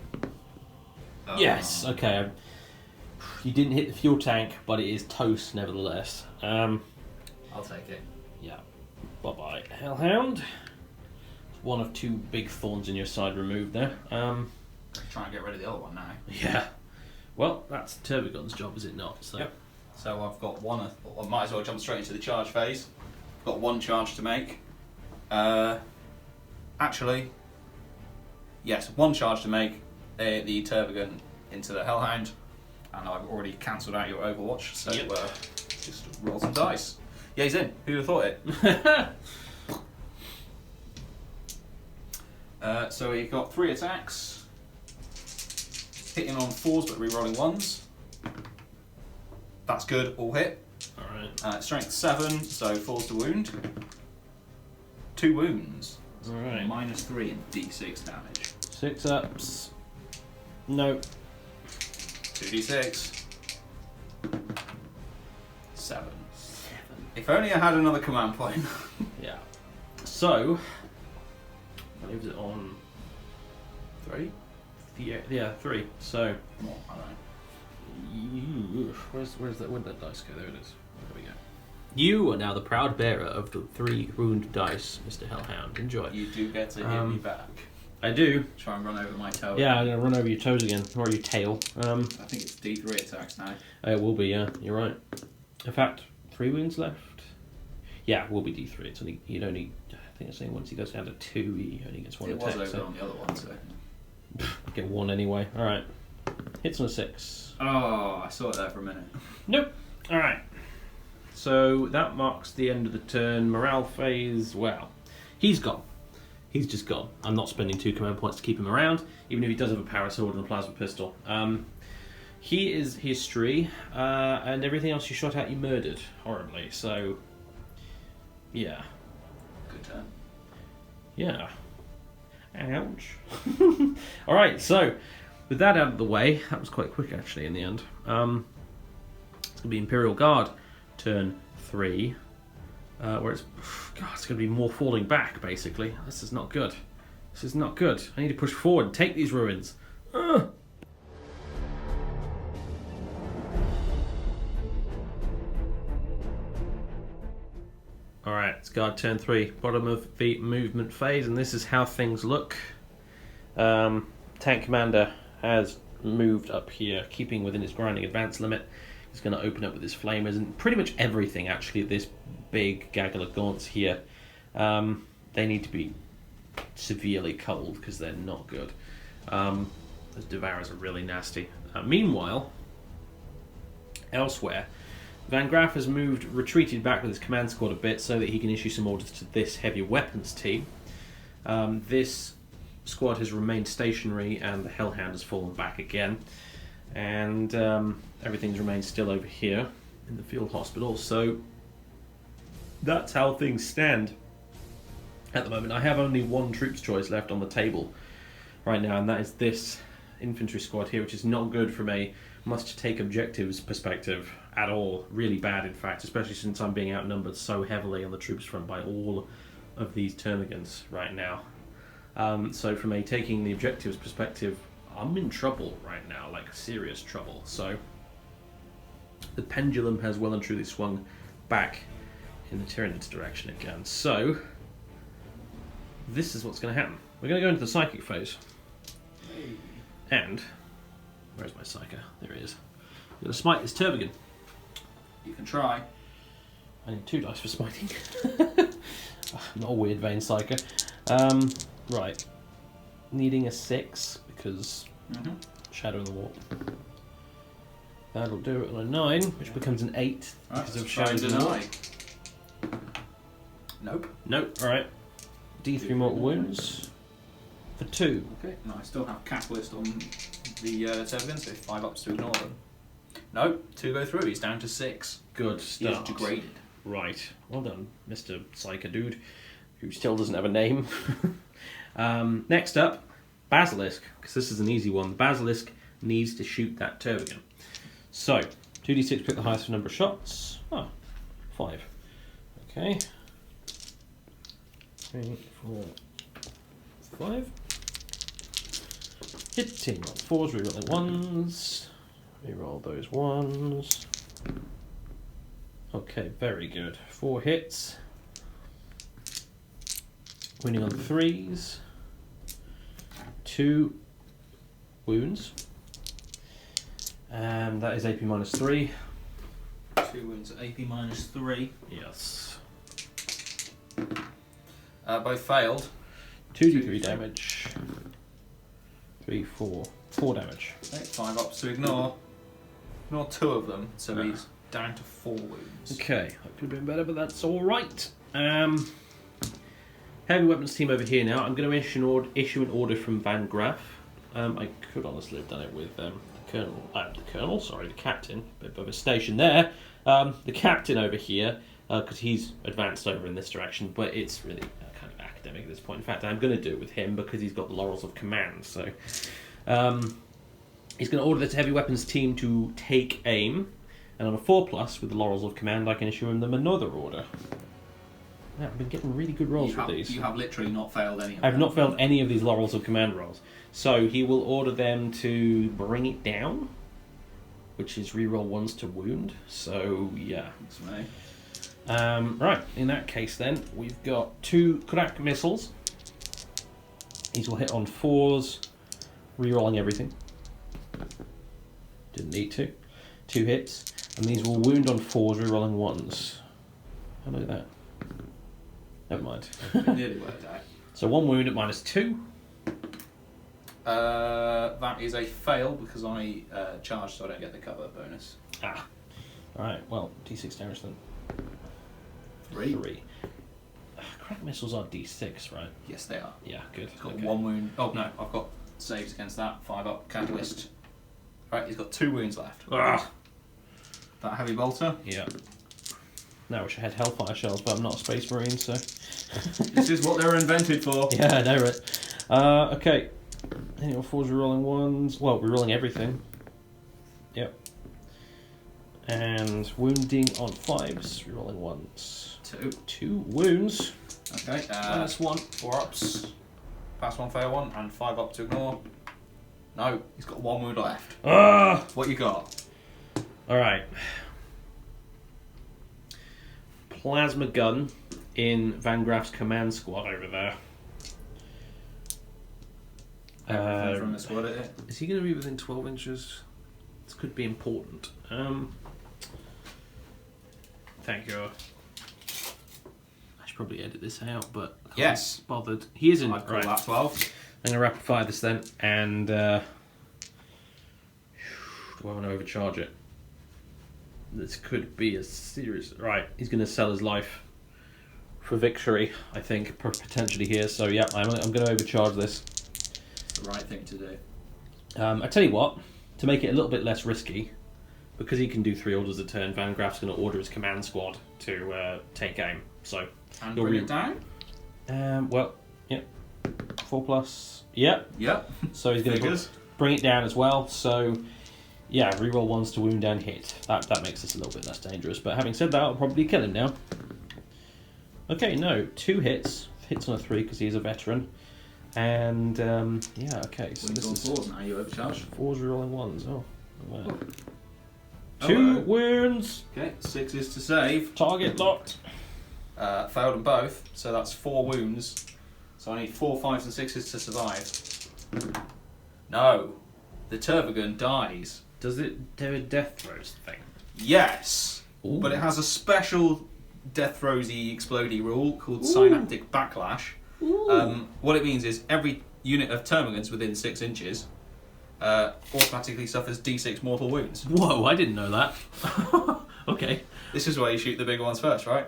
Yes. Okay. You didn't hit the fuel tank, but it is toast nevertheless. I'll take it. Yeah. Bye bye, Hellhound. One of 2 big thorns in your side removed there. Try and get rid of the other one now. Yeah. Well, that's Tervigon's job, is it not? So. Yep. So I've got one. I might as well jump straight into the charge phase. I've got 1 charge to make. Actually, yes, 1 charge to make the Tervigon into the Hellhound, and I've already cancelled out your Overwatch, so Yep. Just roll some dice. Yeah, he's in. Who'd have thought it? So he got 3 attacks, hitting on 4s but re-rolling 1s. That's good, all hit. Alright. Strength 7, so 4s to wound. 2 wounds. Alright. -3 and d6 damage. 6 ups. No. 2d6. 7. If only I had another command point. Yeah. So, leaves it on 3? Yeah, 3. So, More, alright. where'd that dice go? There it is. There we go. You are now the proud bearer of the 3 wound dice, Mr. Hellhound. Enjoy. You do get to hit me back. I do. Try and run over my toe. Yeah, I'm going to run over your toes again, or your tail. I think it's d3 attacks now. It will be, yeah. You're right. In fact, 3 wounds left. Yeah, it will be D3. It's only I think it's saying once he goes down to 2, he only gets 1 it attack. was over So on the other one, so. get 1 anyway. All right. Hits on a 6. Oh, I saw it there for a minute. Nope. All right. So that marks the end of the turn. Morale phase. Well, he's gone. He's just gone. I'm not spending 2 command points to keep him around, even if he does have a power sword and a plasma pistol. He is history, and everything else you shot at, you murdered horribly. So, yeah. Good turn. Yeah. Ouch. All right. So, with that out of the way, that was quite quick actually. In the end, it's gonna be Imperial Guard, turn 3. Where it's going to be more falling back, basically. This is not good. This is not good. I need to push forward and take these ruins. Alright, it's guard turn 3. Bottom of the movement phase, and this is how things look. Tank commander has moved up here, keeping within his grinding advance limit. He's going to open up with his flamers and pretty much everything actually. This big gaggle of gaunts here, they need to be severely culled because they're not good. Those Devourers are really nasty. Meanwhile, elsewhere, Van Graff has retreated back with his command squad a bit so that he can issue some orders to this heavy weapons team. This squad has remained stationary and the Hellhound has fallen back again. And everything's remained still over here in the field hospital. So that's how things stand at the moment. I have only one troops choice left on the table right now, and that is this infantry squad here, which is not good from a must take objectives perspective at all. Really bad, in fact, especially since I'm being outnumbered so heavily on the troops front by all of these termagants right now. So from a taking the objectives perspective, I'm in trouble right now, like serious trouble. So the pendulum has well and truly swung back in the Tyranids direction again. So this is what's going to happen. We're going to go into the psychic phase. And where's my psyker? There he is. I'm going to smite this Tervigan. You can try. I need 2 dice for smiting. Not a weird vein psyker. Right. Needing a 6 because Shadow in the Warp. That'll do it on a 9, which becomes an 8 because of Shadow in the Warp. Nope. Nope. Alright. D3 mortal wounds for 2. Okay. No, I still have Catalyst on the Tervigan, so 5 ups to ignore them. Nope. 2 go through. He's down to 6. Good He's start. degraded. Right. Well done, Mr. Psyker Dude, who still doesn't have a name. Next up, Basilisk, because this is an easy one. Basilisk needs to shoot that Tervigan. So, 2d6, pick the highest number of shots. Oh, 5. Okay. 3, 4, 5. Hitting on 4s, rerolling 1s. Reroll those 1s. Okay, very good. 4 hits. Winning on 3s. 2 wounds. And that is AP minus 3. 2 wounds at AP minus 3. Yes. Both failed. 2d3 damage. 3, 4. 4 damage. Okay, 5 ups to ignore. Ignore 2 of them, so he's down to 4 wounds. Okay, I could have been better, but that's alright. Heavy weapons team over here now. I'm going to issue an order from Van Graff. I could honestly have done it with the captain, bit of a station there. The captain over here, because he's advanced over in this direction, but it's really kind of academic at this point. In fact, I'm going to do it with him because he's got the laurels of command. So he's going to order this heavy weapons team to take aim, and on a 4+ with the laurels of command, I can issue him them another order. Yeah, I've been getting really good rolls with these. You have literally not failed any of them. I've not failed any of these laurels of command rolls. So he will order them to bring it down, which is reroll 1s to wound. So yeah. Right, in that case then, we've got 2 crack missiles. These will hit on 4s, rerolling everything. Didn't need to. 2 hits. And these will wound on 4s, rerolling 1s. Oh, look at that. Never mind. It nearly worked out. So 1 wound at minus 2. That is a fail because I charged, so I don't get the cover bonus. Ah. Alright, well, d6 damage then. 3. Crack missiles are d6, right? Yes, they are. Yeah, good. He's got 1 wound. Oh, no, I've got saves against that. 5 up, catalyst. Right, he's got 2 wounds left. Ah. That heavy bolter. Yeah. Now I wish I had Hellfire shells, but I'm not a Space Marine, so... This is what they were invented for. Yeah, I know, right? Okay. Any on 4s, rerolling 1s. Well, rerolling everything. Yep. And wounding on 5s, rerolling 1s. 2 wounds. Okay. Minus 1. 4 ups. Pass 1, fail 1, and 5 up to ignore. No, he's got 1 wound left. Ah! What you got? Alright. Plasma gun in Van Graff's command squad over there. From the squad, is he going to be within 12 inches? This could be important. Thank you. I should probably edit this out, but yes, bothered. He isn't. I'd call that 12. I'm going to rapid fire this then, and do I want to overcharge it? This could be a serious... Right, he's going to sell his life for victory, I think, potentially here. So yeah, I'm going to overcharge this. It's the right thing to do. I tell you what, to make it a little bit less risky, because he can do 3 orders a turn, Van Graff's going to order his command squad to take aim. So And bring it down? Well, yep. 4+. Yep. Yep. So he's going to bring it down as well. So, yeah, reroll 1s to wound and hit. That makes us a little bit less dangerous. But having said that, I'll probably kill him now. Okay, no. 2 hits. Hits on a 3 because he's a veteran. And, yeah, okay. So Wounds this on is 4s now, you overcharge. 4s rerolling 1s. Oh, wow. Oh. 2 wounds. Okay, 6s to save. Target locked. Failed them both, so that's 4 wounds. So I need 4, 5s, and 6s to survive. No, the Tervagun dies. Does it do a death throws thing? Yes, Ooh. but it has a special death throwsy explodey rule called synaptic backlash. What it means is every unit of Termagants within 6 inches automatically suffers D6 mortal wounds. Whoa, I didn't know that. Okay. This is why you shoot the bigger ones first, right?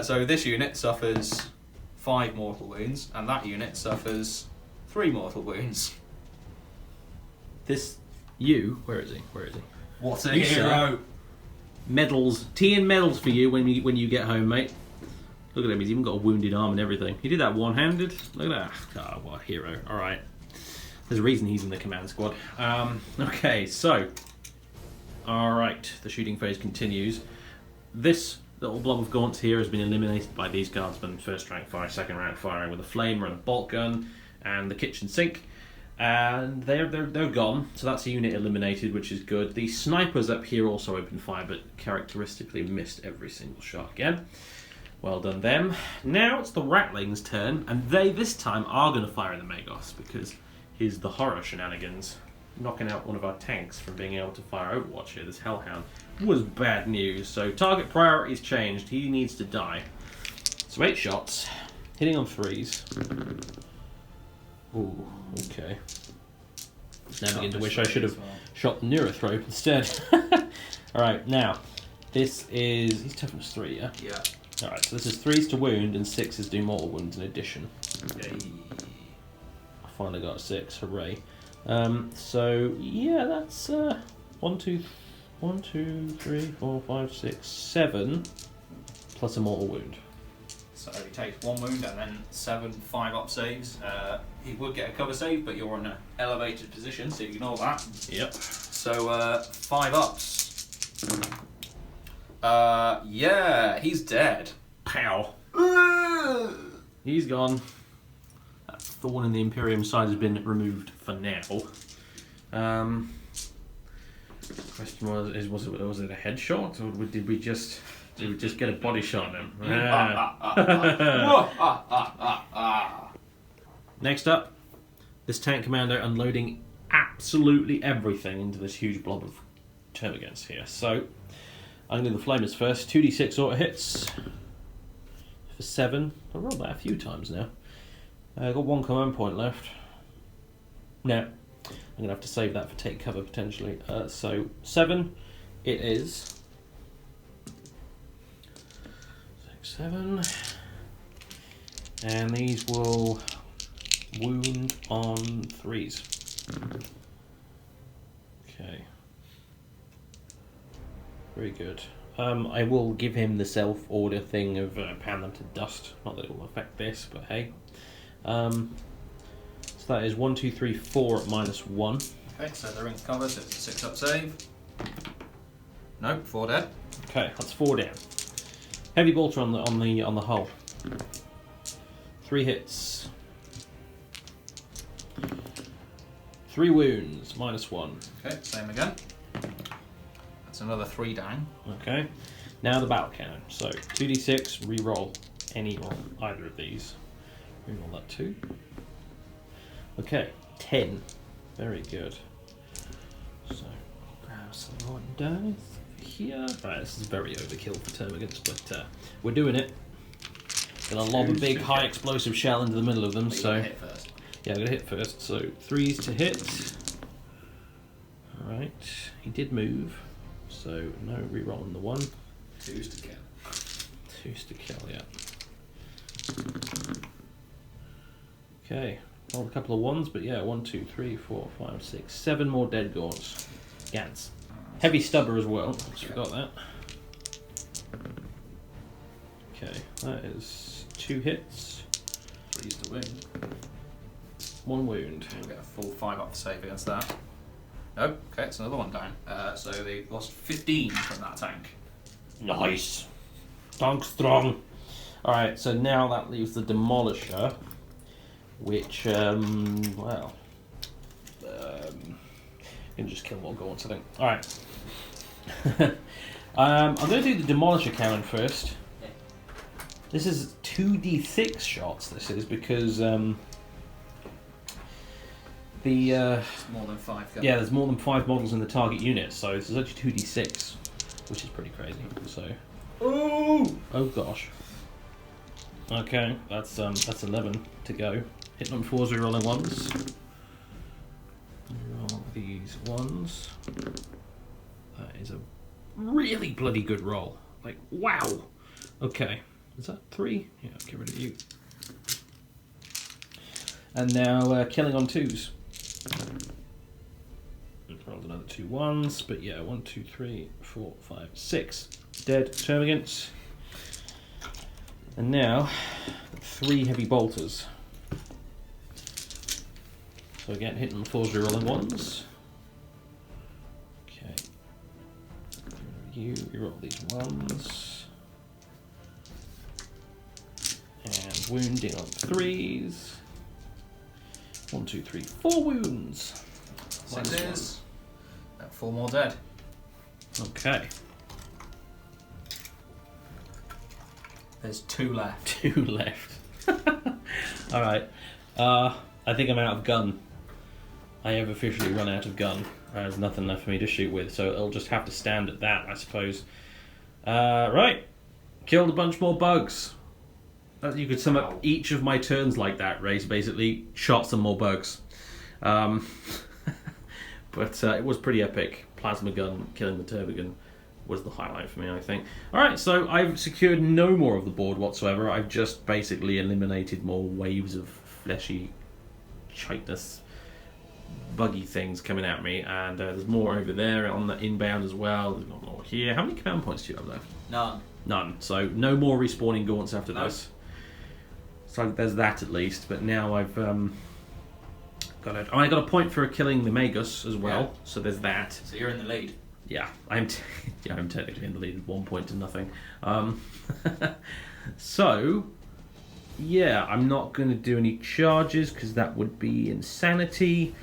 So this unit suffers 5 mortal wounds, and that unit suffers 3 mortal wounds. Where is he? What a You hero! Medals. Tea and medals for you when you get home, mate. Look at him, he's even got a wounded arm and everything. He did that one-handed. Look at that. Oh, what a hero. Alright. There's a reason he's in the command squad. Okay, so. Alright, the shooting phase continues. This little blob of gaunts here has been eliminated by these guardsmen. First rank fire, second rank firing with a flamer and a bolt gun and the kitchen sink. And they're gone, so that's a unit eliminated, which is good. The snipers up here also opened fire, but characteristically missed every single shot again. Well done them. Now it's the Ratling's turn, and they this time are going to fire in the Magos, because here's the horror shenanigans. Knocking out one of our tanks from being able to fire Overwatch here, this Hellhound, was bad news. So target priority's changed, he needs to die. So 8 shots, hitting on 3s. Ooh, okay. Now I begin to wish I should have shot the Neurothrope instead. Alright, now, this is... he's toughness 3, yeah? Yeah. Alright, so this is 3s to wound and 6s do mortal wounds in addition. Yay. I finally got a 6, hooray. So, yeah, that's 1, 2, 3, 4, 5, 6, 7 plus a mortal wound. So he takes 1 wound and then 7 5-up saves. He would get a cover save, but you're in an elevated position, so ignore that. Yep. So 5 ups. Yeah, he's dead. Pow. He's gone. That thorn in the Imperium side has been removed for now. Question was it a headshot, or did we just get a body shot on him? Next up, this tank commander unloading absolutely everything into this huge blob of termagants here. So I'm going to do the flamers first. 2d6 auto hits for 7. I've rolled that a few times now. Got 1 command point left. No, I'm going to have to save that for take cover potentially. So 7 it is. 6, 7. And these will wound on 3s. Okay. Very good. I will give him the self-order thing of pound them to dust. Not that it will affect this, but hey. So that is 1, 2, 3, 4 at -1. Okay, so they're in cover, so it's a 6-up save. No, 4 dead. Okay, that's 4 down. Heavy bolter on the hull. 3 hits. 3 wounds, -1. Okay, same again. That's another 3 down. Okay. Now the battle cannon. So 2d6, re-roll any or either of these. Re-roll that 2. Okay, 10. Very good. So grab some more dice here. Right, this is very overkill for termagants, but we're doing it. Gonna lob a big high explosive shell into the middle of them. So hit first. yeah, I'm gonna hit first. So 3s to hit. All right, he did move. So no re-rolling the 1. 2s to kill. 2s to kill, yeah. Okay, rolled a couple of 1s, but yeah, 1, 2, 3, 4, 5, 6, 7 more dead gaunts. Gants. Heavy stubber as well. Just forgot that. Okay, that is 2 hits. 3's the wound. 1 wound. We'll get a full 5 up to save against that. No, okay, it's another one down. So they lost 15 from that tank. Nice. Tank strong. Alright, so now that leaves the Demolisher, which, well, you can just kill more gaunts, I think. Alright. I'm going to do the Demolisher cannon first. This is 2d6 shots, this is, because It's more than 5 guns. yeah, there's more than 5 models in the target unit, so this is actually 2d6, which is pretty crazy. So, oh gosh. Okay, that's 11 to go. Hit number 4s, rerolling 1s. Roll these 1s. That is a really bloody good roll. Like, wow. Okay, is that 3? Yeah, get rid of you. And now killing on 2s. Rolled another 2 1s, but yeah, 1, 2, 3, 4, 5, 6 dead termagants. And now 3 heavy bolters. So again, hitting the 4s, rerolling 1s. Okay. You reroll these 1s. And wounding on 3s. 1, 2, 3, 4 wounds. 6s. 4 more dead. Okay. There's 2 left. 2 left. Alright. I think I'm out of gun. I have officially run out of gun. There's nothing left for me to shoot with, so it'll just have to stand at that, I suppose. Right. Killed a bunch more bugs. You could sum up each of my turns like that, Race. Basically, shot some more bugs. But it was pretty epic. Plasma gun killing the Tervigan was the highlight for me, I think. Alright, so I've secured no more of the board whatsoever. I've just basically eliminated more waves of fleshy, chitinous, buggy things coming at me. And there's more over there on the inbound as well. There's more here. How many command points do you have left? None. None. So no more respawning gaunts after this. So there's that at least. But now I've I got a point for killing the Magus as well. Yeah. So there's that. So you're in the lead. Yeah, I'm technically in the lead, 1 point to nothing. So yeah, I'm not going to do any charges because that would be insanity,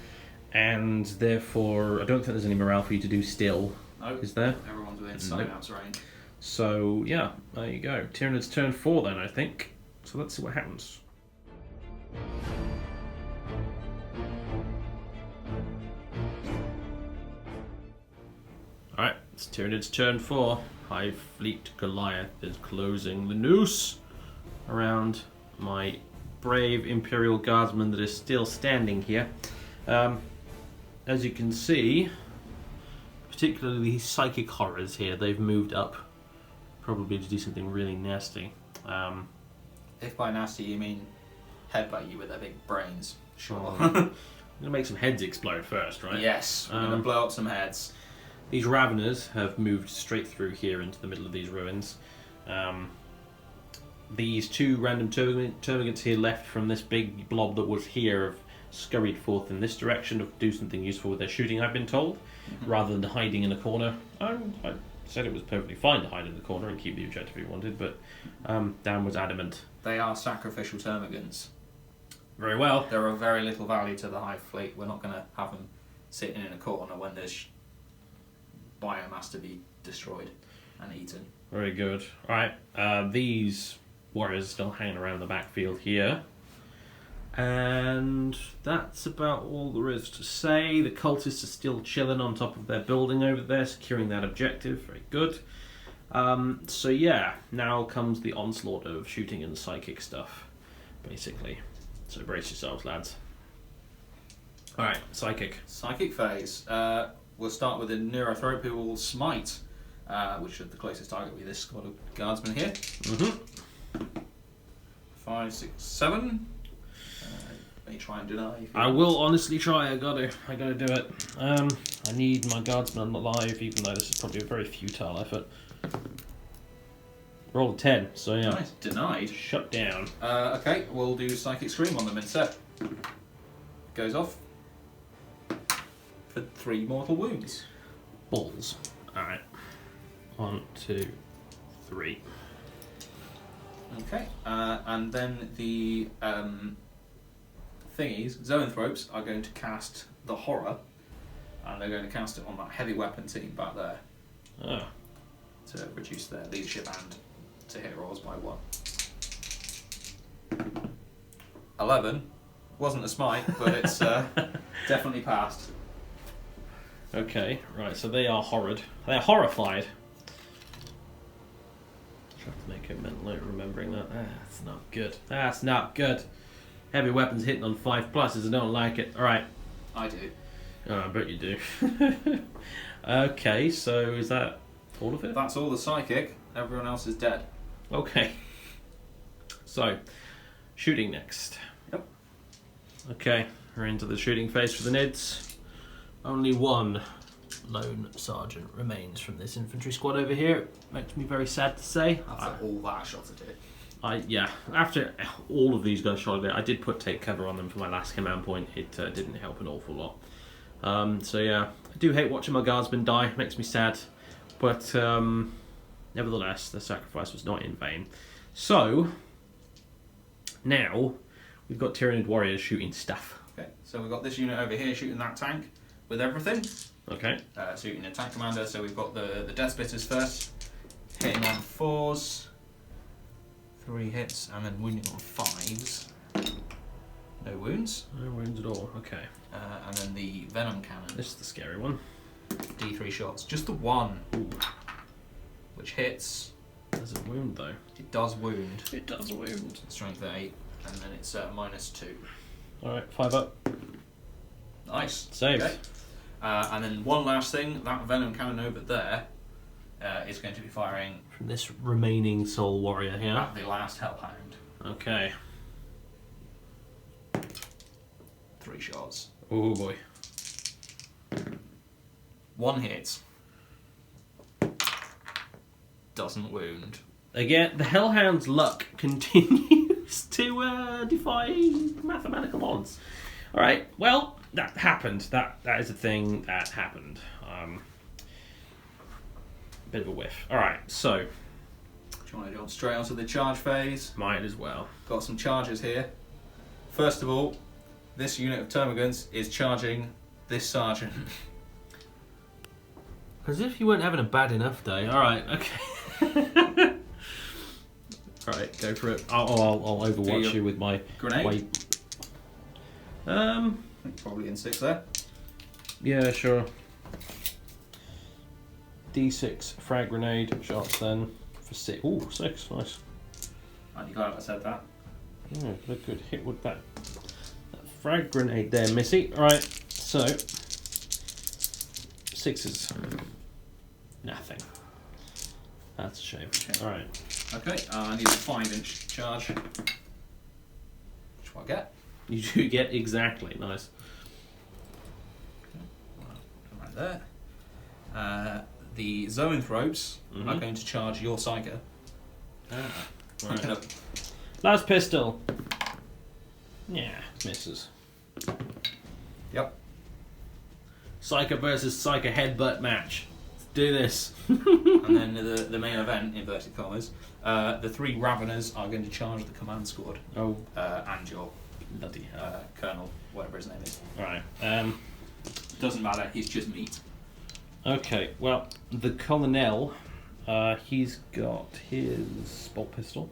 and therefore I don't think there's any morale for you to do still. No, is there? Everyone's within Sideout's range. So yeah, there you go. Tyranid's turn 4 then, I think. So let's see what happens. Alright, it's Tyranid's turn 4. Hive Fleet Goliath is closing the noose around my brave Imperial Guardsman that is still standing here. As you can see, particularly these psychic horrors here, they've moved up probably to do something really nasty. If by nasty you mean headbutt you with their big brains, sure. I'm going to make some heads explode first, right? Yes, we're going to blow up some heads. These Raveners have moved straight through here into the middle of these ruins. These 2 random termagants here left from this big blob that was here have scurried forth in this direction to do something useful with their shooting, I've been told, rather than hiding in a corner. I said it was perfectly fine to hide in the corner and keep the objective if you wanted, but Dan was adamant. They are sacrificial termagants. Very well. They're of very little value to the Hive Fleet. We're not going to have them sitting in a corner when there's biomass to be destroyed and eaten. Very good. Alright, these warriors are still hanging around the backfield here. And that's about all there is to say. The cultists are still chilling on top of their building over there, securing that objective. Very good. So yeah, now comes the onslaught of shooting and psychic stuff, basically. So brace yourselves, lads. Alright, psychic. Psychic phase. We'll start with a Neurothropial Smite, which is the closest target will be this squad of guardsmen here. 5, 6, 7. Let me try try and deny. I will honestly try. I gotta do it. I need my guardsman alive, even though this is probably a very futile effort. Roll a 10, so yeah. Nice. Denied. Shut down. Okay, we'll do Psychic Scream on them instead. Goes off for 3 mortal wounds. Balls. Alright. 1, 2, 3. Okay, and then the thingies, zoanthropes, are going to cast the horror, and they're going to cast it on that heavy weapon team back there to reduce their leadership and to hit rolls by 1. 11 wasn't a smite, but it's definitely passed. Okay, right, so they are horrid. They are horrified. I have to make a mental note remembering that. That's not good. That's not good. Heavy weapons hitting on 5+, I don't like it. Alright. I do. Oh, I bet you do. Okay, so is that all of it? That's all the psychic. Everyone else is dead. Okay. So, shooting next. Yep. Okay, we're into the shooting phase for the Nids. Only one lone sergeant remains from this infantry squad over here. Makes me very sad to say. After all that shot at it. After all of these guys shot at it, I did take cover on them for my last command point. It didn't help an awful lot. So yeah, I do hate watching my guardsmen die. Makes me sad. But nevertheless, the sacrifice was not in vain. So, now, we've got Tyranid warriors shooting stuff. Okay, so we've got this unit over here shooting that tank with everything. Okay. Shooting a tank commander, so we've got the Death Splitters first. Hitting on 4s. 3 hits, and then wounding on 5s. No wounds. No wounds at all, okay. And then the Venom Cannon. This is the scary one. D3 shots. Just the 1. Ooh. Which hits. Does it wound though? It does wound. It does wound. Strength 8, and then it's -2. Alright, 5 up. Nice. Save. Okay. And then one last thing, that Venom Cannon over there is going to be firing From this remaining soul warrior here. at the last Hellhound. Okay. 3 shots. Oh boy. 1 hit. Doesn't wound. Again, the Hellhound's luck continues to defy mathematical odds. Alright, well, that happened. That is a thing that happened. Bit of a whiff. Alright, so. Do you want to jump straight onto the charge phase? Might as well. Got some charges here. First of all, this unit of termagants is charging this sergeant. As if you weren't having a bad enough day. Alright, okay. Alright, go for it. I'll overwatch you with my grenade. Weight. Probably in 6 there. Yeah, sure. D6 frag grenade shots then for 6. Ooh, 6, nice. And you glad I said that? Yeah, look good hit with that frag grenade there, Missy. Alright, so 6s. Nothing. That's a shame. Okay. Alright. Okay, I need a 5-inch charge. Which what I get? You do get exactly, nice. Right there. The zoanthropes are going to charge your psyker. Right. Last pistol. Yeah, misses. Yep. Psyker versus Psyker headbutt match. Let's do this. And then the main event, inverted commas, the 3 Raveners are going to charge the command squad. Oh. And your Bloody hell. colonel, whatever his name is. Alright. Doesn't matter, he's just meat. Okay, well, the colonel, he's got his bolt pistol,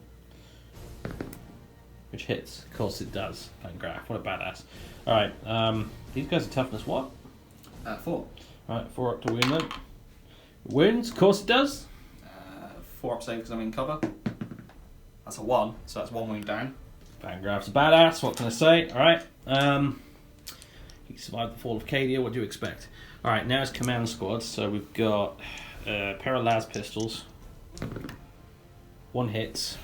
which hits. Of course it does. Van Graff, what a badass. Alright, these guys are toughness what? 4. Alright, 4 up to wound then. Wounds, of course it does. 4 up save because I'm in cover. That's a 1, so that's 1 wound down. Van Graff's a badass, what can I say? Alright, he survived the fall of Cadia, what do you expect? Alright, now it's command squad, so we've got a pair of las pistols. 1 hits.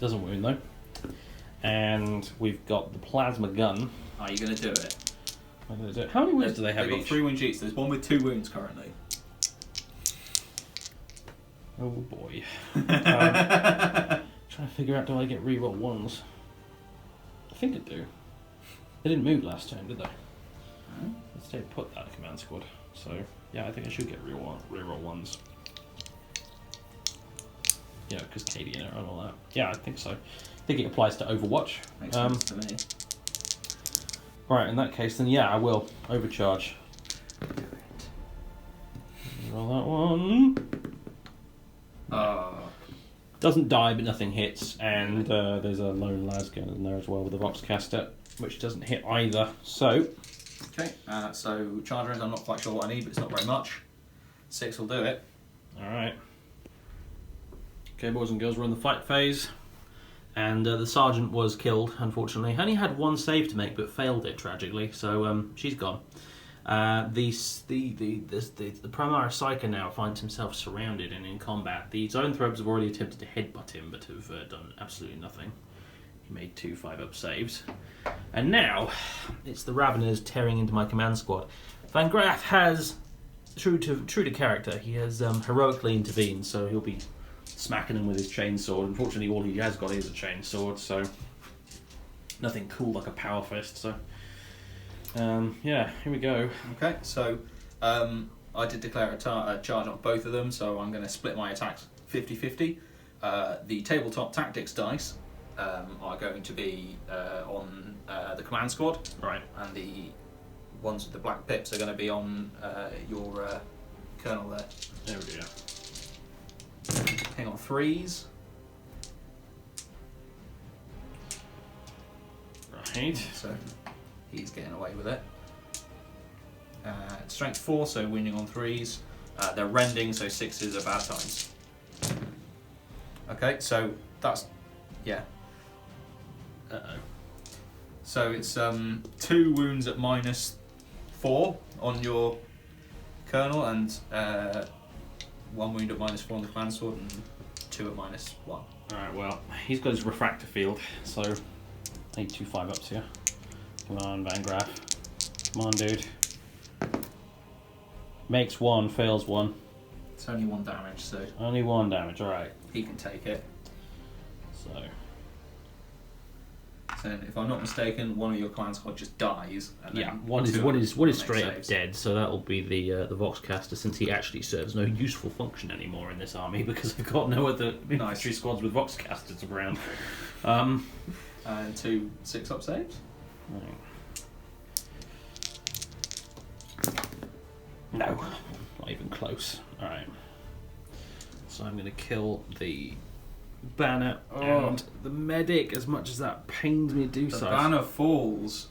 Doesn't wound though. And we've got the plasma gun. Are you going to do it? I'm gonna do it. How many wounds do they have They've got each? 3 wounds each. There's one with 2 wounds currently. Oh boy. Trying to figure out, do I get reroll ones? I think I do. They didn't move last time, did they? No. Let's stay put that command squad. So, yeah, I think I should get reroll ones. Yeah, because Cadian and all that. Yeah, I think so. I think it applies to Overwatch. Makes sense to me. Right, in that case, then yeah, I will overcharge. Roll that one. Doesn't die, but nothing hits, and there's a lone lasgun in there as well with a Voxcaster, which doesn't hit either. So, okay, so chargers, I'm not quite sure what I need, but it's not very much. 6 will do it. All right. Okay, boys and girls, we're in the fight phase, and the sergeant was killed. Unfortunately, only had 1 save to make, but failed it tragically. So she's gone. The Primaris Psyker now finds himself surrounded and in combat. The Zoanthropes have already attempted to headbutt him, but have done absolutely nothing. He made 2 5-up saves. And now, it's the Raveners tearing into my command squad. Van Graff has, true to character, he has heroically intervened, so he'll be smacking him with his chainsword. Unfortunately, all he has got is a chainsword, so nothing cool like a power fist, so... yeah, here we go. Okay, so I did declare a charge on both of them, so I'm going to split my attacks 50-50. The tabletop tactics dice are going to be on the command squad, Right. and the ones with the black pips are going to be on your colonel there. There we go. Hang on, 3s. Right. So he's getting away with it. Strength 4, so wounding on 3s. They're rending, so 6s are bad times. Okay, so that's... yeah. Uh-oh. So it's 2 wounds at -4 on your colonel, and 1 wound at -4 on the command sword, and 2 at -1. Alright, well, he's got his refractor field, so I need 2 5-ups here. Come on, Van Graff. Come on, dude. Makes 1, fails 1. It's only 1 damage, so Only 1 damage, alright. he can take it. So, So if I'm not mistaken, one of your command squad just dies. And yeah, then one is 2 of them straight make up saves. dead, so that'll be the Voxcaster, since he actually serves no useful function anymore in this army, because I've got no other infantry squads with Voxcasters around. And 2 6-up saves. Right. No, not even close. Alright. So I'm going to kill the banner and the medic, as much as that pains me to do The so. banner falls.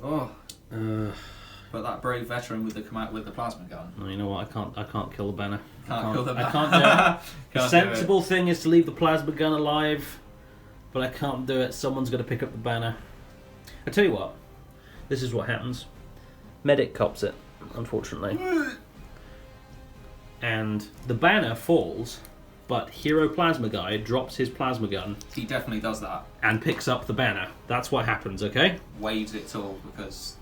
Oh. Uh, But that brave veteran with the plasma gun. you know what? I can't kill the banner. Can't kill the banner. I can't do it. The Can't do sensible thing is to leave the plasma gun alive, but I can't do it. Someone's got to pick up the banner. I tell you what, this is what happens. Medic cops it, unfortunately. And the banner falls, but Hero Plasma Guy drops his plasma gun He definitely does that. and picks up the banner. That's what happens, okay? Waves it all because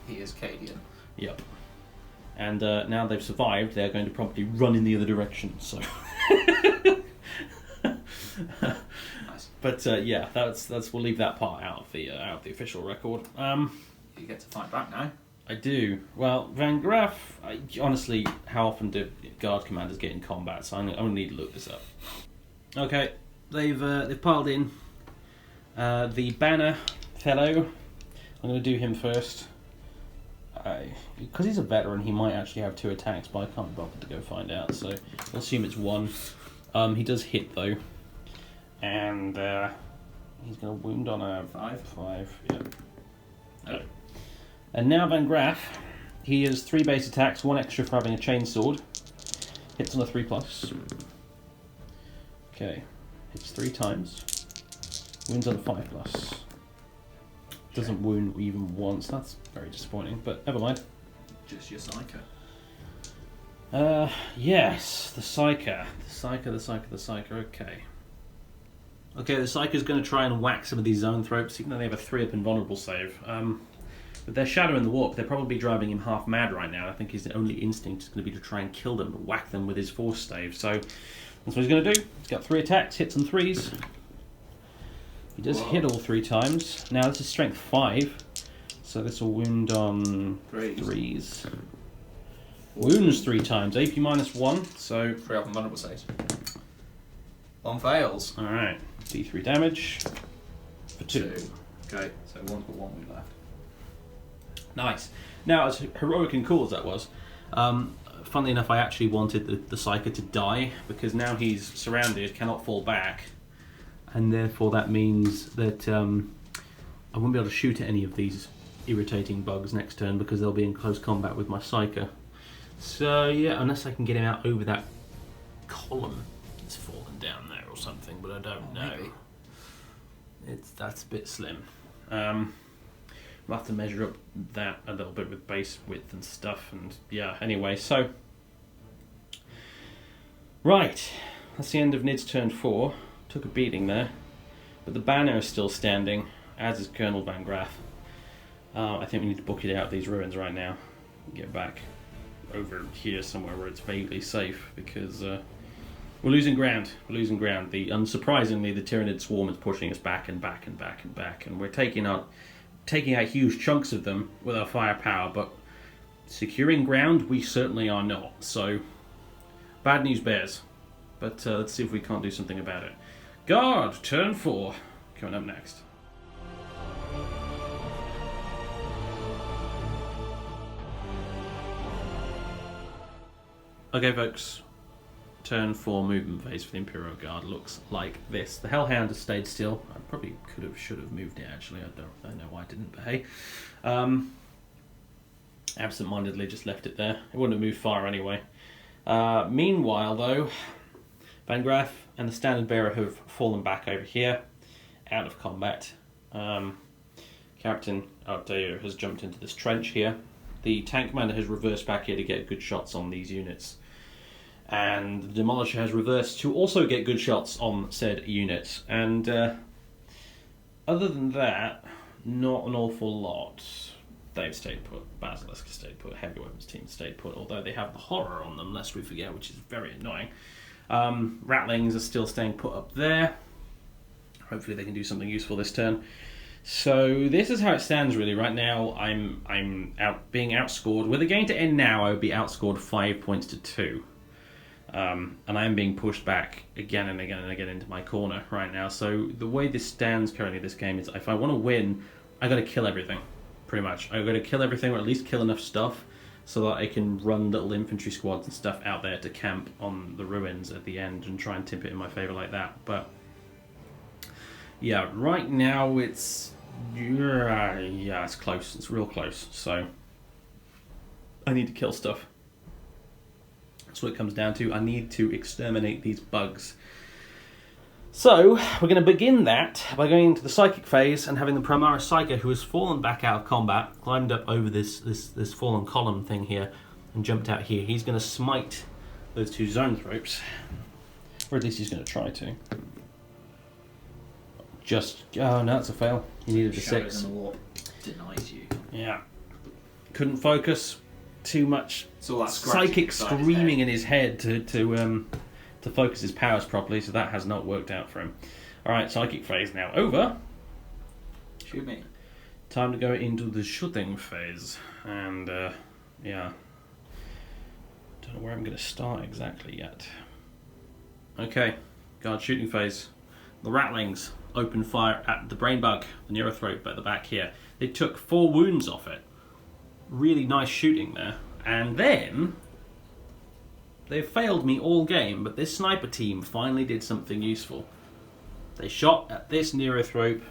he is Cadian. Yep. And now they've survived, they're going to promptly run in the other direction, so... Nice. But yeah, that's we'll leave that part out of the official record. You get to fight back now. I do. Well, Van Graff, honestly, how often do guard commanders get in combat? So I'm gonna need to look this up. Okay, they've piled in. The banner fellow, I'm gonna do him first. Because he's a veteran, he might actually have 2 attacks, but I can't bother to go find out. So I'll assume it's 1. He does hit though, and he's gonna wound on a 5. Yeah. Okay. And now Van Graff, he has 3 base attacks, 1 extra for having a chainsword. Hits on a 3+. Okay, hits 3 times. Wounds on a 5+. Doesn't wound even once. That's very disappointing, but never mind. Just your psycho. Yes, the Psyker. The Psyker. Okay. Okay, the Psyker's going to try and whack some of these Zoanthropes, even though they have a 3-up invulnerable save. With their Shadow in the Warp, they're probably driving him half mad right now. I think his only instinct is going to be to try and kill them, whack them with his Force Stave. So that's what he's going to do. He's got 3 attacks, hits on 3s. He does hit all 3 times. Now this is Strength 5, so this will wound on 3s. Wounds 3 times, AP -1, so... 3 up invulnerable saves. 1 fails. Alright, D3 damage for 2. Okay, so 1's got 1 wound left. Nice. Now, as heroic and cool as that was, funnily enough, I actually wanted the Psyker to die, because now he's surrounded, cannot fall back, and therefore that means that I won't be able to shoot at any of these irritating bugs next turn, because they'll be in close combat with my Psyker. So, yeah, unless I can get him out over that column that's fallen down there or something, but I don't know. Maybe. That's a bit slim. We'll have to measure up that a little bit with base width and stuff, and yeah, anyway, so... Right, that's the end of Nid's turn 4. Took a beating there, but the banner is still standing, as is Colonel Van Graff. I think we need to book it out of these ruins right now. Get back over here somewhere where it's vaguely safe, because we're losing ground. We're losing ground. Unsurprisingly, the Tyranid swarm is pushing us back and back and back and back, and we're taking out huge chunks of them with our firepower, but securing ground we certainly are not. So, bad news bears. But let's see if we can't do something about it. Guard, turn 4, coming up next. Okay, folks. Turn 4 movement phase for the Imperial Guard looks like this. The Hellhound has stayed still. I probably should have moved it actually. I don't know why I didn't, but hey. Absent-mindedly just left it there. It wouldn't have moved far anyway. Meanwhile, though, Van Graff and the Standard Bearer have fallen back over here, out of combat. Captain Ardeo has jumped into this trench here. The Tank Commander has reversed back here to get good shots on these units. And the Demolisher has reversed to also get good shots on said units. And other than that, not an awful lot. They've stayed put, Basilisk has stayed put, Heavy Weapons team stayed put, although they have the Horror on them, lest we forget, which is very annoying. Ratlings are still staying put up there. Hopefully they can do something useful this turn. So this is how it stands really. Right now I'm being outscored. Were the game to end now, I would be outscored 5 points to 2. And I am being pushed back again and again and again into my corner right now. So the way this stands currently, this game, is if I want to win, I got to kill everything, pretty much. I got to kill everything, or at least kill enough stuff, so that I can run little infantry squads and stuff out there to camp on the ruins at the end and try and tip it in my favour like that. But yeah, right now it's it's close. It's real close. So I need to kill stuff. That's what it comes down to. I need to exterminate these bugs. So, we're going to begin that by going into the Psychic phase and having the Primaris Psyker, who has fallen back out of combat, climbed up over this fallen column thing here, and jumped out here. He's going to smite those 2 Zoanthropes. Or at least he's going to try to. Oh no, that's a fail. He needed a 6. In the warp denies you. Yeah. Couldn't focus. Too much all that psychic screaming in his head to focus his powers properly, so that has not worked out for him. Alright, Psychic phase now over. Shoot me. Time to go into the shooting phase. And, yeah. Don't know where I'm going to start exactly yet. Okay, Guard shooting phase. The Ratlings opened fire at the Brain Bug, the Neurothrope at the back here. They took 4 wounds off it. Really nice shooting there. And then they've failed me all game, but this sniper team finally did something useful. They shot at this Neurothrope,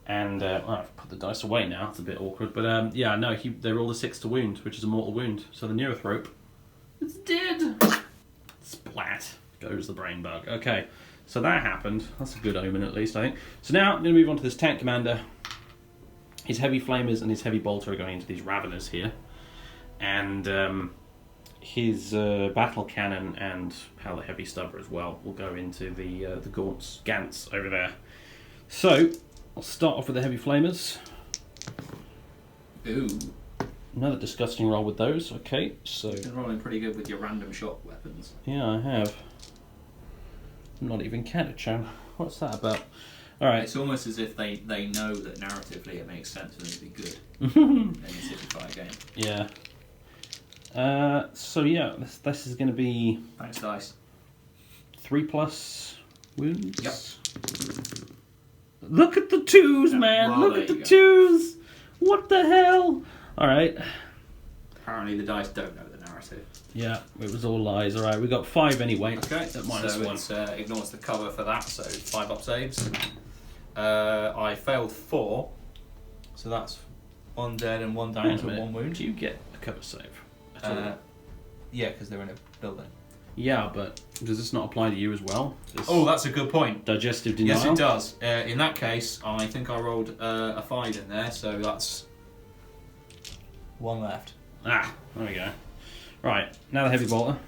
and I've put the dice away now. It's a bit awkward, but yeah, no, they rolled a 6 to wound, which is a mortal wound. So the Neurothrope is dead. Splat goes the Brain Bug. Okay, so that happened. That's a good omen, at least, I think. So now I'm going to move on to this Tank Commander. His Heavy Flamers and his Heavy Bolter are going into these Raveners here. And his battle cannon and Pallet Heavy Stubber as well will go into the Gants over there. So, I'll start off with the Heavy Flamers. Ooh. Another disgusting roll with those. Okay, so... You've been rolling pretty good with your random shot weapons. Yeah, I have. Not even Catachan. What's that about? Alright. It's almost as if they know that narratively it makes sense for them to be good in the Simplify game. Yeah. So yeah, this is going to be... Thanks, dice. 3+ wounds? Yep. Look at the 2s, man! Well, look at the 2s! What the hell? Alright. Apparently the dice don't know the narrative. Yeah, it was all lies. Alright, we got 5 anyway. Okay, at -1. So it ignores the cover for that, so 5 up saves. I failed 4, so that's 1 dead and 1 down to 1 wound. Do you get a cover save? Yeah, because they're in a building. Yeah, but does this not apply to you as well? Oh, that's a good point. Digestive denial? Yes, it does. In that case, I think I rolled a 5 in there, so that's 1 left. Ah, there we go. Right, now the Heavy Bolter.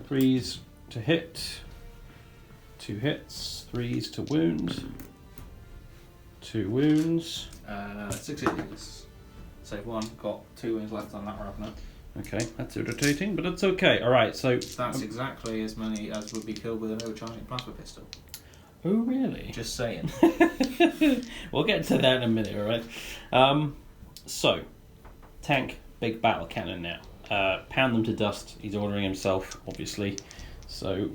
3s to hit. 2 hits. 3s to wound. 2 wounds. 6 save 1. Got 2 wounds left on that Ravener. Okay, that's irritating, but it's okay. Alright, so... That's exactly as many as would be killed with an overcharging plasma pistol. Oh, really? Just saying. We'll get to that in a minute, alright? So, tank, big battle cannon now. Pound them to dust. He's ordering himself, obviously. So,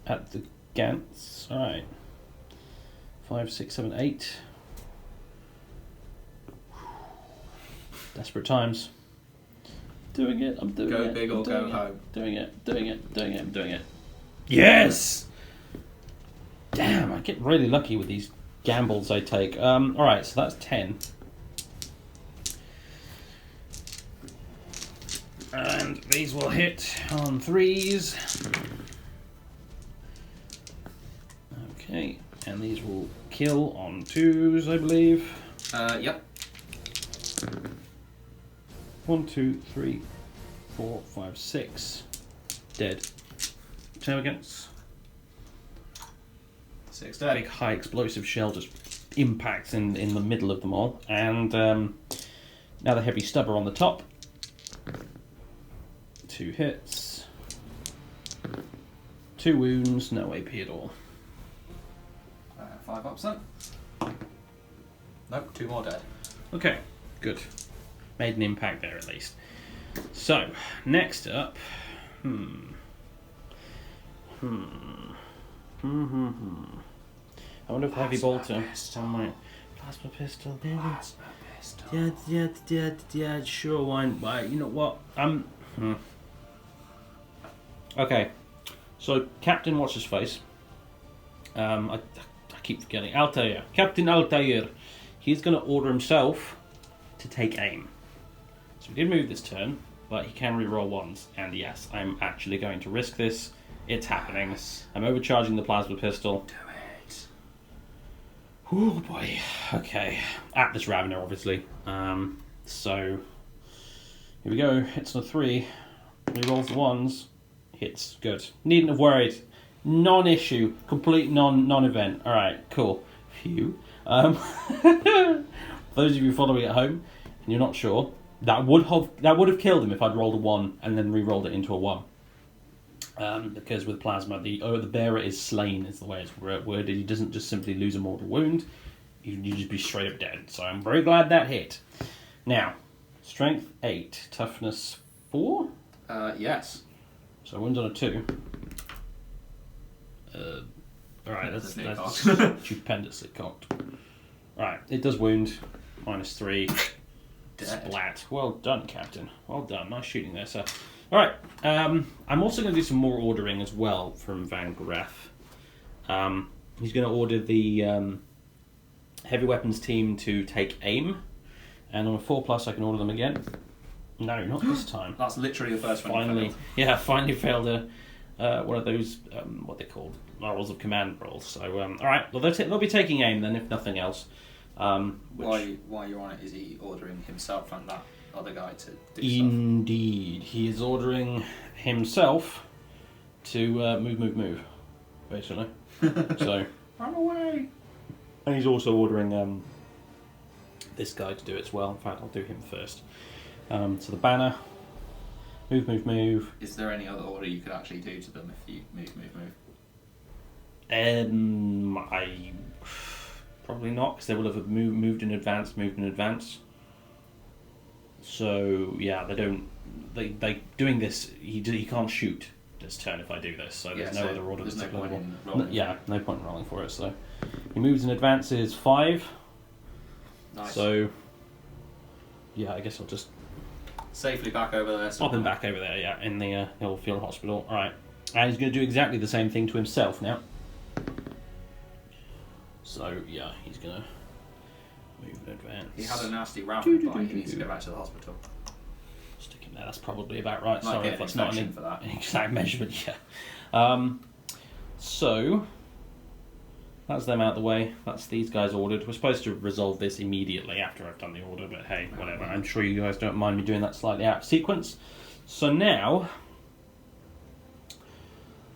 at the Gants. Alright. 5, 6, 7, 8. Desperate times. Doing it, I'm doing it. Go big or go home. Doing it. I'm doing it. Yes! Damn, I get really lucky with these gambles I take. Alright, so that's 10. And these will hit on 3s. Okay, and these will kill on 2s, I believe. Yep. 1, 2, 3, 4, 5, 6. Dead. Turn against. 6 Big dead. high explosive shell just impacts in the middle of them all. And now the Heavy Stubber on the top. 2 hits. 2 wounds, no AP at all. 5 ups then. Nope, 2 more dead. Okay, good. Made an impact there at least. So, next up... I wonder if Heavy Bolter on my plasma pistol. Yeah, sure, why, you know what? Okay, so Captain what's his face? I keep forgetting. Altair. Captain Altair. He's going to order himself to take aim. So we did move this turn, but he can reroll 1s. And yes, I'm actually going to risk this. It's happening. Yes. I'm overcharging the plasma pistol. Do it. Oh boy. Okay. At this Ravener, obviously. So here we go. Hits on a 3. Rerolls the 1s. Hits. Good. Needn't have worried. Non-issue. Complete non-event. Alright, cool. Phew. For those of you following at home, and you're not sure, that would have killed him if I'd rolled a 1 and then re-rolled it into a 1. Because with plasma, the bearer is slain, is the way it's worded. He doesn't just simply lose a mortal wound. You just be straight up dead. So I'm very glad that hit. Now, strength 8, toughness 4. Yes. So wounds on a 2. Alright, that's stupendously cocked. Right, it does wound. -3. Dead. Splat. Well done, Captain. Well done. Nice shooting there, sir. Alright, I'm also going to do some more ordering as well from Van Graff. He's going to order the heavy weapons team to take aim. And on a 4+, I can order them again. No, not this time. That's literally the first one. Finally failed one of those, what they called, rolls of command rolls. So, alright, well, they'll be taking aim then, if nothing else. While you're on it, is he ordering himself and that other guy to do Indeed. He is ordering himself to move, basically. So, run away! And he's also ordering this guy to do it as well. In fact, I'll do him first. So the banner, move. stuff. Is there any other order you could actually do to them if you move? I probably not, because they will have moved in advance. So yeah, they don't. They doing this. He can't shoot this turn if I do this. So there's no other order. There's no point in rolling. Yeah, no point in rolling for it. So he moves and advances 5. Nice. So yeah, I guess I'll just safely back over there. pop him back over there. Yeah, in the old field hospital. All right, and he's going to do exactly the same thing to himself now. So yeah, he's going to move and advance. He had a nasty rabbit bite. He needs to go back to the hospital. Stick him there. That's probably about right. Might Sorry get if an that's not infection for that. exact measurement. Yeah. So that's them out of the way. That's these guys ordered. We're supposed to resolve this immediately after I've done the order, but hey, whatever. I'm sure you guys don't mind me doing that slightly out of sequence. So now,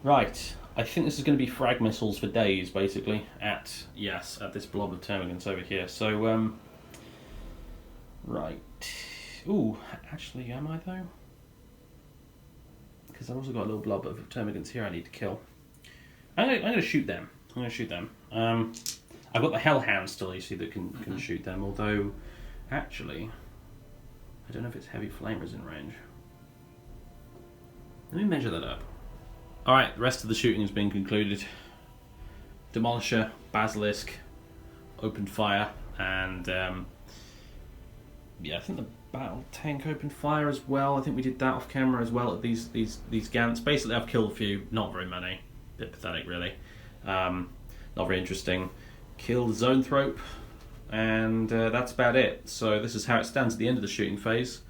right. I think this is going to be frag missiles for days, basically, at this blob of termagants over here. So, right. Ooh, actually, am I, though? Because I've also got a little blob of termagants here I need to kill. I'm going to shoot them. I've got the Hellhound still, you see, that can shoot them, although, actually, I don't know if its heavy flamers in range. Let me measure that up. Alright, the rest of the shooting has been concluded. Demolisher, Basilisk, opened fire, and I think the battle tank opened fire as well. I think we did that off camera as well at these Gants. Basically, I've killed a few, not very many. Bit pathetic, really. Not very interesting. Killed the Zoanthrope, and that's about it. So this is how it stands at the end of the shooting phase.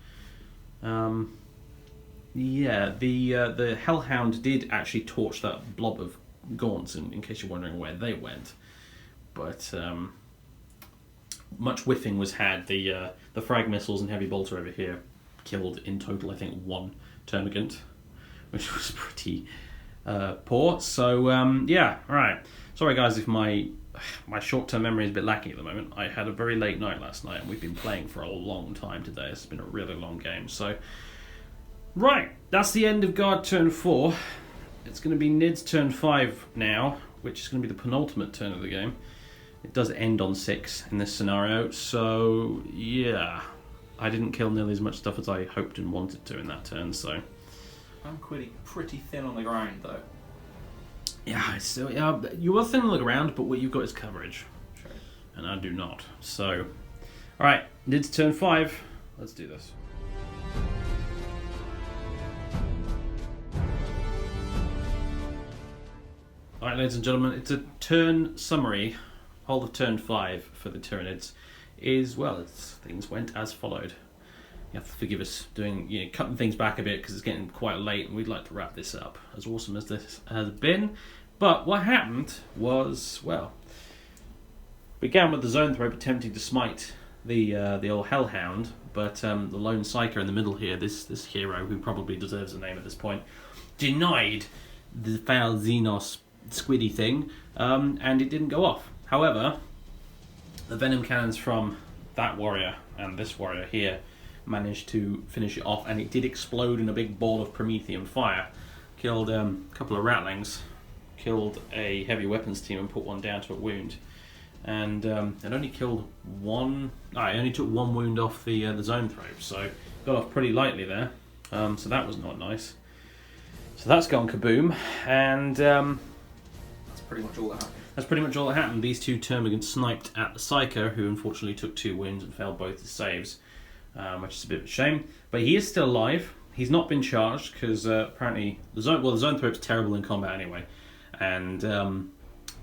Yeah, the Hellhound did actually torch that blob of gaunts, in case you're wondering where they went. But much whiffing was had. The frag missiles and heavy bolter over here killed in total, I think, 1 termagant, which was pretty poor. So yeah, right. Sorry guys if my short-term memory is a bit lacking at the moment. I had a very late night last night, and we've been playing for a long time today. It's been a really long game, so. Right, that's the end of Guard turn 4. It's going to be Nid's turn 5 now, which is going to be the penultimate turn of the game. It does end on 6 in this scenario, so yeah. I didn't kill nearly as much stuff as I hoped and wanted to in that turn, so. I'm pretty thin on the ground, though. Yeah, so you are thin on the ground, but what you've got is coverage. True. And I do not. So, alright, Nid's turn 5. Let's do this. Alright, ladies and gentlemen, it's a turn summary. Whole of turn 5 for the Tyranids things went as followed. You have to forgive us doing, cutting things back a bit because it's getting quite late and we'd like to wrap this up, as awesome as this has been. But what happened was, began with the Zoanthrope attempting to smite the old Hellhound, but the lone Psyker in the middle here, this hero who probably deserves a name at this point, denied the foul Xenos squiddy thing, and it didn't go off. However, the venom cannons from that warrior and this warrior here managed to finish it off, and it did explode in a big ball of Promethean fire. Killed a couple of ratlings, killed a heavy weapons team and put one down to a wound. And it only killed one. It only took 1 wound off the Zoanthrope, so got off pretty lightly there. So that was not nice. So that's gone kaboom, and that's pretty much all that happened. That's pretty much all that happened. These 2 termagants sniped at the Psyker, who unfortunately took 2 wounds and failed both his saves, which is a bit of a shame. But he is still alive. He's not been charged because apparently the Zoanthrope's terrible in combat anyway, and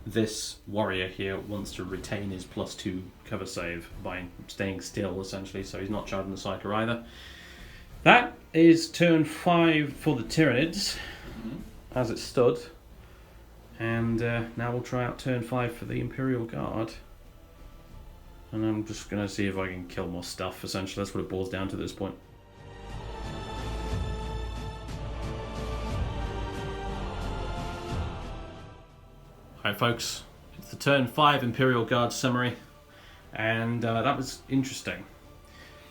this warrior here wants to retain his +2 cover save by staying still, essentially, so he's not charging the Psyker either. That is turn 5 for the Tyranids, as it stood. And now we'll try out turn 5 for the Imperial Guard. And I'm just going to see if I can kill more stuff, essentially. That's what it boils down to at this point. Alright folks, it's the turn 5 Imperial Guard summary. And that was interesting.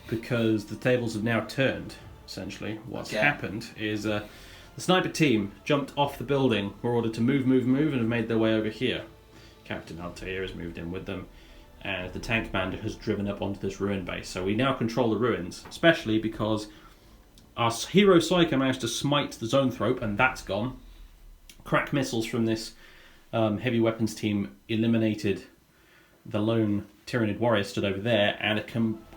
Because the tables have now turned, essentially. What's happened is the sniper team jumped off the building, were ordered to move, and have made their way over here. Captain Altair has moved in with them, and the tank commander has driven up onto this ruin base. So we now control the ruins, especially because our hero Psycho managed to smite the Zoanthrope, and that's gone. Crack missiles from this heavy weapons team eliminated the lone Tyranid warrior stood over there, and a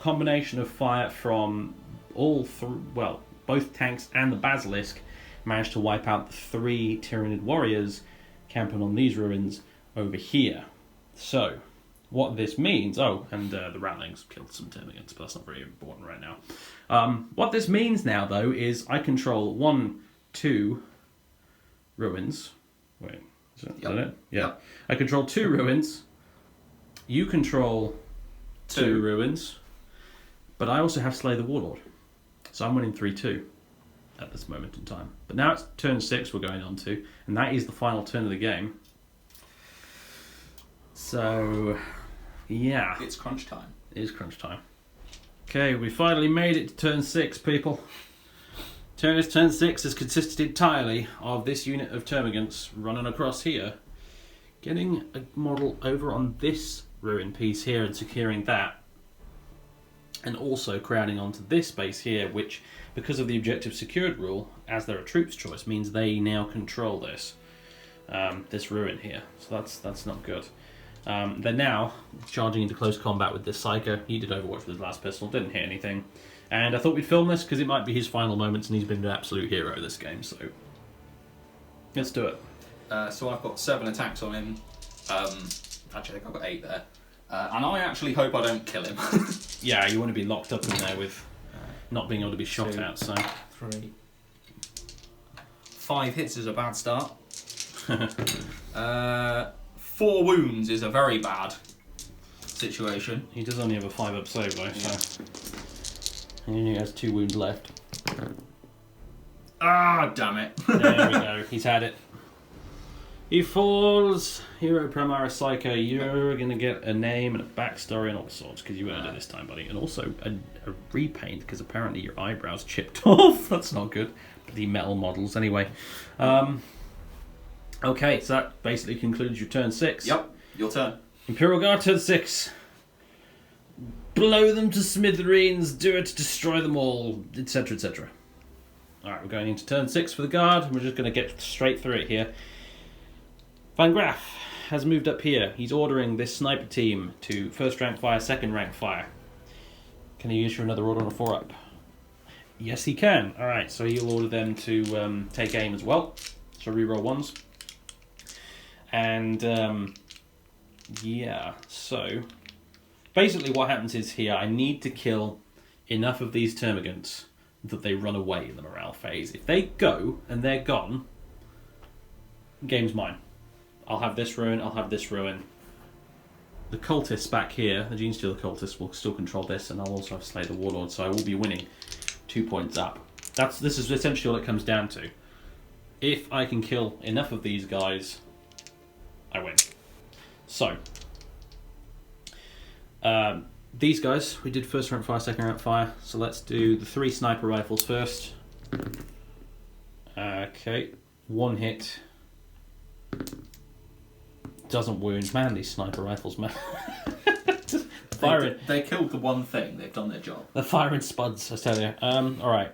combination of fire from both tanks and the Basilisk managed to wipe out the 3 Tyranid warriors camping on these ruins over here. So, what this means... Oh, and the Ratlings killed some Termagants, but that's not very important right now. What this means now, though, is I control 1, 2 ruins. Wait, is that it? Yeah. Yep. I control 2 ruins. You control 2 ruins. But I also have Slay the Warlord. So I'm winning 3-2 at this moment in time. But now it's turn 6 we're going on to, and that is the final turn of the game. So, yeah. It's crunch time. It is crunch time. Okay, we finally made it to turn 6, people. Turn 6 has consisted entirely of this unit of Termagants running across here, getting a model over on this ruin piece here and securing that, and also crowding onto this base here, which, because of the objective secured rule, as they're a troops choice, means they now control this ruin here. So that's not good. They're now charging into close combat with this Psycho. He did Overwatch with his last pistol, didn't hit anything. And I thought we'd film this because it might be his final moments, and he's been an absolute hero this game, so let's do it. So I've got 7 attacks on him. Actually, I think I've got 8 there. And I actually hope I don't kill him. Yeah, you want to be locked up in there with not being able to be shot 2, at, so... 3... 5 hits is a bad start. 4 wounds is a very bad situation. He does only have a 5-up save though, so... And he only has 2 wounds left. Ah, damn it. There we go, he's had it. He falls. Hero Primaris Psycho, you're going to get a name and a backstory and all sorts, because you earned it this time, buddy. And also a repaint, because apparently your eyebrows chipped off. That's not good. The metal models, anyway. Okay, so that basically concludes your turn 6. Yep, your turn. Imperial Guard, turn 6. Blow them to smithereens, do it, destroy them all, etc, etc. Alright, we're going into turn 6 for the Guard, and we're just going to get straight through it here. Van Graff has moved up here. He's ordering this sniper team to 1st rank fire, 2nd rank fire. Can he issue another order on a 4-up? Yes, he can. Alright, so he'll order them to take aim as well. So reroll 1s. And, yeah, so... Basically what happens is here, I need to kill enough of these Termagants that they run away in the morale phase. If they go and they're gone, game's mine. I'll have this ruin, I'll have this ruin. The cultists back here, the Genestealer cultists, will still control this, and I'll also have Slay the Warlord, so I will be winning 2 points up. This is essentially all it comes down to. If I can kill enough of these guys, I win. So, these guys, we did 1st rank fire, 2nd rank fire, so let's do the 3 sniper rifles first. Okay, 1 hit. Doesn't wound. Man, these sniper rifles, man. They killed the one thing. They've done their job. They're firing spuds, I tell you. Alright.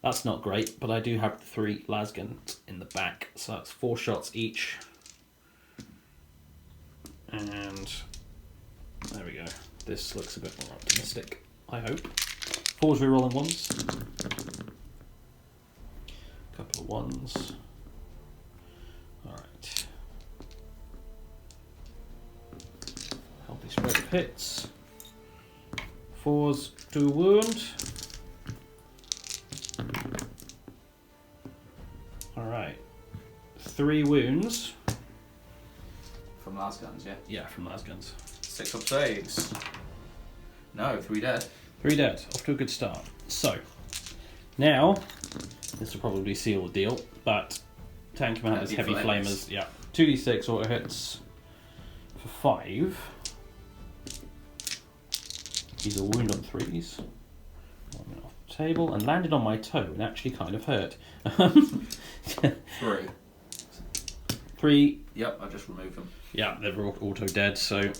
That's not great, but I do have 3 lasguns in the back, so that's 4 shots each. And there we go. This looks a bit more optimistic, I hope. 4s rerolling 1s. Couple of 1s. Alright. Healthy spread of hits. 4s, 2 wound. Alright. 3 wounds. From lasguns, yeah? Yeah, from lasguns. 6 up saves. No, 3 dead. 3 dead. Off to a good start. So, now, this will probably seal the deal, but Tank Commander's Heavy Flamers. Yeah. 2d6 auto hits for 5. He's a wound on 3s. One off the table, and landed on my toe and actually kind of hurt. 3. 3. Yep, I just removed them. Yeah, they're all auto dead, so...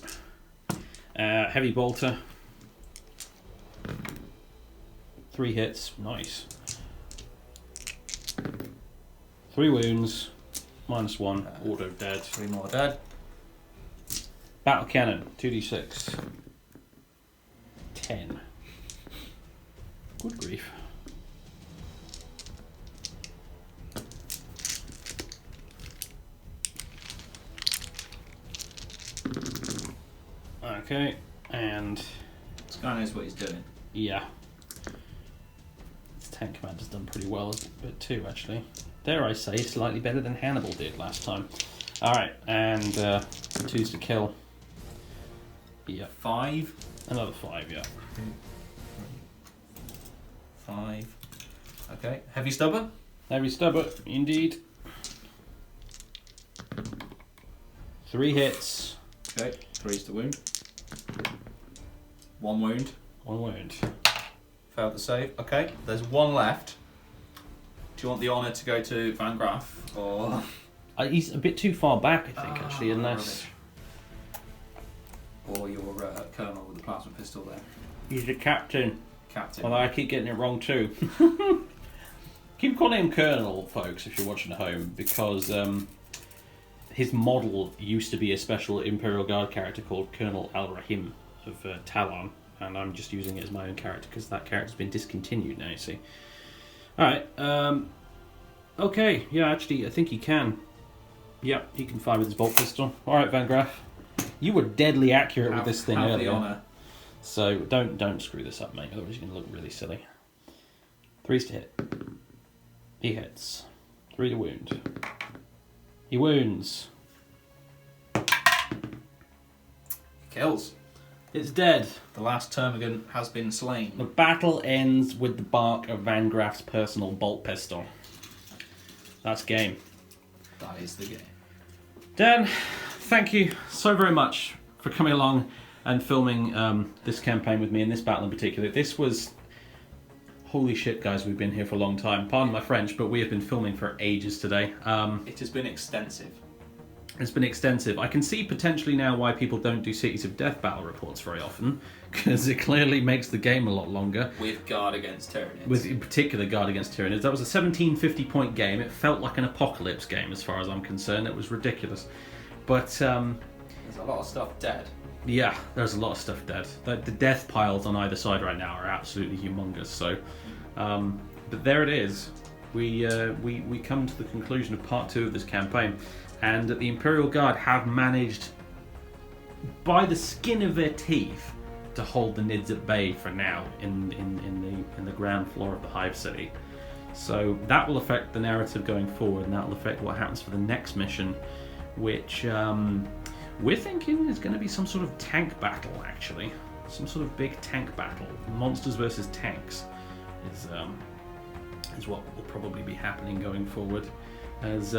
heavy bolter. 3 hits, nice. 3 wounds, -1, auto dead. 3 more dead. Battle cannon, 2d6. 10. Good grief. Okay, and This guy knows what he's doing. yeah, this Tank Commander's done pretty well a bit too, actually. Dare I say, slightly better than Hannibal did last time. Alright, and 2s to kill. Yeah. 5. Another 5, yeah. 5. Okay, heavy stubber. Heavy stubber, indeed. 3 hits. Okay, 3's to wound. 1 wound. 1 wound. Failed the save. Okay, there's 1 left. Do you want the honour to go to Van Graff or? He's a bit too far back, I think, actually, unless... Rubbish. Or your colonel with the plasma pistol there. He's a captain. Captain. Although I keep getting it wrong too. Keep calling him Colonel, folks, if you're watching at home, because his model used to be a special Imperial Guard character called Colonel Al-Rahim of Talon, and I'm just using it as my own character because that character's been discontinued now, you see. Alright, okay, yeah, actually, I think he can. Yep, he can fire with his bolt pistol. Alright, Van Graff. You were deadly accurate with this thing have earlier. The honour. So don't screw this up, mate, otherwise you're going to look really silly. 3's to hit. He hits. 3 to wound. He wounds. Kills. It's dead. The last termagant has been slain. The battle ends with the bark of Van Graff's personal bolt pistol. That's game. That is the game. Dan, thank you so very much for coming along and filming this campaign with me, and this battle in particular. This was... Holy shit, guys, we've been here for a long time. Pardon my French, but we have been filming for ages today. It has been extensive. It's been extensive. I can see potentially now why people don't do Cities of Death battle reports very often, because it clearly makes the game a lot longer. With Guard against Tyranids. With, in particular, Guard against Tyranids. That was a 1750-point game. It felt like an apocalypse game as far as I'm concerned. It was ridiculous. But, there's a lot of stuff dead. Yeah, there's a lot of stuff dead. The death piles on either side right now are absolutely humongous. So, but there it is. We come to the conclusion of part 2 of this campaign, and the Imperial Guard have managed, by the skin of their teeth, to hold the Nids at bay for now in the ground floor of the Hive City. So that will affect the narrative going forward, and that will affect what happens for the next mission, which we're thinking is going to be some sort of tank battle, actually. Some sort of big tank battle. Monsters versus tanks is what will probably be happening going forward, as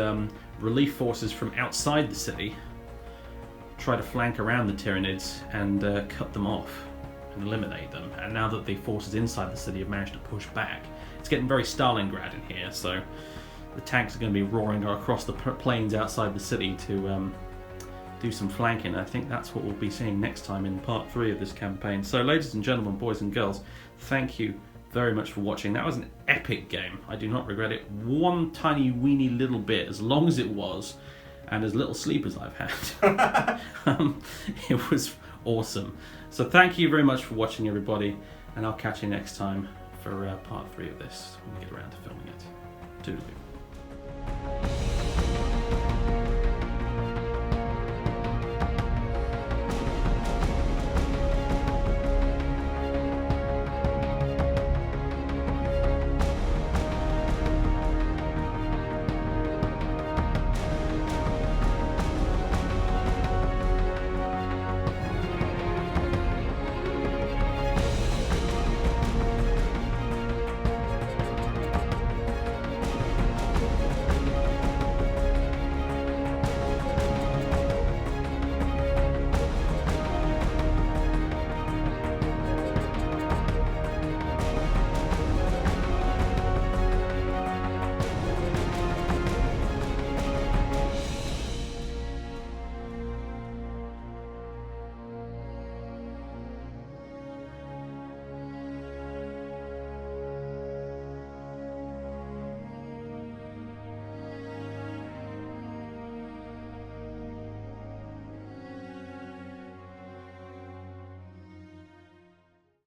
relief forces from outside the city try to flank around the Tyranids and cut them off and eliminate them. And now that the forces inside the city have managed to push back, it's getting very Stalingrad in here, so the tanks are going to be roaring across the plains outside the city to do some flanking. I think that's what we'll be seeing next time in part 3 of this campaign. So ladies and gentlemen, boys and girls, thank you very much for watching. That was an epic game. I do not regret it one tiny weeny little bit, as long as it was, and as little sleep as I've had. It was awesome. So thank you very much for watching, everybody, and I'll catch you next time for part 3 of this when we get around to filming it. Toodaloo.